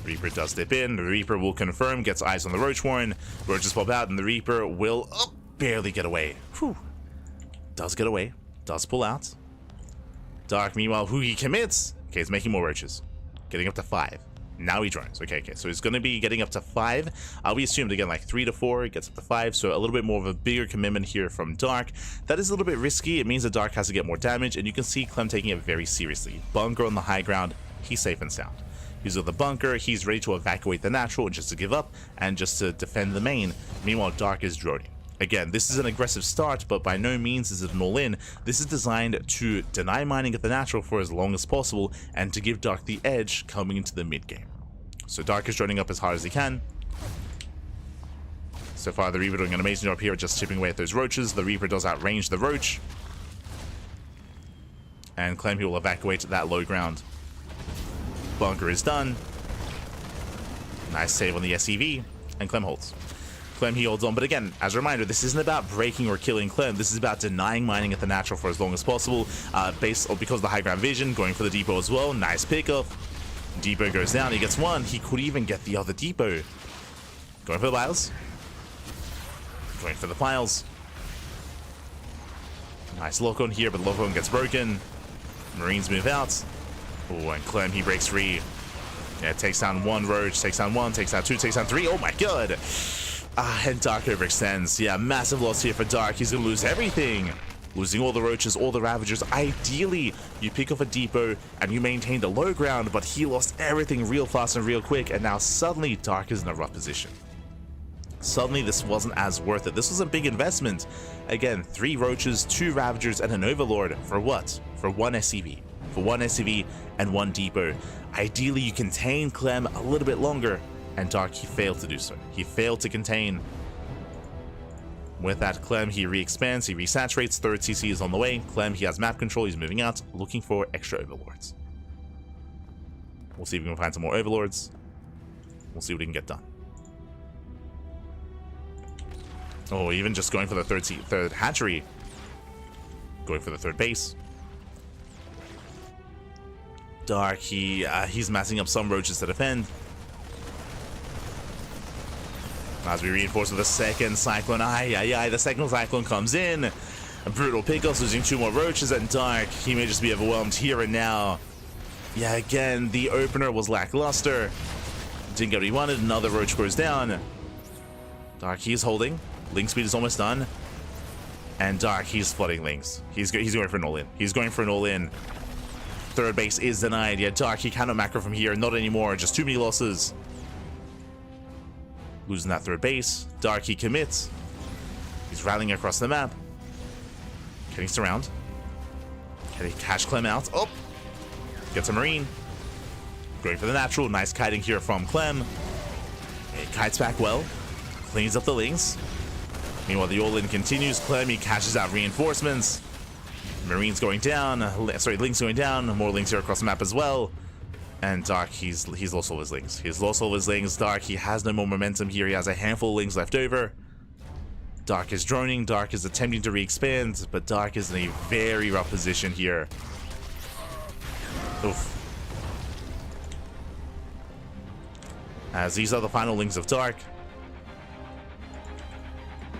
Reaper does dip in. The Reaper will confirm. Gets eyes on the Roach Warren. Roaches pop out and the Reaper will barely get away. Whew. Does get away. Does pull out. Dark, meanwhile, who he commits. Okay, he's making more Roaches. Getting up to 5. Now he drones. Okay, so he's going to be getting up to 5. We assumed, again, like 3 to 4. It gets up to 5, so a little bit more of a bigger commitment here from Dark. That is a little bit risky. It means that Dark has to get more damage, and you can see Clem taking it very seriously. Bunker on the high ground. He's safe and sound. He's with the bunker. He's ready to evacuate the natural just to give up and just to defend the main. Meanwhile, Dark is droning. Again, this is an aggressive start, but by no means is it an all-in. This is designed to deny mining at the natural for as long as possible and to give Dark the edge coming into the mid-game. So Dark is droning up as hard as he can. So far, the Reaper doing an amazing job here, just chipping away at those roaches. The Reaper does outrange the roach. And Clem, he will evacuate that low ground. Bunker is done. Nice save on the SCV. And Clem holds. Clem, he holds on. But again, as a reminder, this isn't about breaking or killing Clem. This is about denying mining at the natural for as long as possible. Because of the high ground vision, going for the depot as well. Nice pickup. Depot goes down. He gets one. He could even get the other depot. Going for the piles. Going for the piles. Nice lock on here, but the lock on gets broken. Marines move out. Oh, and Clem, he breaks free. Yeah, takes down one roach, takes down one, takes down two, takes down three. Oh my god. And Dark overextends. Yeah, massive loss here for Dark. He's gonna lose everything. Losing all the roaches, all the ravagers. Ideally, you pick off a depot and you maintain the low ground, but he lost everything real fast and real quick, and now suddenly Dark is in a rough position. Suddenly, this wasn't as worth it. This was a big investment. Again, 3 roaches, 2 ravagers, and an overlord. For what? For 1 SCV. For 1 SCV and 1 depot. Ideally, you contain Clem a little bit longer, and Dark, he failed to do so. He failed to contain. With that, Clem, he re-expands, he resaturates. 3rd CC is on the way. Clem, he has map control, he's moving out, looking for extra overlords. We'll see if we can find some more overlords. We'll see what he can get done. Oh, even just going for the third hatchery. Going for the 3rd base. Dark, he's massing up some roaches to defend. As we reinforce with the 2nd cyclone. The 2nd cyclone comes in. A brutal pickups, losing 2 more roaches, and Dark, he may just be overwhelmed here and now. Yeah, again, the opener was lackluster. Didn't get what he wanted. Another roach goes down. Dark, he's holding. Link speed is almost done. And Dark, he's flooding links. He's going for an all-in. He's going for an all-in. 3rd base is denied. Yeah, Dark, he cannot macro from here. Not anymore. Just too many losses. Losing that 3rd base. Dark, he commits. He's rallying across the map. Can he surround? Can he catch Clem out? Oh! Gets a Marine. Going for the natural. Nice kiting here from Clem. It kites back well. Cleans up the links. Meanwhile, the all-in continues. Clem, he catches out reinforcements. Marines going down. Links going down. More links here across the map as well. And Dark, he's lost all his links. He's lost all his links. Dark, he has no more momentum here. He has a handful of links left over. Dark is droning. Dark is attempting to re-expand, but Dark is in a very rough position here. Oof. As these are the final links of Dark.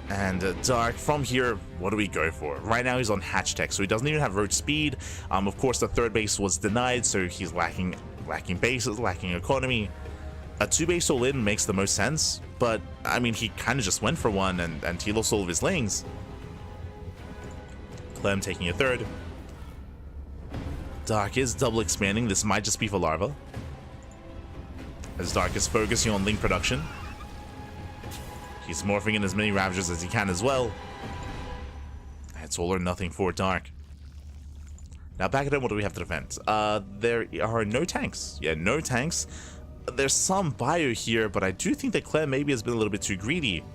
And Dark, from here, what do we go for? Right now he's on hatch tech, so he doesn't even have roach speed. Of course, the 3rd base was denied, so he's lacking bases, lacking economy. A 2-base all-in makes the most sense, but I mean, he kind of just went for one, and he lost all of his lings. Clem taking a 3rd. Dark is double expanding. This might just be for larva, as Dark is focusing on link production. He's morphing in as many Ravagers as he can as well. It's all or nothing for Dark. Now back at home, what do we have to defend? There are no tanks. Yeah, no tanks. There's some bio here, but I do think that Clem maybe has been a little bit too greedy.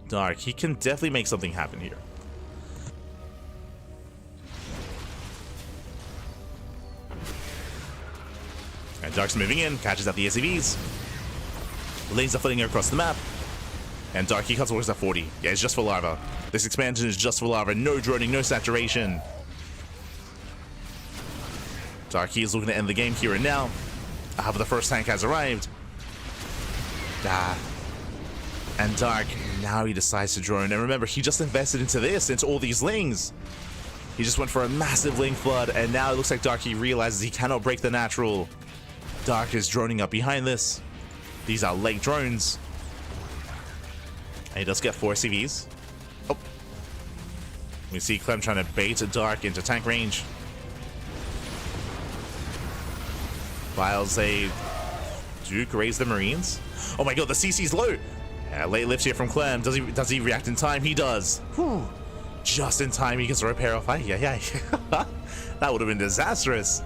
Dark, he can definitely make something happen here. And Dark's moving in, catches out the SCVs. Lanes are flooding across the map. And Dark, he cuts orders at 40. Yeah, it's just for larva. This expansion is just for larva. No droning, no saturation. Dark, he is looking to end the game here and now. But the first tank has arrived. And Dark, now he decides to drone. And remember, he just invested into this, into all these lings. He just went for a massive ling flood, and now it looks like Dark, he realizes he cannot break the natural. Dark is droning up behind this. These are late drones. And he does get 4 CVs. Oh. We see Clem trying to bait Dark into tank range. Files a Duke, raise the Marines. Oh my god, the CC's low. Yeah, late lift here from Clem. Does he react in time? He does. Whew. Just in time, he gets a repair off. Yeah. That would have been disastrous.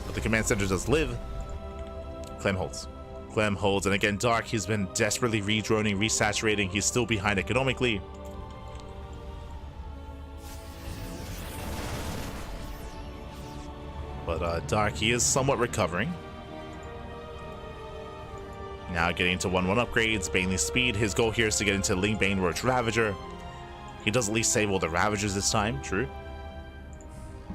But the command center does live. Clem holds. Clem holds, and again, Dark, he's been desperately redroning, resaturating. He's still behind economically. But Dark, he is somewhat recovering. Now getting into 1-1 upgrades, Bane's speed. His goal here is to get into Ling Bane Roach Ravager. He does at least save all the Ravagers this time, true.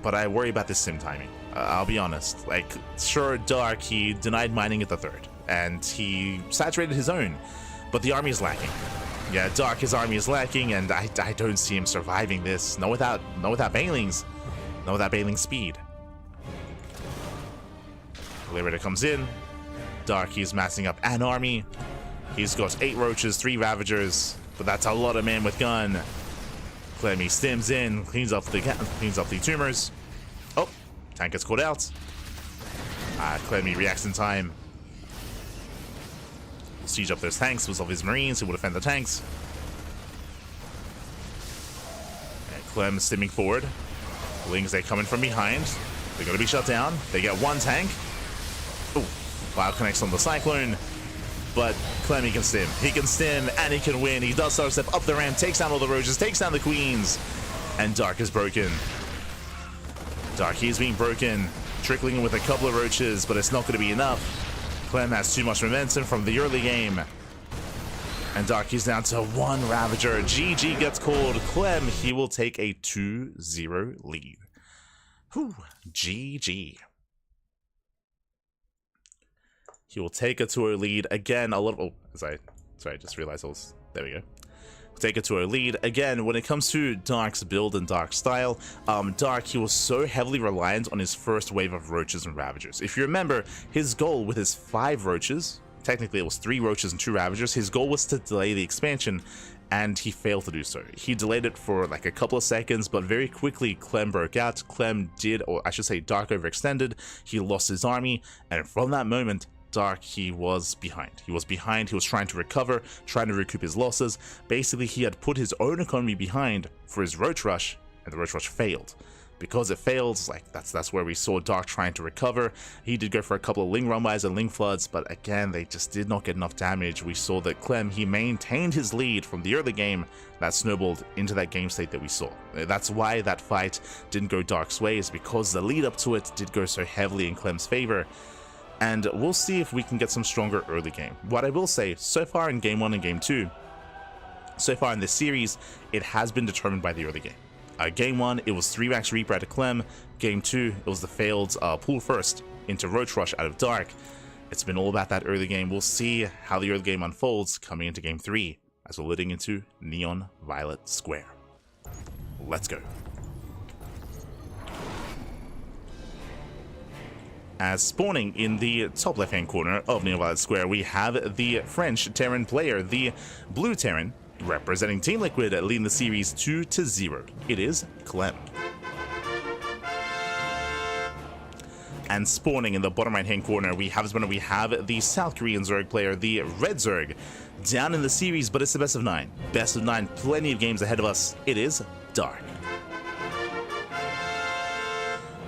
But I worry about this sim timing. I'll be honest. Like, sure, Dark, he denied mining at the 3rd, and he saturated his own, but the army is lacking. Yeah, Dark, his army is lacking, and I don't see him surviving this. Not without Banelings. Not without Baneling's speed. Liberator comes in. Dark, he's massing up an army. He's got 8 Roaches, 3 Ravagers, but that's a lot of man with gun. Clem, he stims in, cleans up the tumors. Oh, tank gets caught out. Clem, he reacts in time. Siege up those tanks with all his Marines who will defend the tanks. And Clem stimming forward. Lings, they come in from behind. They're going to be shut down. They get 1 tank. Ooh, Fire connects on the Cyclone. But Clem, he can stim. He can stim and he can win. He does start step up the ramp, takes down all the Roaches, takes down the Queens. And Dark is broken. Dark, he's being broken. Trickling in with a couple of Roaches, but it's not going to be enough. Clem has too much momentum from the early game. And Dark, he's down to 1 Ravager. GG gets called. Clem, he will take a 2-0 lead. Whew, GG. He will take a 2-0 lead again. I just realized I was, there we go. Take it to a lead. Again, when it comes to Dark's build and Dark's style, Dark, he was so heavily reliant on his first wave of Roaches and Ravagers. If you remember, his goal with his 5 Roaches, technically it was 3 Roaches and 2 Ravagers, his goal was to delay the expansion, and he failed to do so. He delayed it for like a couple of seconds, but very quickly Clem broke out. Clem did, or I should say Dark overextended. He lost his army, and from that moment, Dark, he was behind. He was trying to recover, trying to recoup his losses. Basically, he had put his own economy behind for his Roach Rush, and the Roach Rush failed. Because it failed, like that's where we saw Dark trying to recover. He did go for a couple of Ling Rumbles and Ling Floods, but again, they just did not get enough damage. We saw that Clem, he maintained his lead from the early game that snowballed into that game state that we saw. That's why that fight didn't go Dark's way, is because the lead up to it did go so heavily in Clem's favor. And we'll see if we can get some stronger early game. What I will say, so far in Game 1 and Game 2, so far in this series, it has been determined by the early game. Game 1, it was 3 Rax Reaper out of Clem. Game 2, it was the failed pull first into Roach Rush out of Dark. It's been all about that early game. We'll see how the early game unfolds coming into Game 3, as we're leading into Neon Violet Square. Let's go. As spawning in the top left-hand corner of Neon Violet Square, we have the French Terran player, the Blue Terran, representing Team Liquid, leading the series 2-0. It is Clem. And spawning in the bottom right-hand corner, we have the South Korean Zerg player, the Red Zerg, down in the series, but it's the best of 9. Best of 9, plenty of games ahead of us. It is Dark.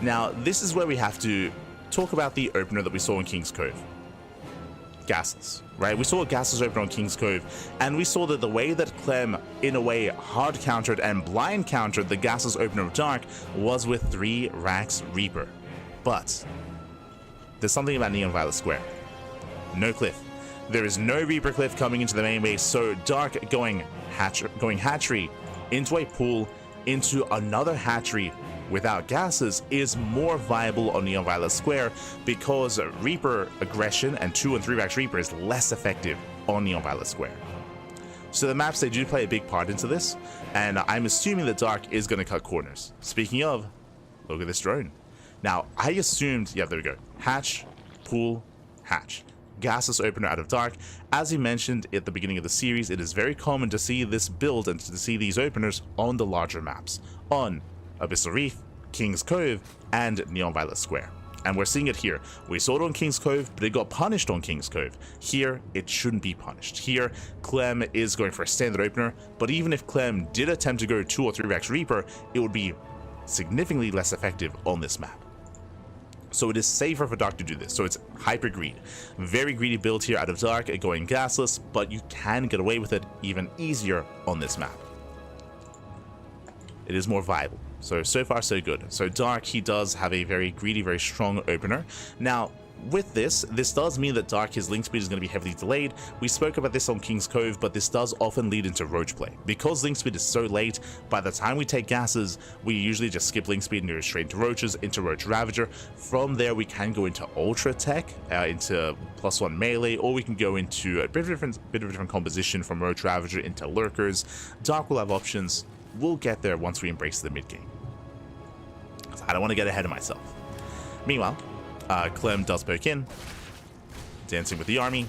Now, this is where we have to talk about the opener that we saw in King's Cove. Gases, right? We saw a Gases opener on King's Cove, and we saw that the way that Clem, in a way, hard countered and blind countered the Gases opener of Dark was with 3 Rax Reaper. But there's something about Neon Violet Square. No cliff. There is no Reaper cliff coming into the main base, so Dark going hatchery into a pool, into another hatchery without gases is more viable on Neon Violet Square, because Reaper aggression and 2 and 3 Rax Reaper is less effective on Neon Violet Square. So the maps, they do play a big part into this, and I'm assuming that Dark is going to cut corners. Speaking of, look at this drone. Now, I assumed, yeah, there we go, hatch, pool, hatch. Gases opener out of Dark. As he mentioned at the beginning of the series, it is very common to see this build and to see these openers on the larger maps, on Abyssal Reef, King's Cove, and Neon Violet Square. And we're seeing it here. We saw it on King's Cove, but it got punished on King's Cove. Here, it shouldn't be punished. Here, Clem is going for a standard opener, but even if Clem did attempt to go 2 or 3 Rex Reaper, it would be significantly less effective on this map. So it is safer for Dark to do this. So it's hyper greed. Very greedy build here out of Dark, going gasless, but you can get away with it even easier on this map. It is more viable. So far so good. So Dark, he does have a very greedy, very strong opener. Now, with this does mean that Dark, his link speed is going to be heavily delayed. We spoke about this on King's Cove, but this does often lead into roach play. Because link speed is so late, by the time we take gases, we usually just skip link speed and go straight into roaches, into Roach Ravager. From there, we can go into Ultra Tech, into +1 melee, or we can go into a bit of a different composition from Roach Ravager into Lurkers. Dark will have options. We'll get there once we embrace the mid game. So I don't want to get ahead of myself. Meanwhile, Clem does poke in, dancing with the army.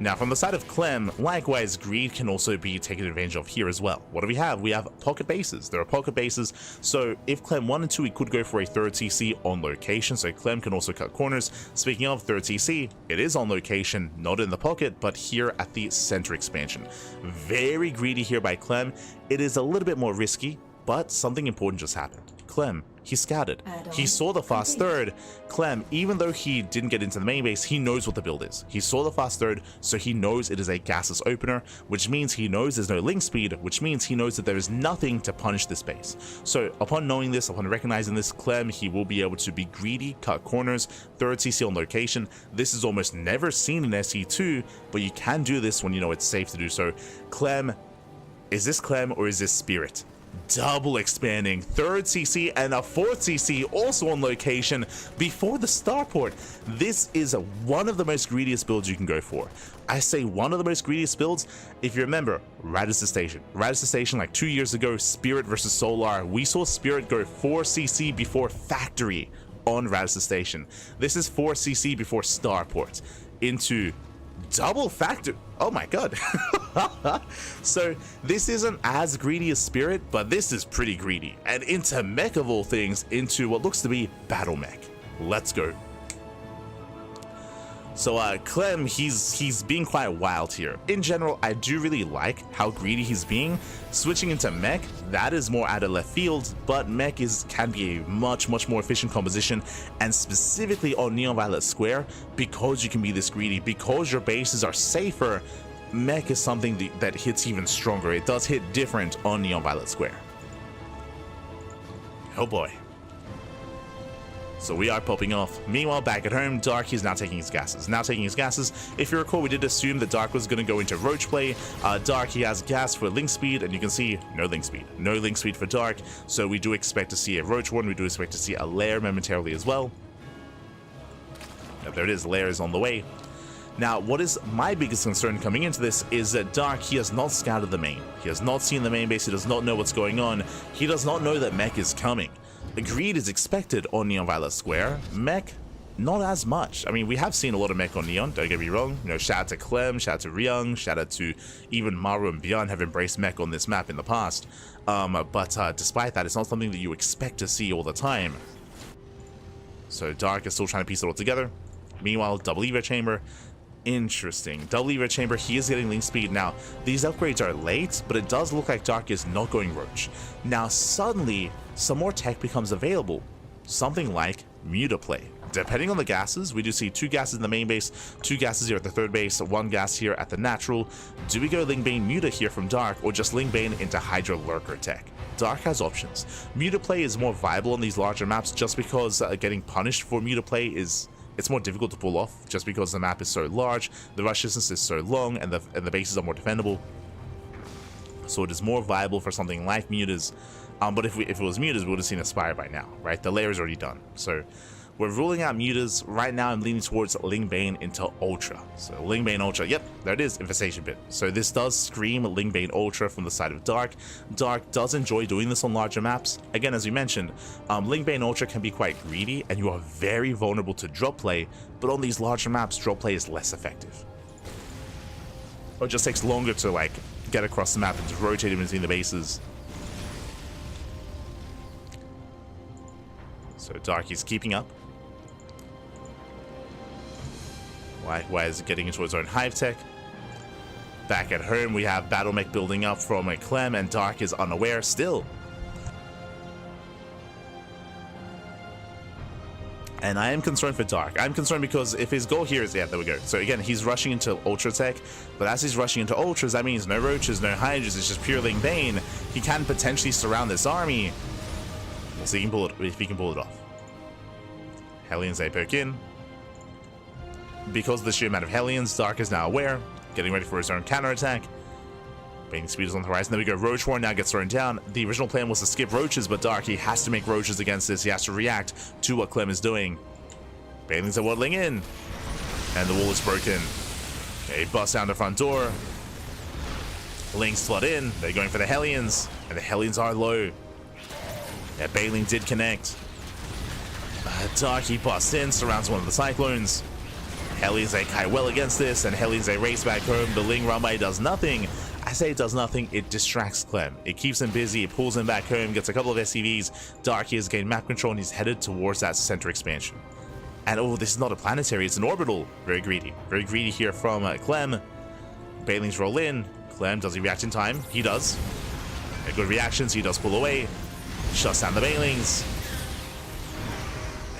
Now, from the side of Clem, likewise, greed can also be taken advantage of here as well. What do we have? We have pocket bases. There are pocket bases, so if Clem wanted to, he could go for a 3rd TC on location, so Clem can also cut corners. Speaking of 3rd TC, it is on location, not in the pocket, but here at the center expansion. Very greedy here by Clem. It is a little bit more risky, but something important just happened. Clem, he scouted. He saw the fast 3rd. Clem, even though he didn't get into the main base, he knows what the build is. He saw the fast 3rd, so he knows it is a gasless opener, which means he knows there's no link speed, which means he knows that there is nothing to punish this base. So upon knowing this, upon recognizing this, Clem, he will be able to be greedy, cut corners, 3rd CC on location. This is almost never seen in SE2, but you can do this when you know it's safe to do so. Clem, is this Clem or is this Spirit? Double expanding, 3rd CC and a 4th CC also on location before the starport. This is one of the most greediest builds you can go for. I say one of the most greediest builds. If you remember, Radisson Station like 2 years ago, Spirit versus Solar, we saw Spirit go 4 CC before Factory on Radisson Station. This is 4 CC before starport into double factor. Oh my god. So this isn't as greedy as Spirit, but this is pretty greedy, and into mech of all things, into what looks to be battle mech. Let's go. So Clem, he's being quite wild here. In general, I do really like how greedy he's being. Switching into mech, that is more out of left field, but mech can be a much more efficient composition, and specifically on Neon Violet Square, because you can be this greedy, because your bases are safer, mech is something that hits even stronger. It does hit different on Neon Violet Square. Oh boy. So we are popping off. Meanwhile, back at home, Dark is now taking his gases. If you recall, we did assume that Dark was going to go into roach play. Dark, he has gas for link speed, and you can see no link speed. No link speed for Dark. So we do expect to see a roach one. We do expect to see a lair momentarily as well. There it is. Lair is on the way. Now, what is my biggest concern coming into this is that Dark, he has not scouted the main. He has not seen the main base. He does not know what's going on. He does not know that mech is coming. Greed is expected on Neon Violet Square. Mech, not as much. I mean, we have seen a lot of mech on Neon, don't get me wrong. You know, shout out to Clem, shout out to herO, shout out to even Maru and ByuN have embraced mech on this map in the past. But despite that, it's not something that you expect to see all the time. So Dark is still trying to piece it all together. Meanwhile, double Evo Chamber. Interesting. Double Evo Chamber, he is getting link speed. Now, these upgrades are late, but it does look like Dark is not going roach. Now, suddenly, some more tech becomes available. Something like Mutaplay. Depending on the gases, we do see 2 gases in the main base, 2 gases here at the 3rd base, 1 gas here at the natural. Do we go Lingbane Muta here from Dark, or just Lingbane into Hydra Lurker tech? Dark has options. Mutaplay is more viable on these larger maps just because getting punished for Mutaplay it's more difficult to pull off just because the map is so large, the rush distance is so long, and the bases are more defendable. So it is more viable for something like Mutas. But if it was Mutas, we would have seen Aspire by now, right? The layer is already done. So we're ruling out Mutas. Right now, I'm leaning towards Lingbane into Ultra. So Lingbane Ultra, yep, there it is, Infestation Pit. So this does scream Lingbane Ultra from the side of Dark. Dark does enjoy doing this on larger maps. Again, as we mentioned, Lingbane Ultra can be quite greedy, and you are very vulnerable to drop play, but on these larger maps, drop play is less effective. Or it just takes longer to, like, get across the map and to rotate in between the bases. So Dark is keeping up. Why is it getting into its own hive tech? Back at home, we have Battle Mech building up from a Clem, and Dark is unaware still. And I am concerned for Dark. I'm concerned because if his goal here is, yeah, there we go. So again, he's rushing into Ultra Tech, but as he's rushing into Ultras, that means no Roaches, no Hydras, it's just pure Ling Bane. He can potentially surround this army. We'll see if he can pull it off. Hellions, they poke in. Because of the sheer amount of Hellions, Dark is now aware, getting ready for his own counterattack. Baning speed is on the horizon. There we go. Roach War now gets thrown down. The original plan was to skip Roaches, but Dark, he has to make Roaches against this. He has to react to what Clem is doing. Banelings are waddling in, and the wall is broken. They bust down the front door. Lings flood in. They're going for the Hellions, and the Hellions are low. Yeah, Baneling did connect. Dark, he busts in, surrounds one of the Cyclones. Hellions, they kite well against this, and Hellions, they race back home. The Ling Runway does nothing. I say it does nothing, it distracts Clem. It keeps him busy, it pulls him back home, gets a couple of SCVs. Dark, he has gained map control, and he's headed towards that center expansion. And oh, this is not a planetary, it's an orbital. Very greedy. Very greedy here from Clem. Banelings roll in. Clem, does he react in time? He does. Good reactions, he does pull away. Shuts down the Banelings.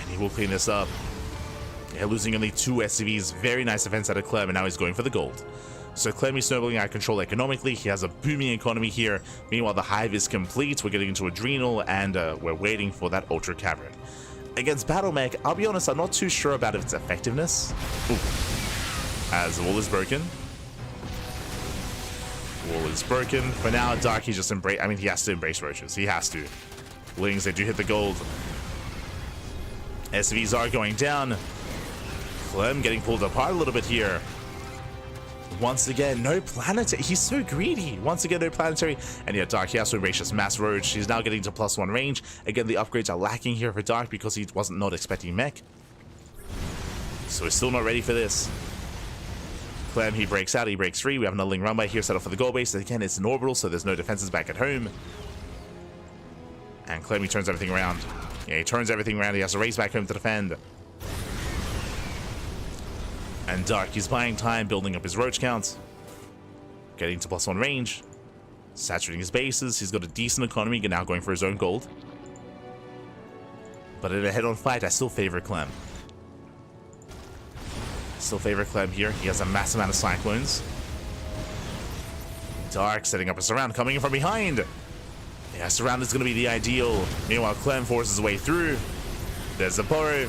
And he will clean this up. Yeah, losing only 2 SCVs. Very nice defense out of Clem, and now he's going for the gold. So Clem is snowballing out of control economically. He has a booming economy here. Meanwhile, the hive is complete. We're getting into Adrenal, and we're waiting for that Ultra Cavern. Against Battle Mech, I'll be honest, I'm not too sure about its effectiveness. Ooh. As the wall is broken. Wall is broken. For now, Dark, he just embrace. I mean, he has to embrace Roaches. He has to. Lings, they do hit the gold. SVs are going down. Clem getting pulled apart a little bit here. Once again, no planetary. He's so greedy. Once again, no planetary. And yeah, Dark, he has to embrace this mass roach. He's now getting to +1 range. Again, the upgrades are lacking here for Dark because he wasn't not expecting mech. So he's still not ready for this. Clem, he breaks out. He breaks free. We have another Ling Runway here set up for the goal base. Again, it's an orbital, so there's no defenses back at home. And Clem, he turns everything around. Yeah, he turns everything around. He has to race back home to defend. And Dark, he's buying time, building up his roach counts. Getting to +1 range. Saturating his bases. He's got a decent economy, now going for his own gold. But in a head-on fight, I still favor Clem. Still favor Clem here. He has a massive amount of Cyclones. Dark setting up a surround, coming in from behind. Yeah, surround is going to be the ideal. Meanwhile, Clem forces his way through. There's the burrow.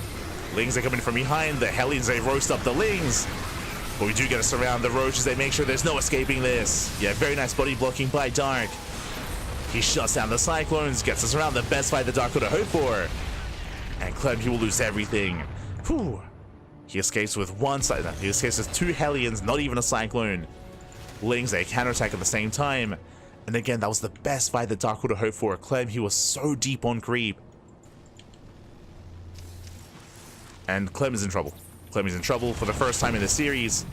Lings are coming from behind. The Hellions, they roast up the Lings. But we do get to surround the Roaches. They make sure there's no escaping this. Yeah, very nice body blocking by Dark. He shuts down the Cyclones, gets us around. The best fight the Dark could have hoped for. And Clem, he will lose everything. Whew. He escapes with one side. He escapes with 2 Hellions, not even a Cyclone. Lings, they counterattack at the same time. And again, that was the best fight the Dark would have hoped for. Clem, he was so deep on creep. And Clem is in trouble. Clem is in trouble for the first time in the series.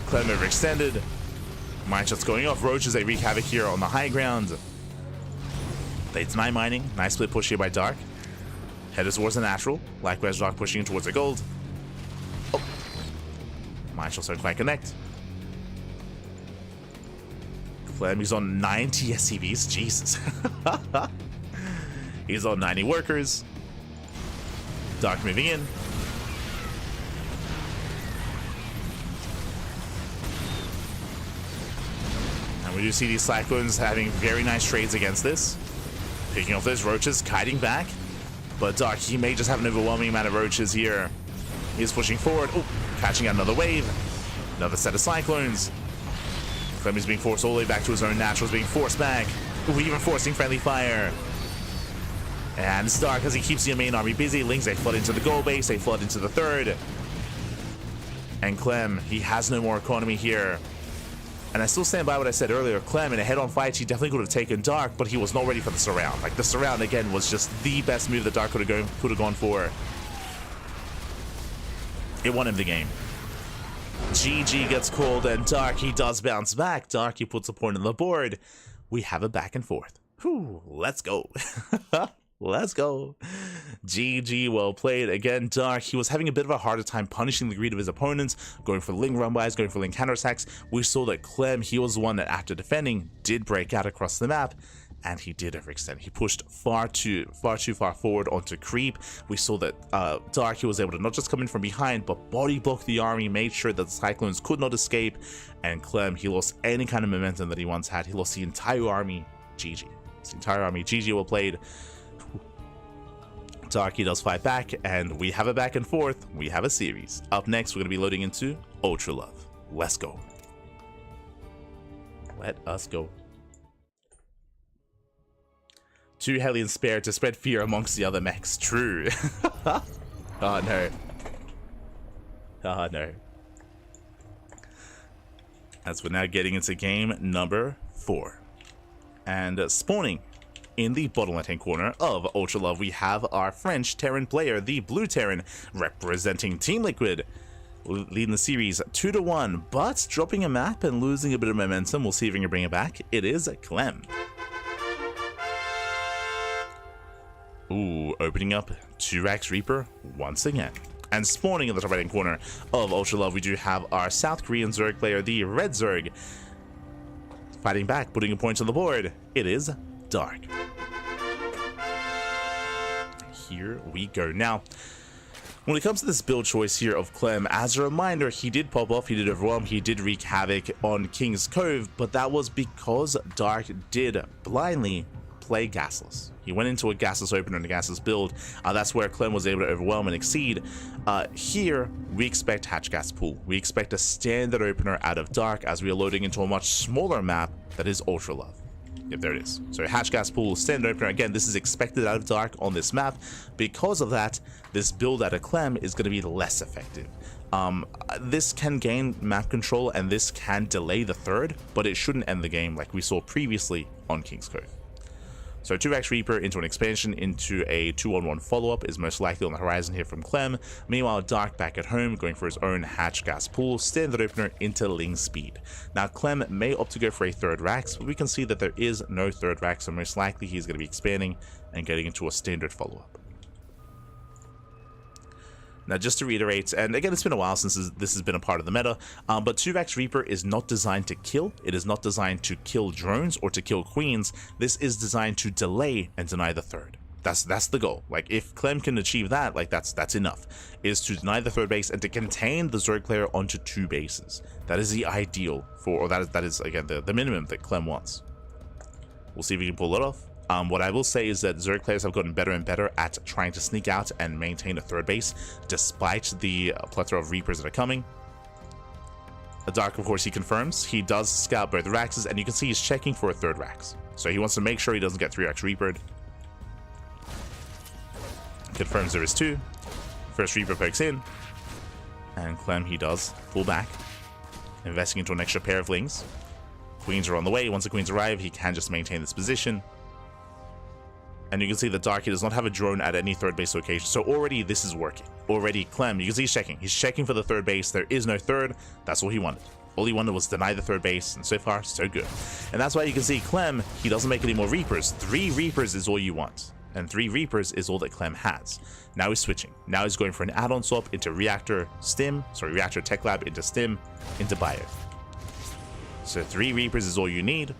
Clem overextended. Mine shots going off. Roaches, they wreak havoc here on the high ground. They deny mining. Nice split push here by Dark. Headers towards the natural. Likewise, Dark pushing towards the gold. Oh. Mine shots don't quite connect. Clem, he's on 90 SCVs. Jesus. He's on 90 workers. Dark moving in. And we do see these Cyclones having very nice trades against this. Picking off those Roaches, kiting back. But Dark, he may just have an overwhelming amount of Roaches here. He's pushing forward. Oh, catching out another wave. Another set of Cyclones. Clem is being forced all the way back to his own naturals, being forced back. Ooh, even forcing friendly fire. And it's Dark as he keeps the main army busy. Lings, they flood into the goal base, they flood into the third. And Clem, he has no more economy here. And I still stand by what I said earlier. Clem, in a head-on fight, he definitely could have taken Dark, but he was not ready for the surround. Like, the surround, again, was just the best move that Dark could have gone for. It won him the game. GG gets called, and Dark, he does bounce back. Dark, he puts a point on the board. We have a back and forth. Whew, let's go. Let's go. GG, well played. Again, Dark, he was having a bit of a harder time punishing the greed of his opponents, going for Ling run-bys, going for Ling counterattacks. We saw that Clem, he was the one that after defending, did break out across the map, and he did overextend. He pushed far too far forward onto creep. We saw that Dark, he was able to not just come in from behind, but body block the army, made sure that the Cyclones could not escape, and Clem, he lost any kind of momentum that he once had. He lost the entire army. GG. The entire army. GG, well played. Darky does fight back, and we have a back and forth. We have a series. Up next, we're going to be loading into Ultra Love. Let's go. Let us go. 2 Hellions spared to spread fear amongst the other mechs. True. Oh no. Oh no. As we're now getting into game number 4. And spawning in the bottom left-hand corner of Ultra Love, we have our French Terran player, the Blue Terran, representing Team Liquid, leading the series 2-1, but dropping a map and losing a bit of momentum. We'll see if we can bring it back. It is Clem. Ooh, opening up 2x Reaper once again. And spawning in the top right-hand corner of Ultra Love, we do have our South Korean Zerg player, the Red Zerg, fighting back, putting a point on the board. It is Dark. Here we go. Now, when it comes to this build choice here of Clem, as a reminder, he did pop off, he did overwhelm, he did wreak havoc on King's Cove, but that was because Dark did blindly play Gasless. He went into a Gasless opener and a Gasless build. That's where Clem was able to overwhelm and exceed. Here, we expect Hatch Gas Pool. We expect a standard opener out of Dark as we are loading into a much smaller map that is Ultra Love. Yep, there it is. So Hatch Gas Pool, standard opener. Again, this is expected out of Dark on this map. Because of that, this build out of Clem is going to be less effective. This can gain map control and this can delay the third, but it shouldn't end the game like we saw previously on King's Cove. So 2x Reaper into an expansion into a 2-on-1 follow-up is most likely on the horizon here from Clem. Meanwhile, Dark back at home going for his own Hatch Gas Pool, standard opener into Ling Speed. Now Clem may opt to go for a third Rax, but we can see that there is no third Rax, so most likely he's going to be expanding and getting into a standard follow-up. Now, just to reiterate, and again, it's been a while since this has been a part of the meta, but 2x Reaper is not designed to kill. It is not designed to kill drones or to kill queens. This is designed to delay and deny the third. That's the goal. Like, if Clem can achieve that, like that's enough. Is to deny the third base and to contain the Zerg player onto 2 bases. That is the ideal for, or that is again the minimum that Clem wants. We'll see if we can pull it off. What I will say is that Zerg players have gotten better and better at trying to sneak out and maintain a third base, despite the plethora of Reapers that are coming. Dark, of course, he confirms. He does scout both Raxes, and you can see he's checking for a third Rax. So he wants to make sure he doesn't get 3x Reapered. Confirms there is 2. First Reaper pokes in, and Clem, he does pull back, investing into an extra pair of Lings. Queens are on the way. Once the Queens arrive, he can just maintain this position. And you can see that Dark, he does not have a drone at any third base location. So already this is working. Already Clem, you can see he's checking. He's checking for the third base. There is no third. That's all he wanted. All he wanted was deny the third base. And so far, so good. And that's why you can see Clem, he doesn't make any more Reapers. 3 Reapers is all you want. And 3 Reapers is all that Clem has. Now he's switching. Now he's going for an add-on swap into Reactor Tech Lab into Stim into Bio. So 3 Reapers is all you need.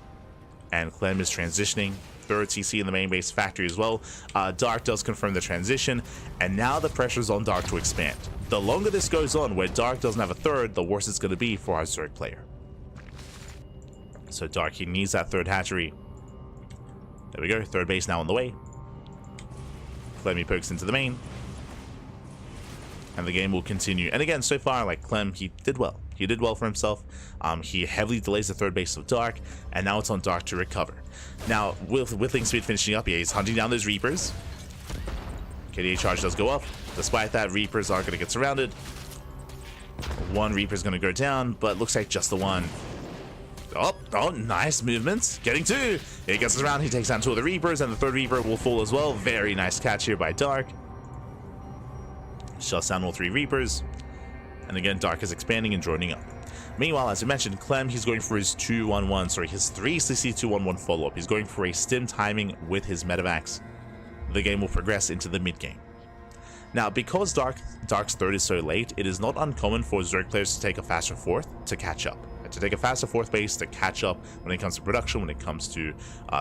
And Clem is transitioning. Third CC in the main base factory as well. Dark does confirm the transition, and now the pressure's on Dark to expand. The longer this goes on, where Dark doesn't have a third, the worse it's going to be for our Zerg player. So Dark, he needs that third hatchery. There we go, third base now on the way. Clem, he pokes into the main. And the game will continue. And again, so far, like Clem, he did well. He did well for himself. He heavily delays the third base of Dark, and now it's on Dark to recover. Now, with Ling Speed finishing up, yeah, he's hunting down those Reapers. KDA charge does go up. Despite that, Reapers are going to get surrounded. 1 Reaper is going to go down, but looks like just the 1. Oh, nice movement. Getting 2. He gets around, he takes down 2 of the Reapers, and the 3rd Reaper will fall as well. Very nice catch here by Dark. Shuts down all 3 Reapers. And again, Dark is expanding and droning up. Meanwhile, as I mentioned, Clem, he's going for his 2-1-1, sorry, his 3CC 2-1-1 follow-up. He's going for a stim timing with his Medivacs. The game will progress into the mid-game. Now, because Dark's third is so late, it is not uncommon for Zerg players to take a faster fourth to catch up. To take a faster fourth base to catch up when it comes to production, when it comes to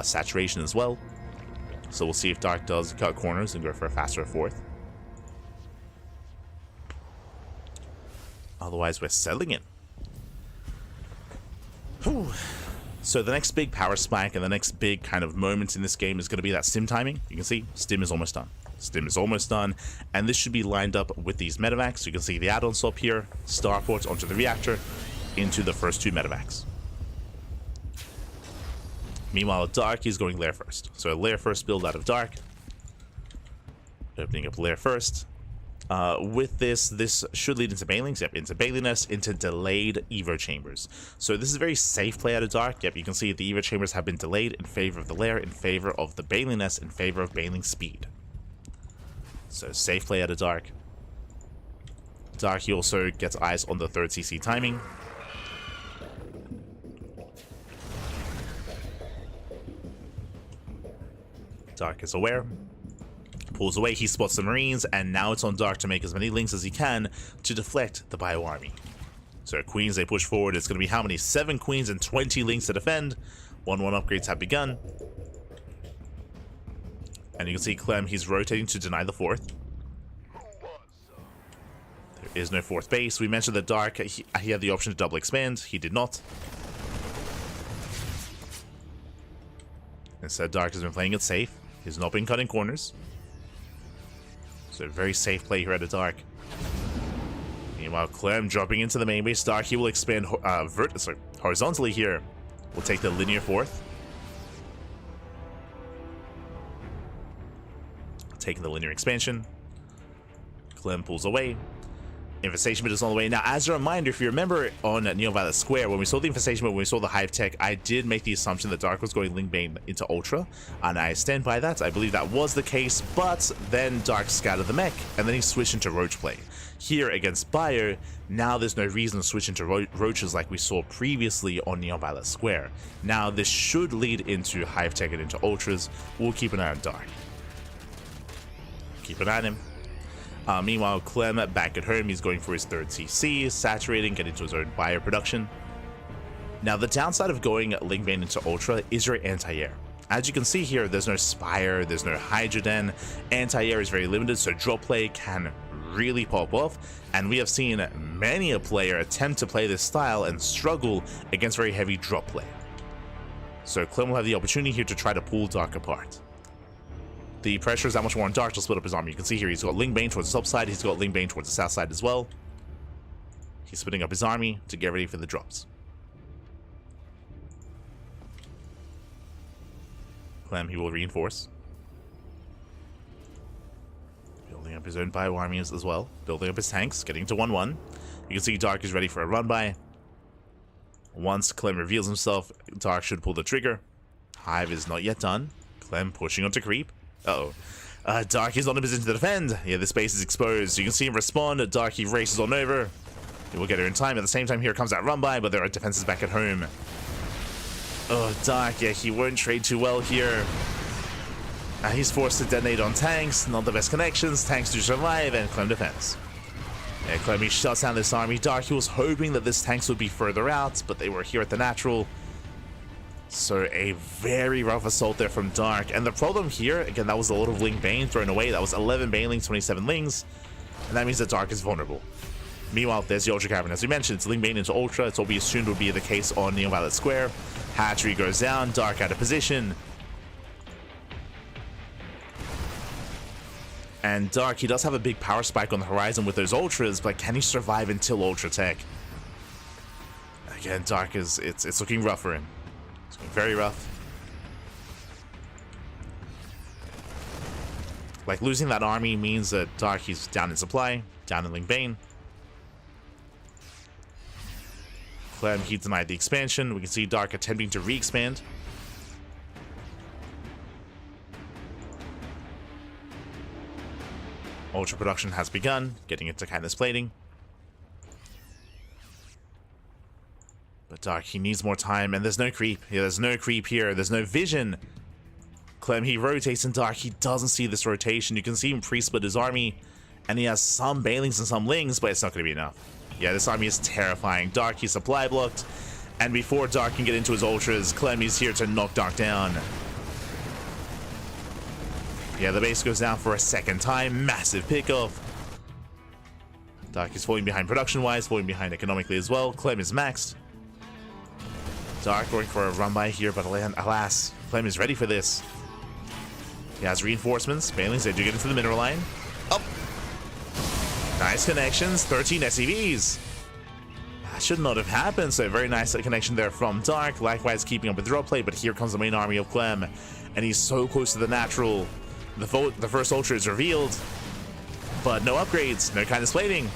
saturation as well. So we'll see if Dark does cut corners and go for a faster fourth. Otherwise, we're settling it. Whew. So the next big power spike and the next big kind of moment in this game is going to be that stim timing. You can see stim is almost done. Stim is almost done, and this should be lined up with these medevacs. You can see the add-on swap here, starports onto the reactor, into the first two medevacs. Meanwhile, Dark is going lair first. So lair first build out of Dark. Opening up lair first. With this should lead into banelings, yep, into bailiness, into delayed Evo chambers. So this is a very safe play out of Dark. Yep, you can see the Evo chambers have been delayed in favor of the lair, in favor of the bailiness, in favor of bailing speed. So safe play out of Dark. Dark, he also gets eyes on the third CC timing. Dark is aware. Pulls away, he spots the Marines, and now it's on Dark to make as many links as he can to deflect the Bio army. So Queens, they push forward. It's going to be how many? 7 Queens and 20 links to defend. 1-1 upgrades have begun. And you can see Clem, he's rotating to deny the fourth. There is no fourth base. We mentioned that Dark, he had the option to double expand. He did not. Instead, Dark has been playing it safe. He's not been cutting corners. So very safe play here at the Dark. Meanwhile, Clem dropping into the main base. Dark, he will expand horizontally here. We'll take the linear fourth. Taking the linear expansion. Clem pulls away. Infestation bit is on the way. Now, as a reminder, if you remember on Neo-Violet Square, when we saw the Infestation bit, when we saw the Hive Tech, I did make the assumption that Dark was going Link Bane into Ultra, and I stand by that. I believe that was the case, but then Dark scattered the mech, and then he switched into Roach play. Here against Bio, now there's no reason to switch into Roaches like we saw previously on Neo-Violet Square. Now, this should lead into Hive Tech and into Ultras. We'll keep an eye on Dark. Keep an eye on him. Meanwhile, Clem back at home, he's going for his third CC, saturating, getting to his own bio production. Now, the downside of going Link Bane into Ultra is your anti-air. As you can see here, there's no Spire, there's no Hydroden, anti-air is very limited, so drop play can really pop off, and we have seen many a player attempt to play this style and struggle against very heavy drop play. So Clem will have the opportunity here to try to pull Dark apart. The pressure is that much more on Dark to split up his army. You can see here he's got Link Bane towards the top side, he's got Link Bane towards the south side as well. He's splitting up his army to get ready for the drops. Clem, he will reinforce. Building up his own bio armies as well. Building up his tanks, getting to 1-1. You can see Dark is ready for a run by. Once Clem reveals himself, Dark should pull the trigger. Hive is not yet done. Clem pushing onto creep. Uh-oh. Dark is not in a position to defend. Yeah, this base is exposed. You can see him respond. Dark, he races on over. He will get her in time. At the same time, here comes that run by, but there are defenses back at home. Oh, Dark, yeah, he won't trade too well here. He's forced to detonate on tanks. Not the best connections. Tanks do survive, and Clem defends. Yeah, Clem, he shuts down this army. Dark, he was hoping that this tanks would be further out, but they were here at the natural. So a very rough assault there from Dark. And the problem here, again, that was a lot of Link Bane thrown away. That was 11 Banelings, 27 Lings. And that means that Dark is vulnerable. Meanwhile, there's the Ultra Cavern. As we mentioned, it's Link Bane into Ultra. It's what we assumed would be the case on Neo-Violet Square. Hatchery goes down. Dark out of position. And Dark, he does have a big power spike on the horizon with those Ultras, but can he survive until Ultra Tech? Again, Dark is, it's looking rough for him. It's looking very rough. Like, losing that army means that Dark, he's down in supply, down in Link Bane. Clem, he denied the expansion. We can see Dark attempting to re-expand. Ultra production has begun, getting into kindness plating. But Dark, he needs more time, and there's no creep. Yeah, there's no creep here. There's no vision. Clem, he rotates, and Dark, he doesn't see this rotation. You can see him pre-split his army, And he has some Banelings and some Lings, but it's not going to be enough. Yeah, this army is terrifying. Dark, he's supply blocked. And before Dark can get into his ultras, Clem is here to knock Dark down. Yeah, the base goes down for a second time. Massive pickoff. Dark is falling behind production-wise, falling behind economically as well. Clem is maxed. Dark going for a run-by here, but alas, Clem is ready for this. He has reinforcements. Banelings, they do get into the mineral line. Up. Nice connections. 13 SCVs. That should not have happened, so a very nice connection there from Dark. Likewise, keeping up with draw play, but here comes the main army of Clem. And he's so close to the natural. The first ultra is revealed, but no upgrades, no kind of slating.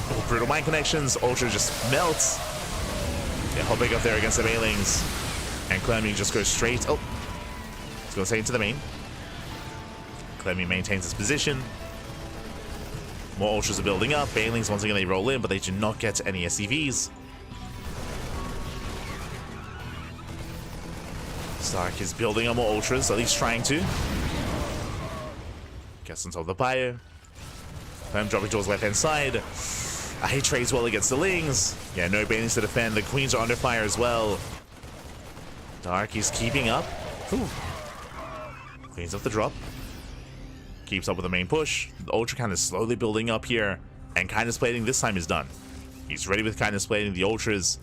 Oh, brutal mind connections. Ultra just melts. Yeah, he'll pick up there against the Banelings. And Clemmy just goes straight. Oh, he's going to say into the main. Clemmy maintains his position. More ultras are building up. Banelings, once again, they roll in, but they do not get any SCVs. Stark is building up more ultras, at least trying to. Gets on top of the bio. Clem dropping towards left-hand side. He trades well against the Lings. Yeah, no Banelings to defend. The Queens are under fire as well. Dark is keeping up. Ooh. Cleans up the drop. Keeps up with the main push. The Ultra kind of slowly building up here. And Kindness Plating this time is done. He's ready with Kindness Plating. The Ultras,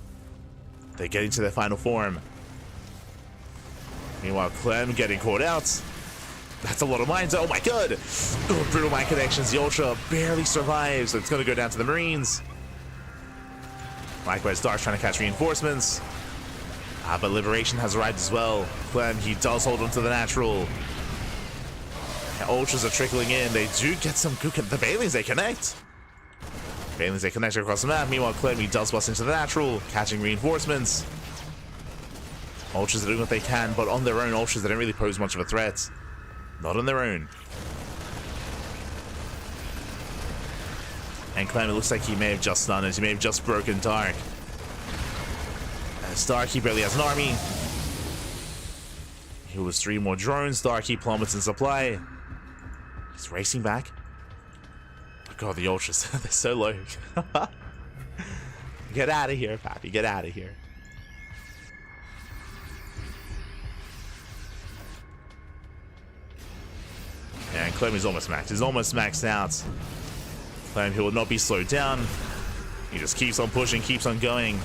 they're getting to their final form. Meanwhile, Clem getting caught out. That's a lot of mines. Oh my god! Ooh, brutal mine connections. The Ultra barely survives. So it's going to go down to the Marines. Likewise, Dark's trying to catch reinforcements. But Liberation has arrived as well. Clem, he does hold on to the natural. And Ultras are trickling in. They do get some good... The Banelings, they connect. Banelings, they connect across the map. Meanwhile, Clem, he does bust into the natural, catching reinforcements. Ultras are doing what they can, but on their own, Ultras, they don't really pose much of a threat. Not on their own. And Clem, it looks like he may have just done it. He may have just broken Dark. As Dark, he barely has an army. He was 3 more drones. Dark, he plummets in supply. He's racing back. Oh god, the Ultras, they're so low. Get out of here, Pappy. Get out of here. And Clem is almost maxed. He's almost maxed out. Clem, he will not be slowed down. He just keeps on pushing, keeps on going.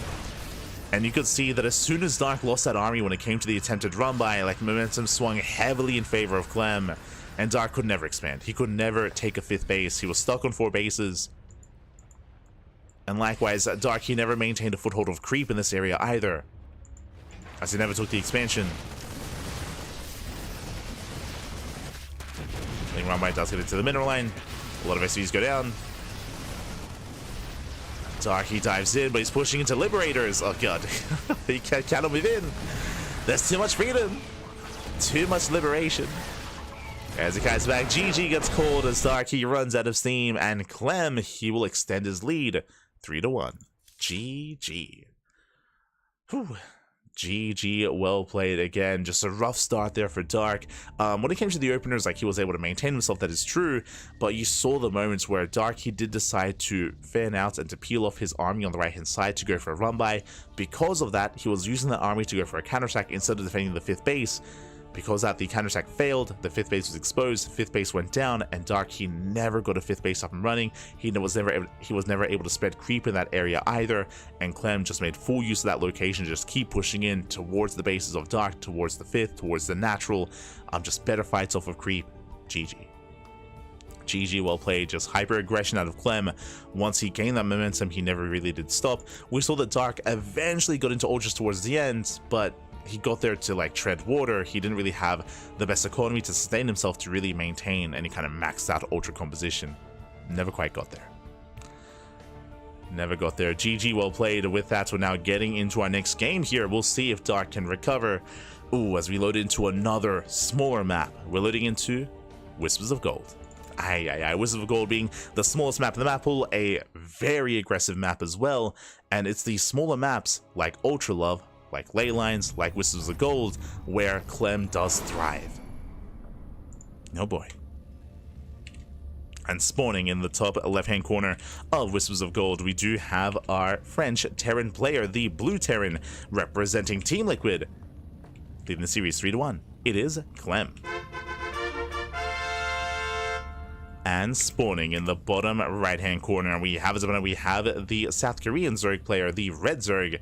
And you could see that as soon as Dark lost that army when it came to the attempted run-by, like, momentum swung heavily in favor of Clem. And Dark could never expand. He could never take a 5th base. He was stuck on 4 bases. And likewise, Dark, he never maintained a foothold of creep in this area either, as he never took the expansion. Run-by does get into the mineral line. A lot of SCVs go down. Dark, he dives in, but he's pushing into Liberators. Oh god. He cannot move in. There's too much freedom. Too much liberation. As he comes back, GG gets called as Dark, he runs out of steam. And Clem, he will extend his lead 3-1. GG. Whew. GG, well played again. Just a rough start there for Dark. When it came to the openers, like, he was able to maintain himself, that is true, but you saw the moments where Dark, he did decide to fan out and to peel off his army on the right hand side to go for a run-by. Because of that, he was using that army to go for a counterattack instead of defending the 5th base. Because that the counterattack failed, the 5th base was exposed, 5th base went down, and Dark, he never got a 5th base up and running. He was never able to spread creep in that area either, and Clem just made full use of that location, just keep pushing in towards the bases of Dark, towards the 5th, towards the natural, just better fights off of creep. GG. GG, well played. Just hyper aggression out of Clem. Once he gained that momentum, he never really did stop. We saw that Dark eventually got into ultras towards the end, but he got there to, like, tread water. He didn't really have the best economy to sustain himself to really maintain any kind of maxed out ultra composition. Never quite got there. Never got there. GG, well played. With that, we're now getting into our next game here. We'll see if Dark can recover. Ooh, as we load into another smaller map. We're loading into Whispers of Gold. Whispers of Gold being the smallest map in the map pool, a very aggressive map as well. And it's these smaller maps like Ultra Love, like Ley Lines, like Whispers of Gold, where Clem does thrive. Oh boy. And spawning in the top left-hand corner of Whispers of Gold, we do have our French Terran player, the Blue Terran, representing Team Liquid, leading the series 3-1. It is Clem. And spawning in the bottom right-hand corner, we have the South Korean Zerg player, the Red Zerg,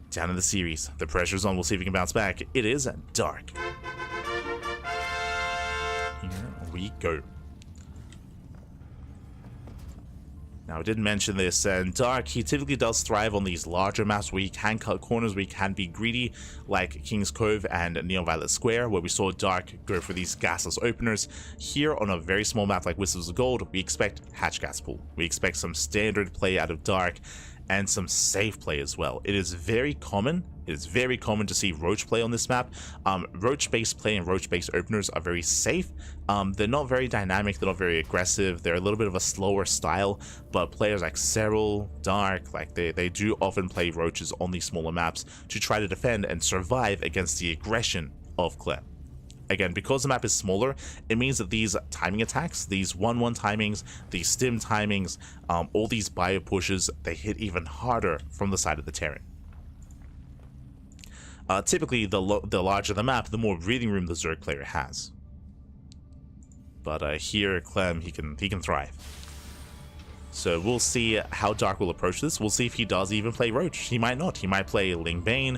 down in the series. The pressure's on. We'll see if we can bounce back. It is Dark. Here we go. Now, I did mention this, and Dark, he typically does thrive on these larger maps where he can cut corners, where he can be greedy, like King's Cove and Neon Violet Square, where we saw Dark go for these gasless openers. Here, on a very small map like Whistles of Gold, we expect Hatch Gas Pool. We expect some standard play out of Dark, and some safe play as well. It is very common to see Roach play on this map. Roach-based play and Roach-based openers are very safe. They're not very dynamic, they're not very aggressive, they're a little bit of a slower style, but players like herO, Dark, like they do often play Roaches on these smaller maps to try to defend and survive against the aggression of Clem. Again, because the map is smaller, it means that these timing attacks, these 1-1 timings, these stim timings, all these bio pushes, they hit even harder from the side of the Terran. Typically, the larger the map, the more breathing room the Zerg player has. But here, Clem, he can thrive. So we'll see how Dark will approach this. We'll see if he does even play Roach. He might not. He might play Ling Bane.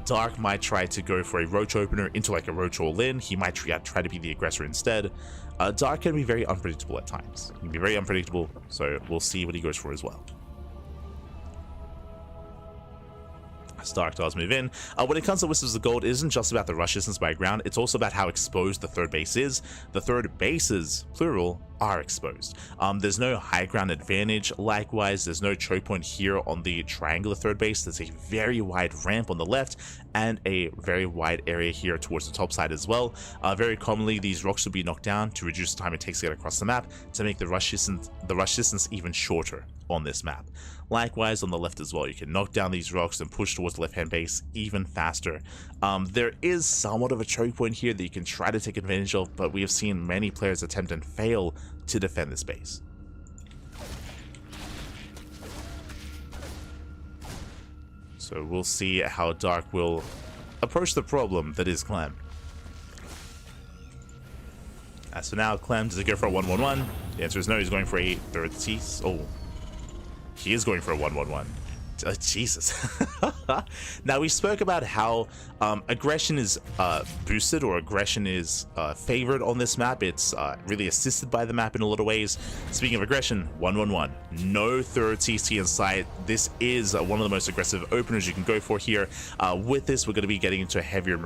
Dark might try to go for a Roach opener into like a Roach all-in. He might try to be the aggressor instead. Dark can be very unpredictable at times. He can be very unpredictable, so we'll see what he goes for as well. As Dark does move in. When it comes to Whistles of Gold, it isn't just about the rush distance by ground, it's also about how exposed the third base is. The third bases, plural, are exposed. There's no high ground advantage. Likewise, there's no choke point here on the triangular third base. There's a very wide ramp on the left and a very wide area here towards the top side as well. Very commonly, these rocks will be knocked down to reduce the time it takes to get across the map to make the rush distance even shorter on this map. Likewise, on the left as well, you can knock down these rocks and push towards the left-hand base even faster. There is somewhat of a choke point here that you can try to take advantage of, but we have seen many players attempt and fail to defend this base. So we'll see how Dark will approach the problem that is Clem. As for now, Clem, does he go for a 1-1-1? The answer is no, he's going for a 30. Oh. He is going for a 1-1-1. Jesus. Now, we spoke about how aggression is boosted, or aggression is favored on this map. It's really assisted by the map in a lot of ways. Speaking of aggression, 1-1-1. No third CC in sight. This is one of the most aggressive openers you can go for here. With this, we're going to be getting into a heavier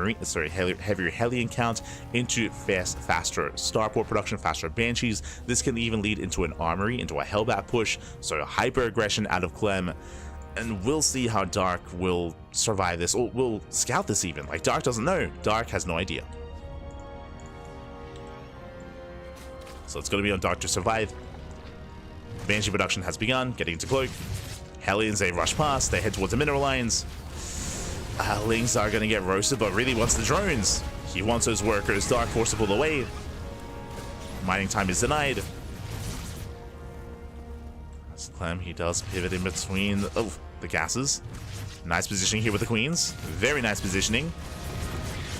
Hellion count, into faster starport production, faster Banshees. This can even lead into an armory, into a Hellbat push. So hyper aggression out of Clem. And we'll see how Dark will survive this, or will scout this even. Like, Dark doesn't know. Dark has no idea. So it's going to be on Dark to survive. Banshee production has begun, getting into Cloak. Hellions, they rush past, they head towards the mineral lines. Lings are going to get roasted, but really wants the drones. He wants those workers. Dark forced to pull away. Mining time is denied. Clem, he does pivot in between the gases. Nice positioning here with the queens. Very nice positioning.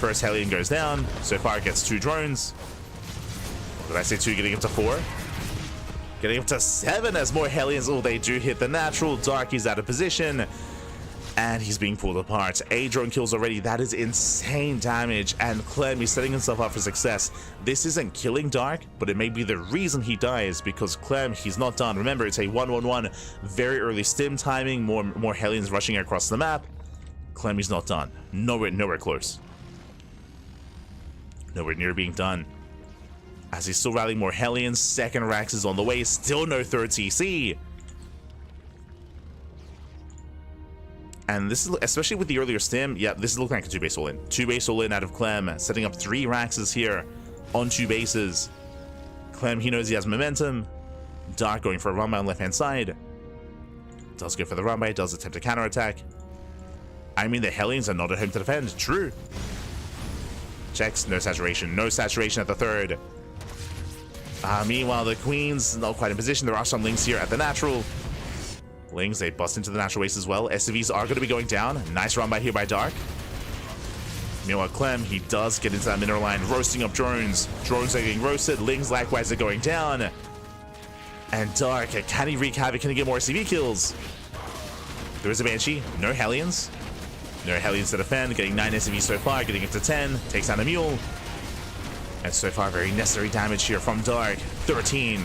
First Hellion goes down. So far it gets 2 drones. Did I say 2? Getting up to 4. Getting up to 7 as more Hellions. Oh, they do hit the natural. Dark is out of position. And he's being pulled apart. 8 drone kills already. That is insane damage. And Clem is setting himself up for success. This isn't killing Dark, but it may be the reason he dies, because Clem, he's not done. Remember, it's a 1-1-1. Very early stim timing. More Hellions rushing across the map. Clem is not done. Nowhere close. Nowhere near being done. As he's still rallying more Hellions. Second Rax is on the way. Still no third CC. And this is, especially with the earlier stim, yeah, this is looking like a 2-base all-in. 2-base all-in out of Clem, setting up 3 Raxes here on 2 bases. Clem, he knows he has momentum. Dark going for a run-by on left-hand side. Does go for the run-by, does attempt a counterattack. I mean, the Hellions are not at home to defend. True. Checks, no saturation at the third. Meanwhile, the Queens not quite in position. There are some Lings here at the natural. Lings, they bust into the natural waste as well. SCVs are going to be going down. Nice run by here by Dark. Meanwhile, Clem, he does get into that mineral line, roasting up drones. Drones are getting roasted. Lings likewise are going down. And Dark, can he wreak havoc? Can he get more SCV kills? There is a Banshee. No Hellions. No Hellions to defend. Getting 9 SCVs so far. Getting it to 10. Takes down a Mule. And so far, very necessary damage here from Dark. 13.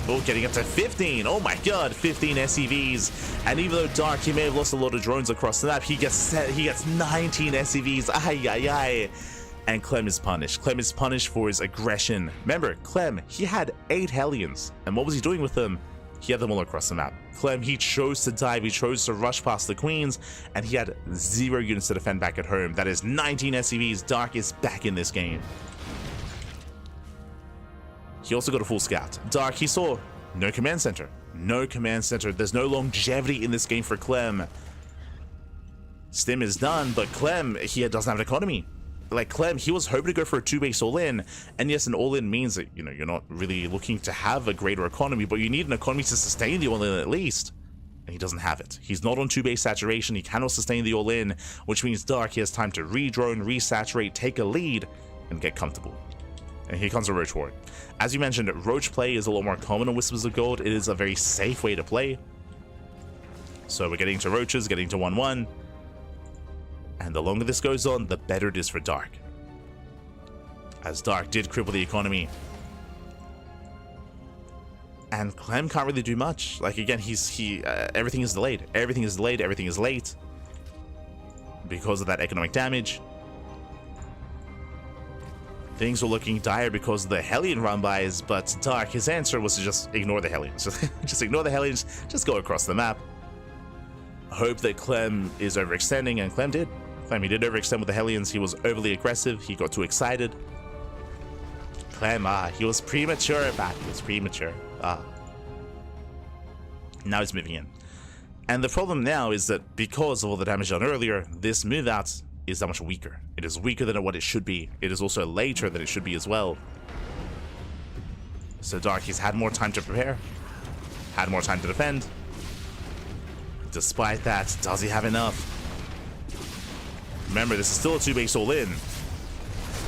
Oh, getting up to 15. Oh my god, 15 SCVs. And even though Dark, he may have lost a lot of drones across the map, he gets 19 SCVs. Ay, ay, ay. And Clem is punished. Clem is punished for his aggression. Remember, Clem, he had 8 Hellions. And what was he doing with them? He had them all across the map. Clem, he chose to dive, he chose to rush past the Queens, and he had 0 units to defend back at home. That is 19 SCVs. Dark is back in this game. He also got a full scout. Dark, he saw no command center. No command center. There's no longevity in this game for Clem. Stim is done, but Clem, he doesn't have an economy. Like Clem, he was hoping to go for a 2-base all-in. And yes, an all-in means that, you're not really looking to have a greater economy, but you need an economy to sustain the all-in at least. And he doesn't have it. He's not on 2-base saturation. He cannot sustain the all-in, which means Dark, he has time to re-drone, re-saturate, take a lead, and get comfortable. And here comes a Roach Horde. As you mentioned, Roach play is a lot more common on Whispers of Gold. It is a very safe way to play. So we're getting to Roaches, getting to 1-1. And the longer this goes on, the better it is for Dark. As Dark did cripple the economy. And Clem can't really do much. Like, again, everything is delayed. Everything is delayed, everything is late. Because of that economic damage. Things were looking dire because of the Hellion run-bys, but Dark, his answer was to just ignore the Hellions. Just ignore the Hellions, just go across the map. Hope that Clem is overextending, and Clem did. Clem, he did overextend with the Hellions. He was overly aggressive. He got too excited. Clem, he was premature back. He was premature. Now he's moving in. And the problem now is that because of all the damage done earlier, this move out is that much weaker. It is weaker than what it should be. It is also later than it should be as well. So Dark, he's had more time to prepare, had more time to defend. Despite that, does he have enough? Remember, this is still a 2-base all-in.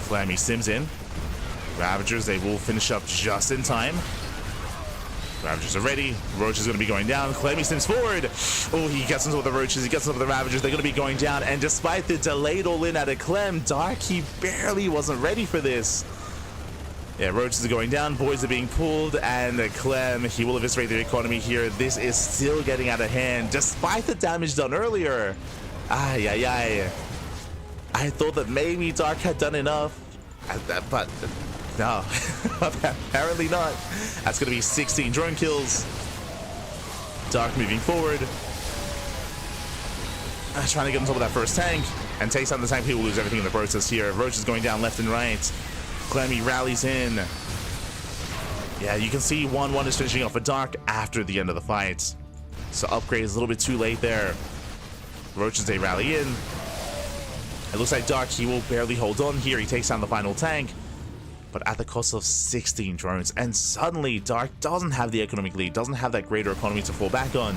Clem, he sims in. Ravagers, they will finish up just in time. Ravagers are ready. Roach is going to be going down. Clem, he sims forward. Oh, he gets into the Roaches. He gets into the Ravagers. They're going to be going down. And despite the delayed all-in out of Clem, Dark, he barely wasn't ready for this. Yeah, Roaches are going down. Boys are being pulled. And Clem, he will eviscerate the economy here. This is still getting out of hand, despite the damage done earlier. Ay, ay, ay. I thought that maybe Dark had done enough. But no, apparently not. That's going to be 16 drone kills. Dark moving forward. Trying to get on top of that first tank and takes down the tank. People lose everything in the process here. Roach is going down left and right. Clemmy rallies in. Yeah, you can see 1-1 is finishing off a Dark after the end of the fight. So upgrade is a little bit too late there. Roaches, they rally in. It looks like Dark, he will barely hold on here. He takes down the final tank, but at the cost of 16 drones. And suddenly, Dark doesn't have the economic lead, doesn't have that greater economy to fall back on.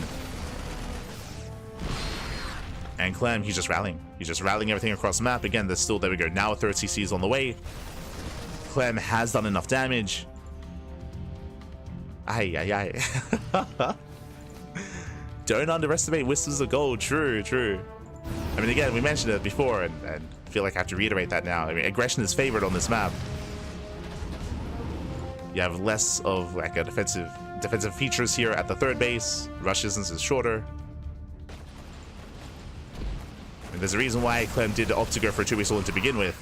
And Clem, he's just rallying. He's just rallying everything across the map. Again, there's still, there we go, now a third CC is on the way. Clem has done enough damage. Ay, ay, ay. Don't underestimate Whispers of Gold. True, true. I mean, again, we mentioned it before, and I feel like I have to reiterate that now. I mean, aggression is favored on this map. You have less of like a defensive features here at the third base. Rush distance is shorter. And there's a reason why Clem did opt to go for a 2-base all-in to begin with.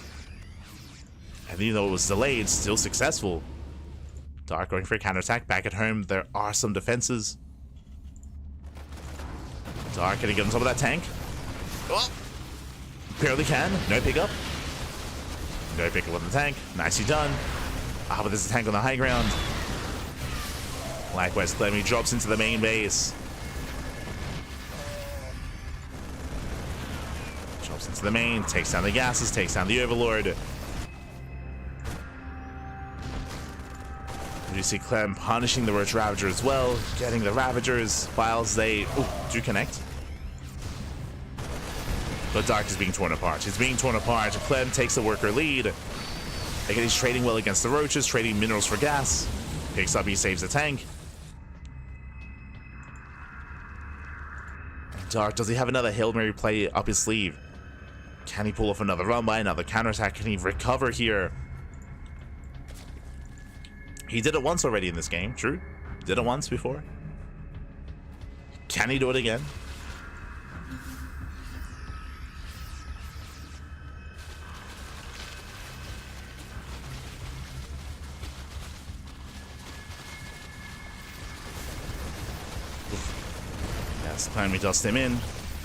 And even though it was delayed, still successful. Dark going for a counterattack. Back at home, there are some defenses. Dark, can he get on top of that tank? Oh, barely can. No pickup. No pickup on the tank. Nicely done. Ah, but there's a tank on the high ground. Likewise, Clemmy drops into the main base. Drops into the main, takes down the gases, takes down the Overlord. You see Clem punishing the Roach Ravager as well, getting the Ravagers. Files, they do connect. But Dark is being torn apart. He's being torn apart. Clem takes the worker lead. Again, he's trading well against the Roaches, trading minerals for gas. Picks up, he saves the tank. Dark, does he have another Hail Mary play up his sleeve? Can he pull off another run by, another counterattack? Can he recover here? He did it once already in this game, true. Did it once before. Can he do it again? Yes, Clem dusts him in.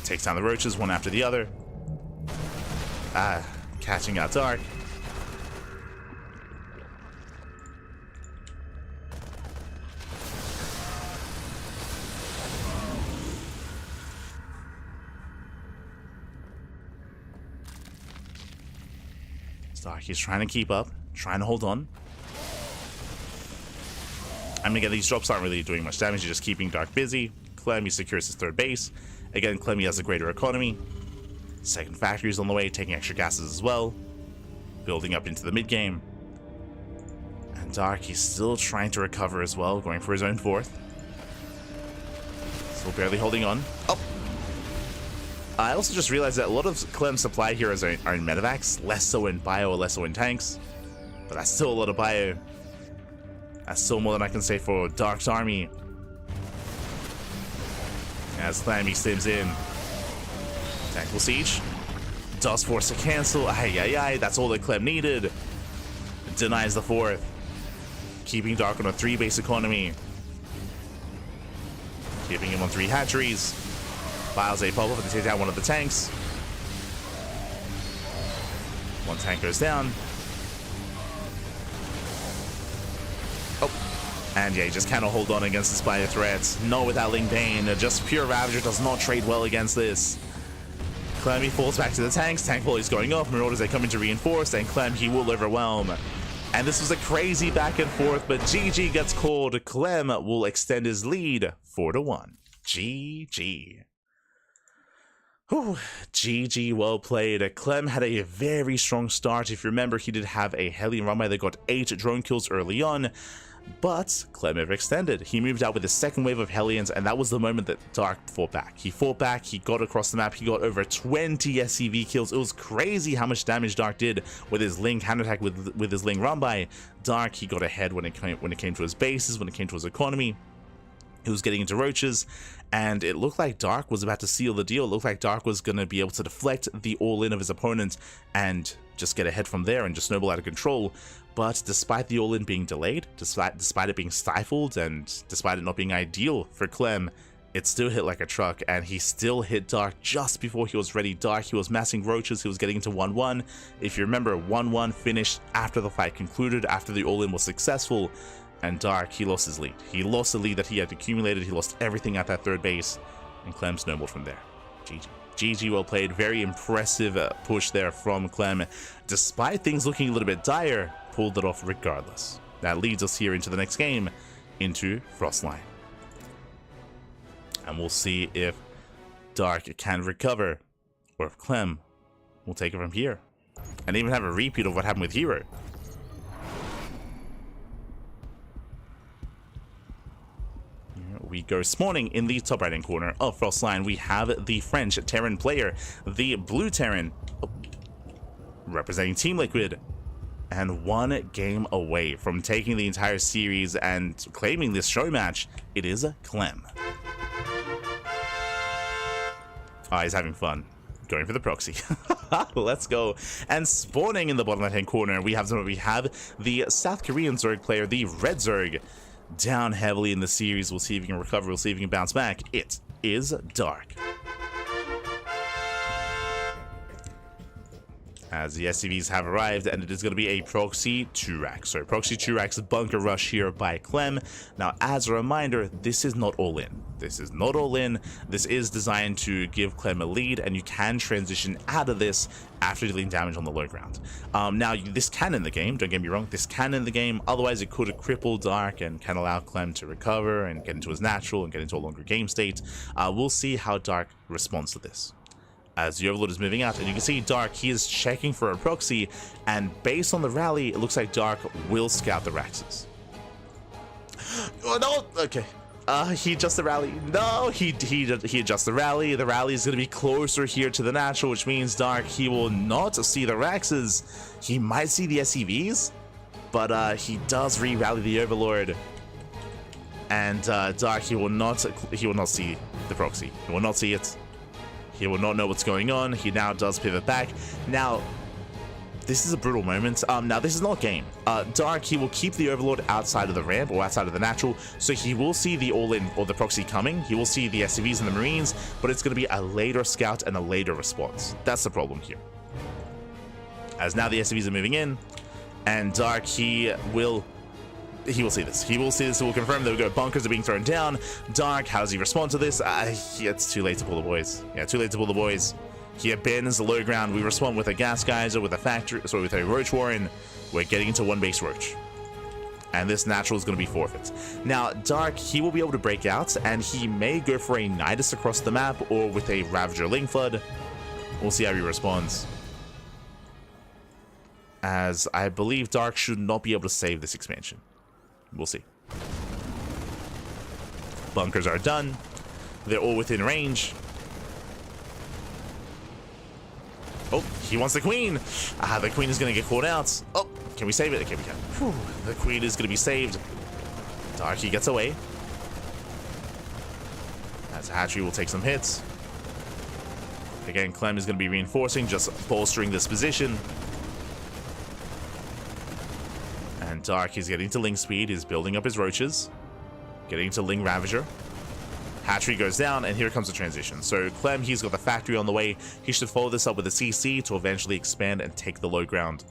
Takes down the Roaches one after the other. Catching out Dark. Dark, he's trying to keep up, trying to hold on. I mean, again, these drops aren't really doing much damage, you're just keeping Dark busy. Clem, he secures his third base. Again, Clem, he has a greater economy. Second factory is on the way, taking extra gases as well. Building up into the mid-game. And Dark, he's still trying to recover as well, going for his own fourth. Still barely holding on. Oh! I also just realized that a lot of Clem's supply heroes are in medevacs, less so in bio or less so in tanks. But that's still a lot of bio. That's still more than I can say for Dark's army. As Clem, he stims in. Tactical Siege. Does force a cancel. That's all that Clem needed. Denies the fourth. Keeping Dark on a 3 base economy. Keeping him on 3 hatcheries. Files a pop-up to take down one of the tanks. One tank goes down. Oh. And yeah, he just cannot hold on against the Spider threats. Not without Ling Bane. Just pure Ravager does not trade well against this. Clem, he falls back to the tanks. Tank volley's going off. Marauders, they come in to reinforce. And Clem, he will overwhelm. And this was a crazy back and forth, but GG gets called. Clem will extend his lead 4-1. GG. Whew, GG, well played. Clem had a very strong start. If you remember, he did have a Hellion runway that got 8 drone kills early on, but Clem overextended. He moved out with the second wave of Hellions, and that was the moment that Dark fought back. He fought back, he got across the map, he got over 20 SCV kills. It was crazy how much damage Dark did with his Ling counterattack, with his Ling runby. Dark, he got ahead when it came to his bases, when it came to his economy. He was getting into Roaches, and it looked like Dark was about to seal the deal. It looked like Dark was going to be able to deflect the all-in of his opponent and just get ahead from there and just snowball out of control. But despite the all-in being delayed, despite it being stifled, and despite it not being ideal for Clem, it still hit like a truck, and he still hit Dark just before he was ready. Dark, he was massing Roaches, he was getting into 1-1. If you remember, 1-1 finished after the fight concluded, after the all-in was successful. And Dark, he lost his lead. He lost the lead that he had accumulated. He lost everything at that third base. And Clem snowballed from there. GG. GG, well played. Very impressive push there from Clem. Despite things looking a little bit dire, pulled it off regardless. That leads us here into the next game, into Frostline. And we'll see if Dark can recover, or if Clem will take it from here. And even have a repeat of what happened with herO. We go spawning in the top right hand corner of Frostline. We have the French Terran player, the blue Terran, representing Team Liquid, and 1 game away from taking the entire series and claiming this show match. It is Clem. He's having fun. Going for the proxy. Let's go. And spawning in the bottom right hand corner, we have the South Korean Zerg player, the Red Zerg. Down heavily in the series. We'll see if he can recover. We'll see if he can bounce back. It is Dark. As the SCVs have arrived, and it is going to be a Proxy 2-rack. So Proxy 2-rack's bunker rush here by Clem. Now, as a reminder, this is not all in. This is not all in. This is designed to give Clem a lead, and you can transition out of this after dealing damage on the low ground. Now, this can end the game, don't get me wrong, this can end the game, otherwise it could cripple Dark and can allow Clem to recover and get into his natural and get into a longer game state. We'll see how Dark responds to this. As the Overlord is moving out, and you can see Dark, he is checking for a proxy, and based on the rally, it looks like Dark will scout the Raxes. Oh no, okay. He adjusts the rally. No, he adjusts the rally. The rally is going to be closer here to the natural, which means Dark, he will not see the Raxes. He might see the SCVs, but he does re-rally the Overlord. And Dark, he will not see the proxy. He will not see it. He will not know what's going on. He now does pivot back. Now, this is a brutal moment. Now, this is not game. Dark, he will keep the Overlord outside of the ramp or outside of the natural, so he will see the all-in or the proxy coming. He will see the SCVs and the Marines, but it's going to be a later scout and a later response. That's the problem here. As now the SCVs are moving in, and Dark, he will see this. He will see this. He will confirm that we go. Bunkers are being thrown down. Dark, how does he respond to this? It's too late to pull the boys. Yeah, too late to pull the boys. He abandons the low ground. We respond with a gas geyser, with a factory, sorry, with a roach warren. We're getting into one base roach, and this natural is going to be forfeit. Now, Dark, he will be able to break out, and he may go for a Nidus across the map or with a Ravager Ling Flood. We'll see how he responds. As I believe Dark should not be able to save this expansion. We'll see. Bunkers are done. They're all within range. Oh, he wants the queen. The queen is going to get caught out. Oh, can we save it? Okay, we can. Whew. The queen is going to be saved. Dark, he gets away. As Hatchery will take some hits. Again, Clem is going to be reinforcing, just bolstering this position. And Dark is getting to Ling speed. He's building up his roaches. Getting to Ling Ravager. Hatchery goes down, and here comes the transition. So Clem, he's got the factory on the way. He should follow this up with a CC to eventually expand and take the low ground.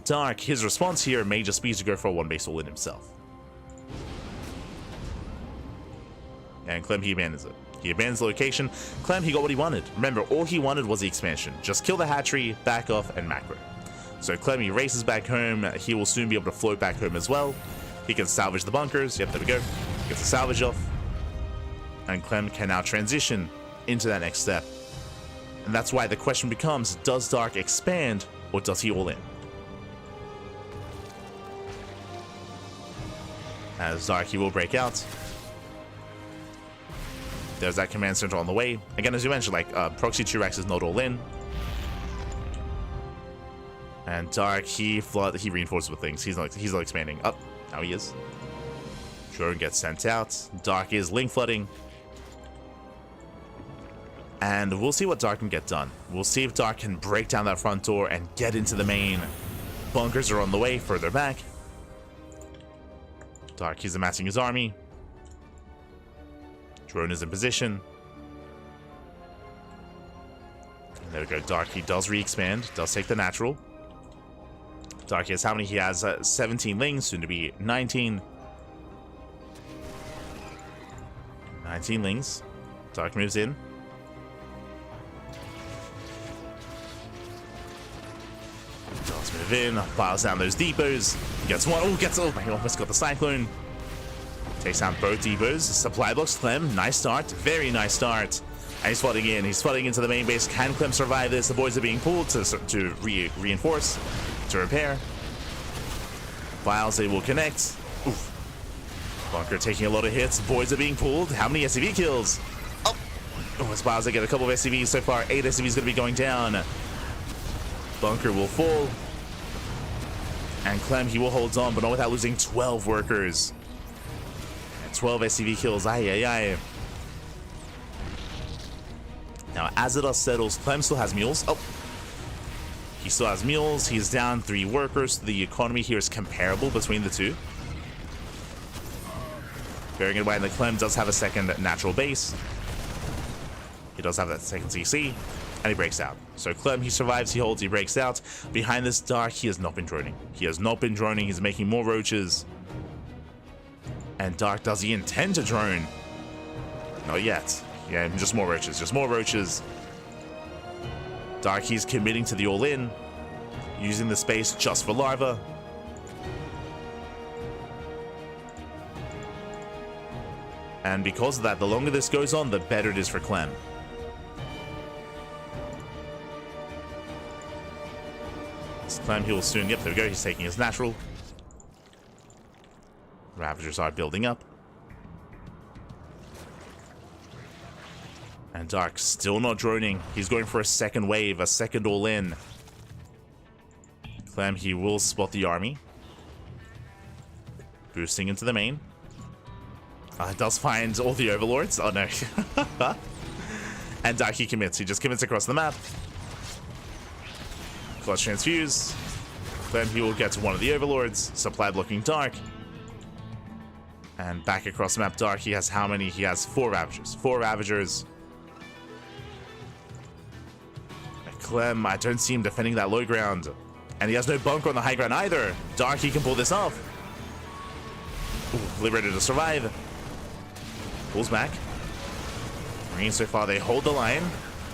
Dark, his response here may just be to go for a one base all in himself. And Clem, he abandons it. He abandons the location. Clem, he got what he wanted. Remember, all he wanted was the expansion. Just kill the hatchery, back off, and macro. So Clem, he races back home. He will soon be able to float back home as well. He can salvage the bunkers. Yep, there we go. Gets the salvage off. And Clem can now transition into that next step. And that's why the question becomes, does Dark expand or does he all in? As Dark, he will break out. There's that command center on the way. Again, as you mentioned, like Proxy 2-Rex is not all in. And Dark, he reinforces with things. He's not expanding. Up, now he is. Drone gets sent out. Dark is link flooding. And we'll see what Dark can get done. We'll see if Dark can break down that front door and get into the main. Bunkers are on the way, further back. Dark, he's amassing his army. Drone is in position. And there we go. Dark, he does re-expand. Does take the natural. Dark has how many? He has 17 lings, soon to be 19. 19 lings. Dark moves in. Does move in, files down those depots. Gets one. Oh, gets. Oh, he almost got the cyclone. Takes down both depots. Supply blocks Clem. Nice start. Very nice start. And he's flooding in. He's flooding into the main base. Can Clem survive this? The boys are being pulled to reinforce, to repair. Files, they will connect. Oof. Bunker taking a lot of hits. Boys are being pulled. How many SCV kills? Oh, as Files, they get a couple of SCVs so far. 8 SCVs going to be going down. Bunker will fall. And Clem, he will hold on, but not without losing 12 workers. And 12 SCV kills. Aye, aye, aye. Now, as the dust settles, Clem still has mules. Oh. He still has mules. He's down 3 workers. The economy here is comparable between the two. Bearing in mind that Clem does have a second natural base. He does have that second CC. And he breaks out. So Clem, he survives, he holds, he breaks out. Behind this Dark, he has not been droning. He has not been droning. He's making more roaches. And Dark, does he intend to drone? Not yet. Yeah, just more roaches. Just more roaches. Dark, he's committing to the all-in. Using the space just for larva. And because of that, the longer this goes on, the better it is for Clem. This Clem, he will soon... Yep, there we go. He's taking his natural. Ravagers are building up. And Dark still not droning. He's going for a second wave, a second all-in. Clem, he will spot the army. Boosting into the main. It does find all the overlords. Oh no. And Dark, he commits. He just commits across the map. Clutch transfuse. Clem, he will get to one of the overlords. Supply blocking Dark. And back across the map, Dark, he has how many? He has 4 Ravagers. 4 Ravagers. Clem, I don't see him defending that low ground. And he has no bunker on the high ground either. Dark, he can pull this off. Ooh, liberated to survive. Pulls back. Marines so far, they hold the line.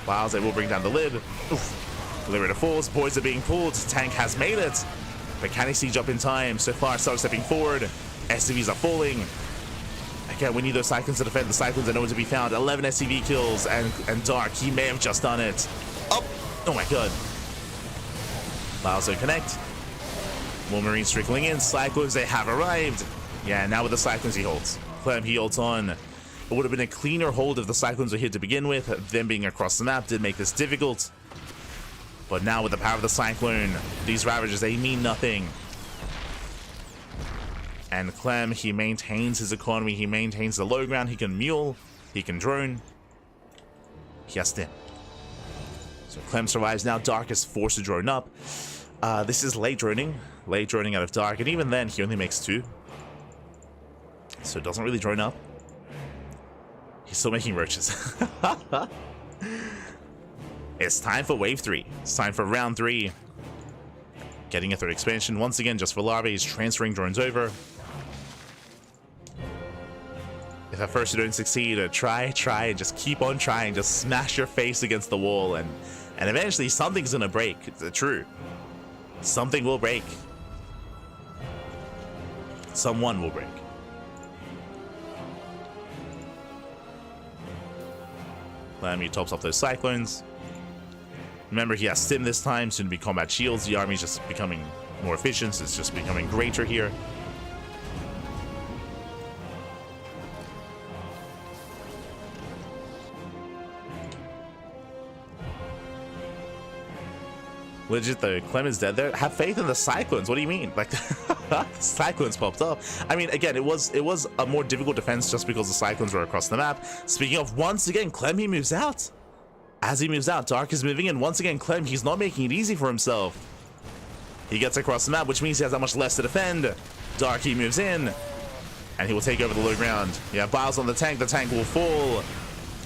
Wiles, they will bring down the lid. Oof. Liberator falls. Boys are being pulled. Tank has made it. But can he siege up in time? So far, Stark stepping forward. SCVs are falling. Again, we need those Cyclones to defend. The Cyclones are nowhere to be found. 11 SCV kills. And Dark, he may have just done it. Up. Oh my god. Wiles don't connect. More Marines trickling in. Cyclones, they have arrived. Yeah, now with the Cyclones, he holds. Clem, he holds on. It would have been a cleaner hold if the Cyclones were here to begin with. Them being across the map did make this difficult. But now with the power of the Cyclone, these Ravagers, they mean nothing. And Clem, he maintains his economy. He maintains the low ground. He can mule. He can drone. He has stim. So Clem survives now. Dark is forced to drone up. This is late droning. Late droning out of Dark. And even then, he only makes 2. So it doesn't really drone up. He's still making roaches. It's time for wave 3. It's time for round 3. Getting a 3rd expansion. Once again, just for larvae. He's transferring drones over. If at first you don't succeed, try, and just keep on trying. Just smash your face against the wall, and eventually something's gonna break. It's true. Something will break. Someone will break. Clem, he tops off those Cyclones. Remember, he has stim this time, soon to be combat shields. The army's just becoming more efficient. It's just becoming greater here. Legit though, Clem is dead there. Have faith in the Cyclones. What do you mean? Like, Cyclones popped up. I mean, again, it was a more difficult defense just because the Cyclones were across the map. Speaking of, once again, Clem, he moves out. As he moves out, Dark is moving in. Once again, Clem, he's not making it easy for himself. He gets across the map, which means he has that much less to defend. Dark, he moves in, and he will take over the low ground. Yeah, Biles on the tank will fall.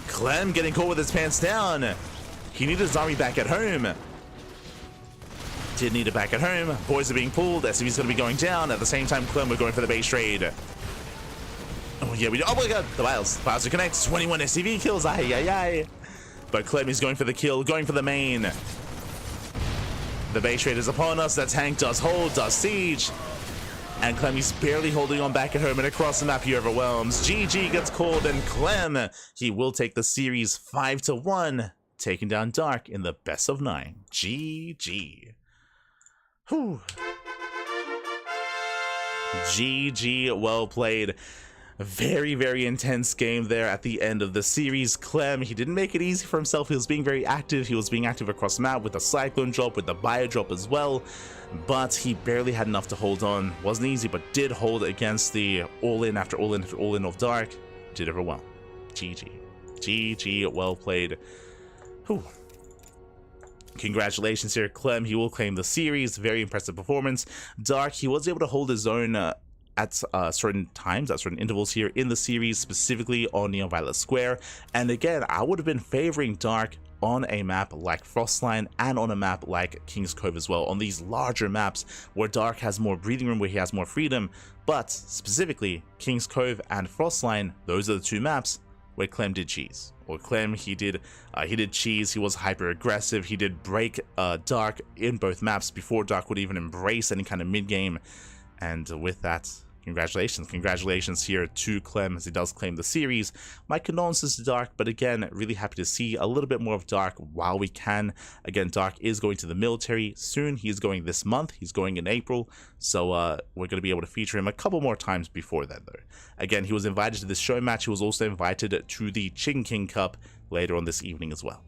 Clem getting caught with his pants down. He needed his army back at home. Did need it back at home. Boys are being pulled. SCV's going to be going down. At the same time, Clem, we're going for the base trade. Oh, yeah, we do. Oh, my God. The Biles. The Biles are connect. 21 SCV kills. Ay, ay, ay. But Clem is going for the kill, going for the main. The base trade is upon us. The tank does hold, does siege. And Clem is barely holding on back at home, and across the map he overwhelms. GG gets called, and Clem, he will take the series 5-1, taking down Dark in the best of 9. GG. Whew. GG, well played. Very, very intense game there at the end of the series. Clem, he didn't make it easy for himself. He was being very active. He was being active across the map with the Cyclone drop, with the Bio drop as well. But he barely had enough to hold on. Wasn't easy, but did hold against the all-in after all-in after all-in of Dark. Did overwhelm. GG. GG, well played. Whew. Congratulations here, Clem. He will claim the series. Very impressive performance. Dark, he was able to hold his own at certain times, at certain intervals here in the series, specifically on Neon Violet Square. And again, I would have been favoring Dark on a map like Frostline and on a map like King's Cove as well, on these larger maps where Dark has more breathing room, where he has more freedom. But specifically, King's Cove and Frostline, those are the two maps where Clem did cheese. Or Clem, he did cheese. He was hyper aggressive. He did break Dark in both maps before Dark would even embrace any kind of mid game. And with that, congratulations here to Clem as he does claim the series. My condolences to Dark, but again, really happy to see a little bit more of Dark while we can. Again, Dark is going to the military soon. He's going this month. He's going in April, so we're going to be able to feature him a couple more times before then, though. Again, he was invited to this show match. He was also invited to the Chicken King Cup later on this evening as well.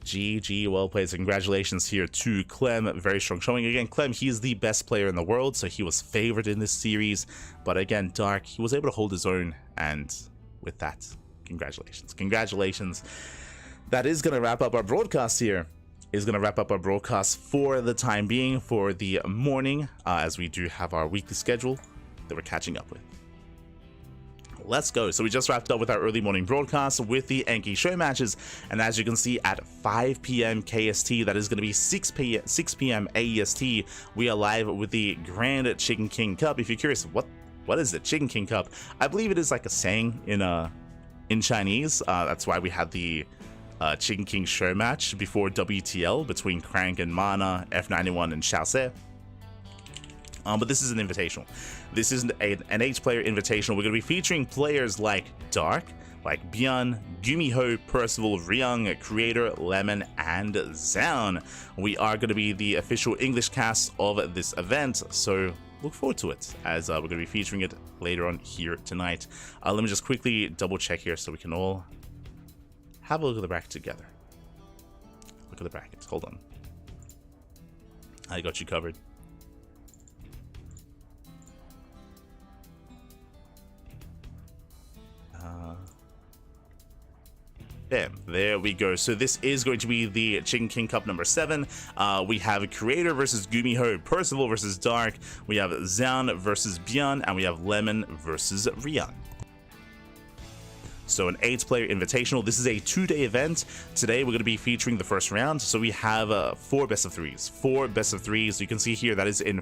GG, well played. So congratulations here to Clem. Very strong showing. Again, Clem, he is the best player in the world, so he was favored in this series. But again, Dark, he was able to hold his own. And with that, congratulations. That is going to wrap up our broadcast here. Is going to wrap up our broadcast for the time being, for the morning, as we do have our weekly schedule that we're catching up with. Let's go. So we just wrapped up with our early morning broadcast with the Enki show matches, and as you can see, at 5 p.m. KST, that is going to be 6 p.m. AEST, we are live with the Grand Chicken King Cup. If you're curious, what is the Chicken King Cup? I believe it is like a saying in Chinese. That's why we had the Chicken King show match before WTL between Crank and Mana, F91 and Xiaoxe. But this is an invitational. This is an 8-player invitational. We're going to be featuring players like Dark, like ByuN, Gumiho, Percival, ryung, Creator, Lemon, and Zan. We are going to be the official English cast of this event, so look forward to it, as we're going to be featuring it later on here tonight. Let me just quickly double check here so we can all have a look at the bracket together. Look at the brackets. Hold on. I got you covered. Bam, there we go. So this is going to be the Chicken King Cup number 7. We have Creator versus Gumiho, Percival versus Dark, we have Zan versus ByuN, and we have Lemon versus ryung. So an 8-player invitational. This is a 2-day event. Today we're going to be featuring the first round. So we have 4 best of 3s. 4 best of 3s. You can see here that is in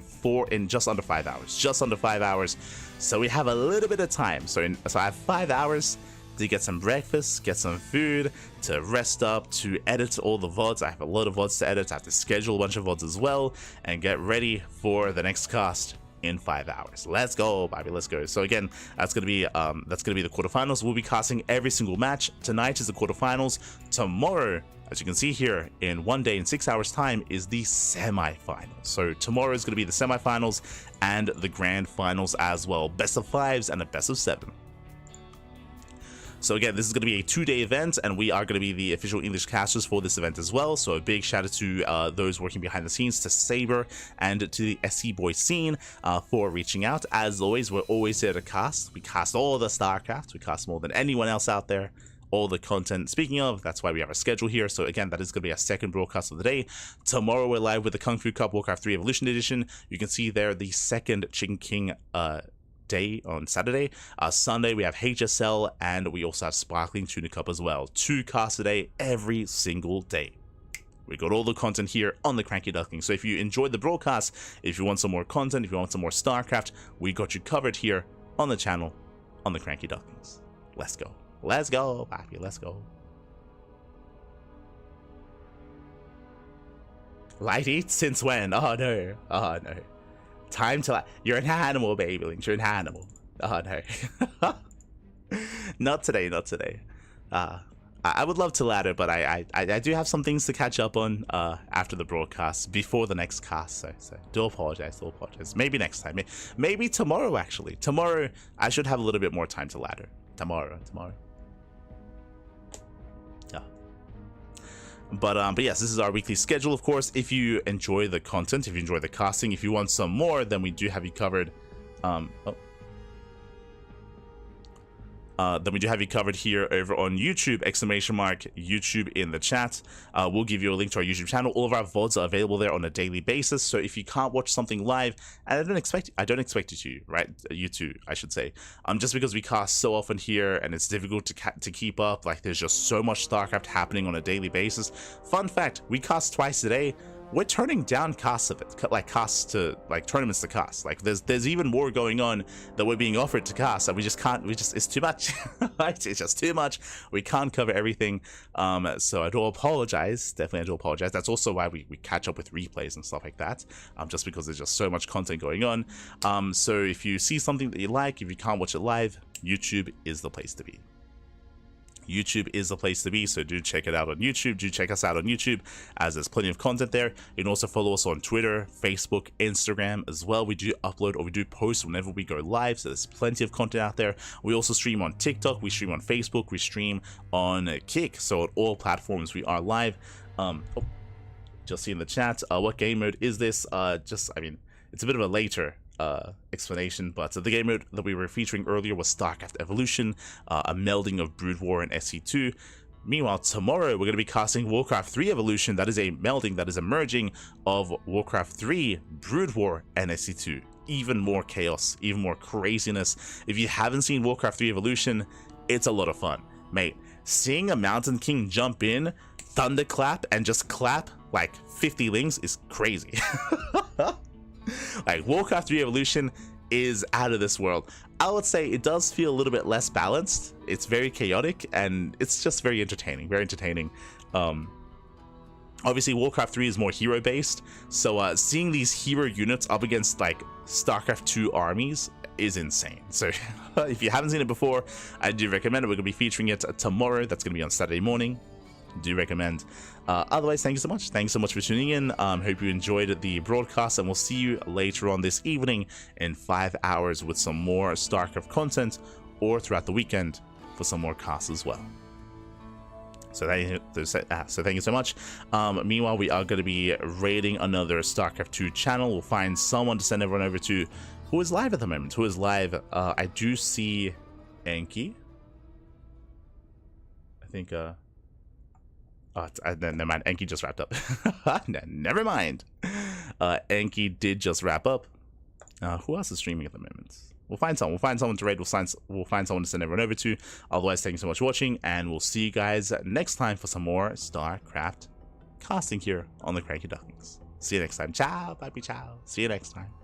just under 5 hours. Just under 5 hours. So we have a little bit of time. So I have 5 hours to get some breakfast, get some food, to rest up, to edit all the VODs. I have a lot of VODs to edit. I have to schedule a bunch of VODs as well, and get ready for the next cast in 5 hours. Let's go, baby, let's go. So again, that's gonna be the quarterfinals. We'll be casting every single match. Tonight is the quarterfinals. Tomorrow, as you can see here, in 1 day, in 6 hours time, is the semifinals. So tomorrow is gonna be the semifinals and the grand finals as well. Best of 5s and a best of 7. So again, this is going to be a 2-day event, and we are going to be the official English casters for this event as well. So a big shout out to those working behind the scenes, to Saber and to the SC Boy scene for reaching out. As always, we're always here to cast. We cast all the StarCraft. We cast more than anyone else out there. All the content. Speaking of, that's why we have a schedule here. So again, that is going to be our second broadcast of the day. Tomorrow we're live with the Kung Fu Cup Warcraft 3 Evolution Edition. You can see there the second Chicken King day on Saturday. Sunday we have HSL, and we also have Sparkling Tuna Cup as well. 2 casts a day every single day. We got all the content here on the CranKy Ducklings. So if you enjoyed the broadcast, if you want some more content, if you want some more StarCraft, we got you covered here on the channel on the CranKy Ducklings. Let's go. Let's go, baby. Let's go. Light eats since when? Oh no. Oh no. Time to... You're an animal, baby. You're an animal. Oh no. Not today, not today. I would love to ladder, but I do have some things to catch up on after the broadcast, before the next cast, so do apologize. Maybe next time. Maybe tomorrow, actually. Tomorrow, I should have a little bit more time to ladder. Tomorrow. Yeah. But yes, this is our weekly schedule, of course. If you enjoy the content, if you enjoy the casting, if you want some more, then we do have you covered. Then we do have you covered here over on YouTube, ! YouTube in the chat. We'll give you a link to our YouTube channel. All of our VODs are available there on a daily basis. So if you can't watch something live, and I don't expect you to, right? You too, I should say. Just because we cast so often here and it's difficult to keep up. Like, there's just so much StarCraft happening on a daily basis. Fun fact, we cast twice a day. we're turning down casts of it, like casts to like tournaments to cast. Like there's even more going on that we're being offered to cast, and we just can't. It's too much. Right? It's just too much. We can't cover everything. So I do apologize. Definitely, I do apologize. That's also why we catch up with replays and stuff like that. Just because there's just so much content going on. So if you see something that you like, if you can't watch it live, YouTube is the place to be. YouTube is the place to be, so do check it out on YouTube. Do check us out on YouTube, as there's plenty of content there. You can also follow us on Twitter, Facebook, Instagram as well. We do upload, or we do post whenever we go live, so there's plenty of content out there. We also stream on TikTok, we stream on Facebook, we stream on Kick, so on all platforms we are live. Just see in the chat, what game mode is this? I mean, it's a bit of a later explanation, but the game mode that we were featuring earlier was StarCraft Evolution, a melding of Brood War and SC2. Meanwhile, tomorrow we're going to be casting Warcraft 3 Evolution. That is a melding, that is a merging of Warcraft 3, Brood War, and SC2. Even more chaos, even more craziness. If you haven't seen Warcraft 3 Evolution, it's a lot of fun. Mate, seeing a Mountain King jump in, thunderclap, and just clap like 50 lings is crazy. Like, Warcraft 3 Evolution is out of this world. I would say it does feel a little bit less balanced. It's very chaotic, and it's just very entertaining. Very entertaining. Obviously, Warcraft 3 is more hero based, so seeing these hero units up against like StarCraft 2 armies is insane. So if you haven't seen it before, I do recommend it. We're going to be featuring it tomorrow. That's going to be on Saturday morning. Do recommend. Otherwise, thank you so much. Thanks so much for tuning in. Hope you enjoyed the broadcast, and we'll see you later on this evening in 5 hours with some more StarCraft content, or throughout the weekend for some more casts as well. So thank you so much. Meanwhile, we are going to be raiding another StarCraft 2 channel. We'll find someone to send everyone over to who is live at the moment. Who is live? I do see Enki. I think never mind. Enki just wrapped up. Never mind. Enki did just wrap up. Who else is streaming at the moment? We'll find someone. We'll find someone to raid. We'll find someone to send everyone over to. Otherwise, thank you so much for watching, and we'll see you guys next time for some more StarCraft casting here on the CranKy Ducklings. See you next time. Ciao, bye, ciao. See you next time.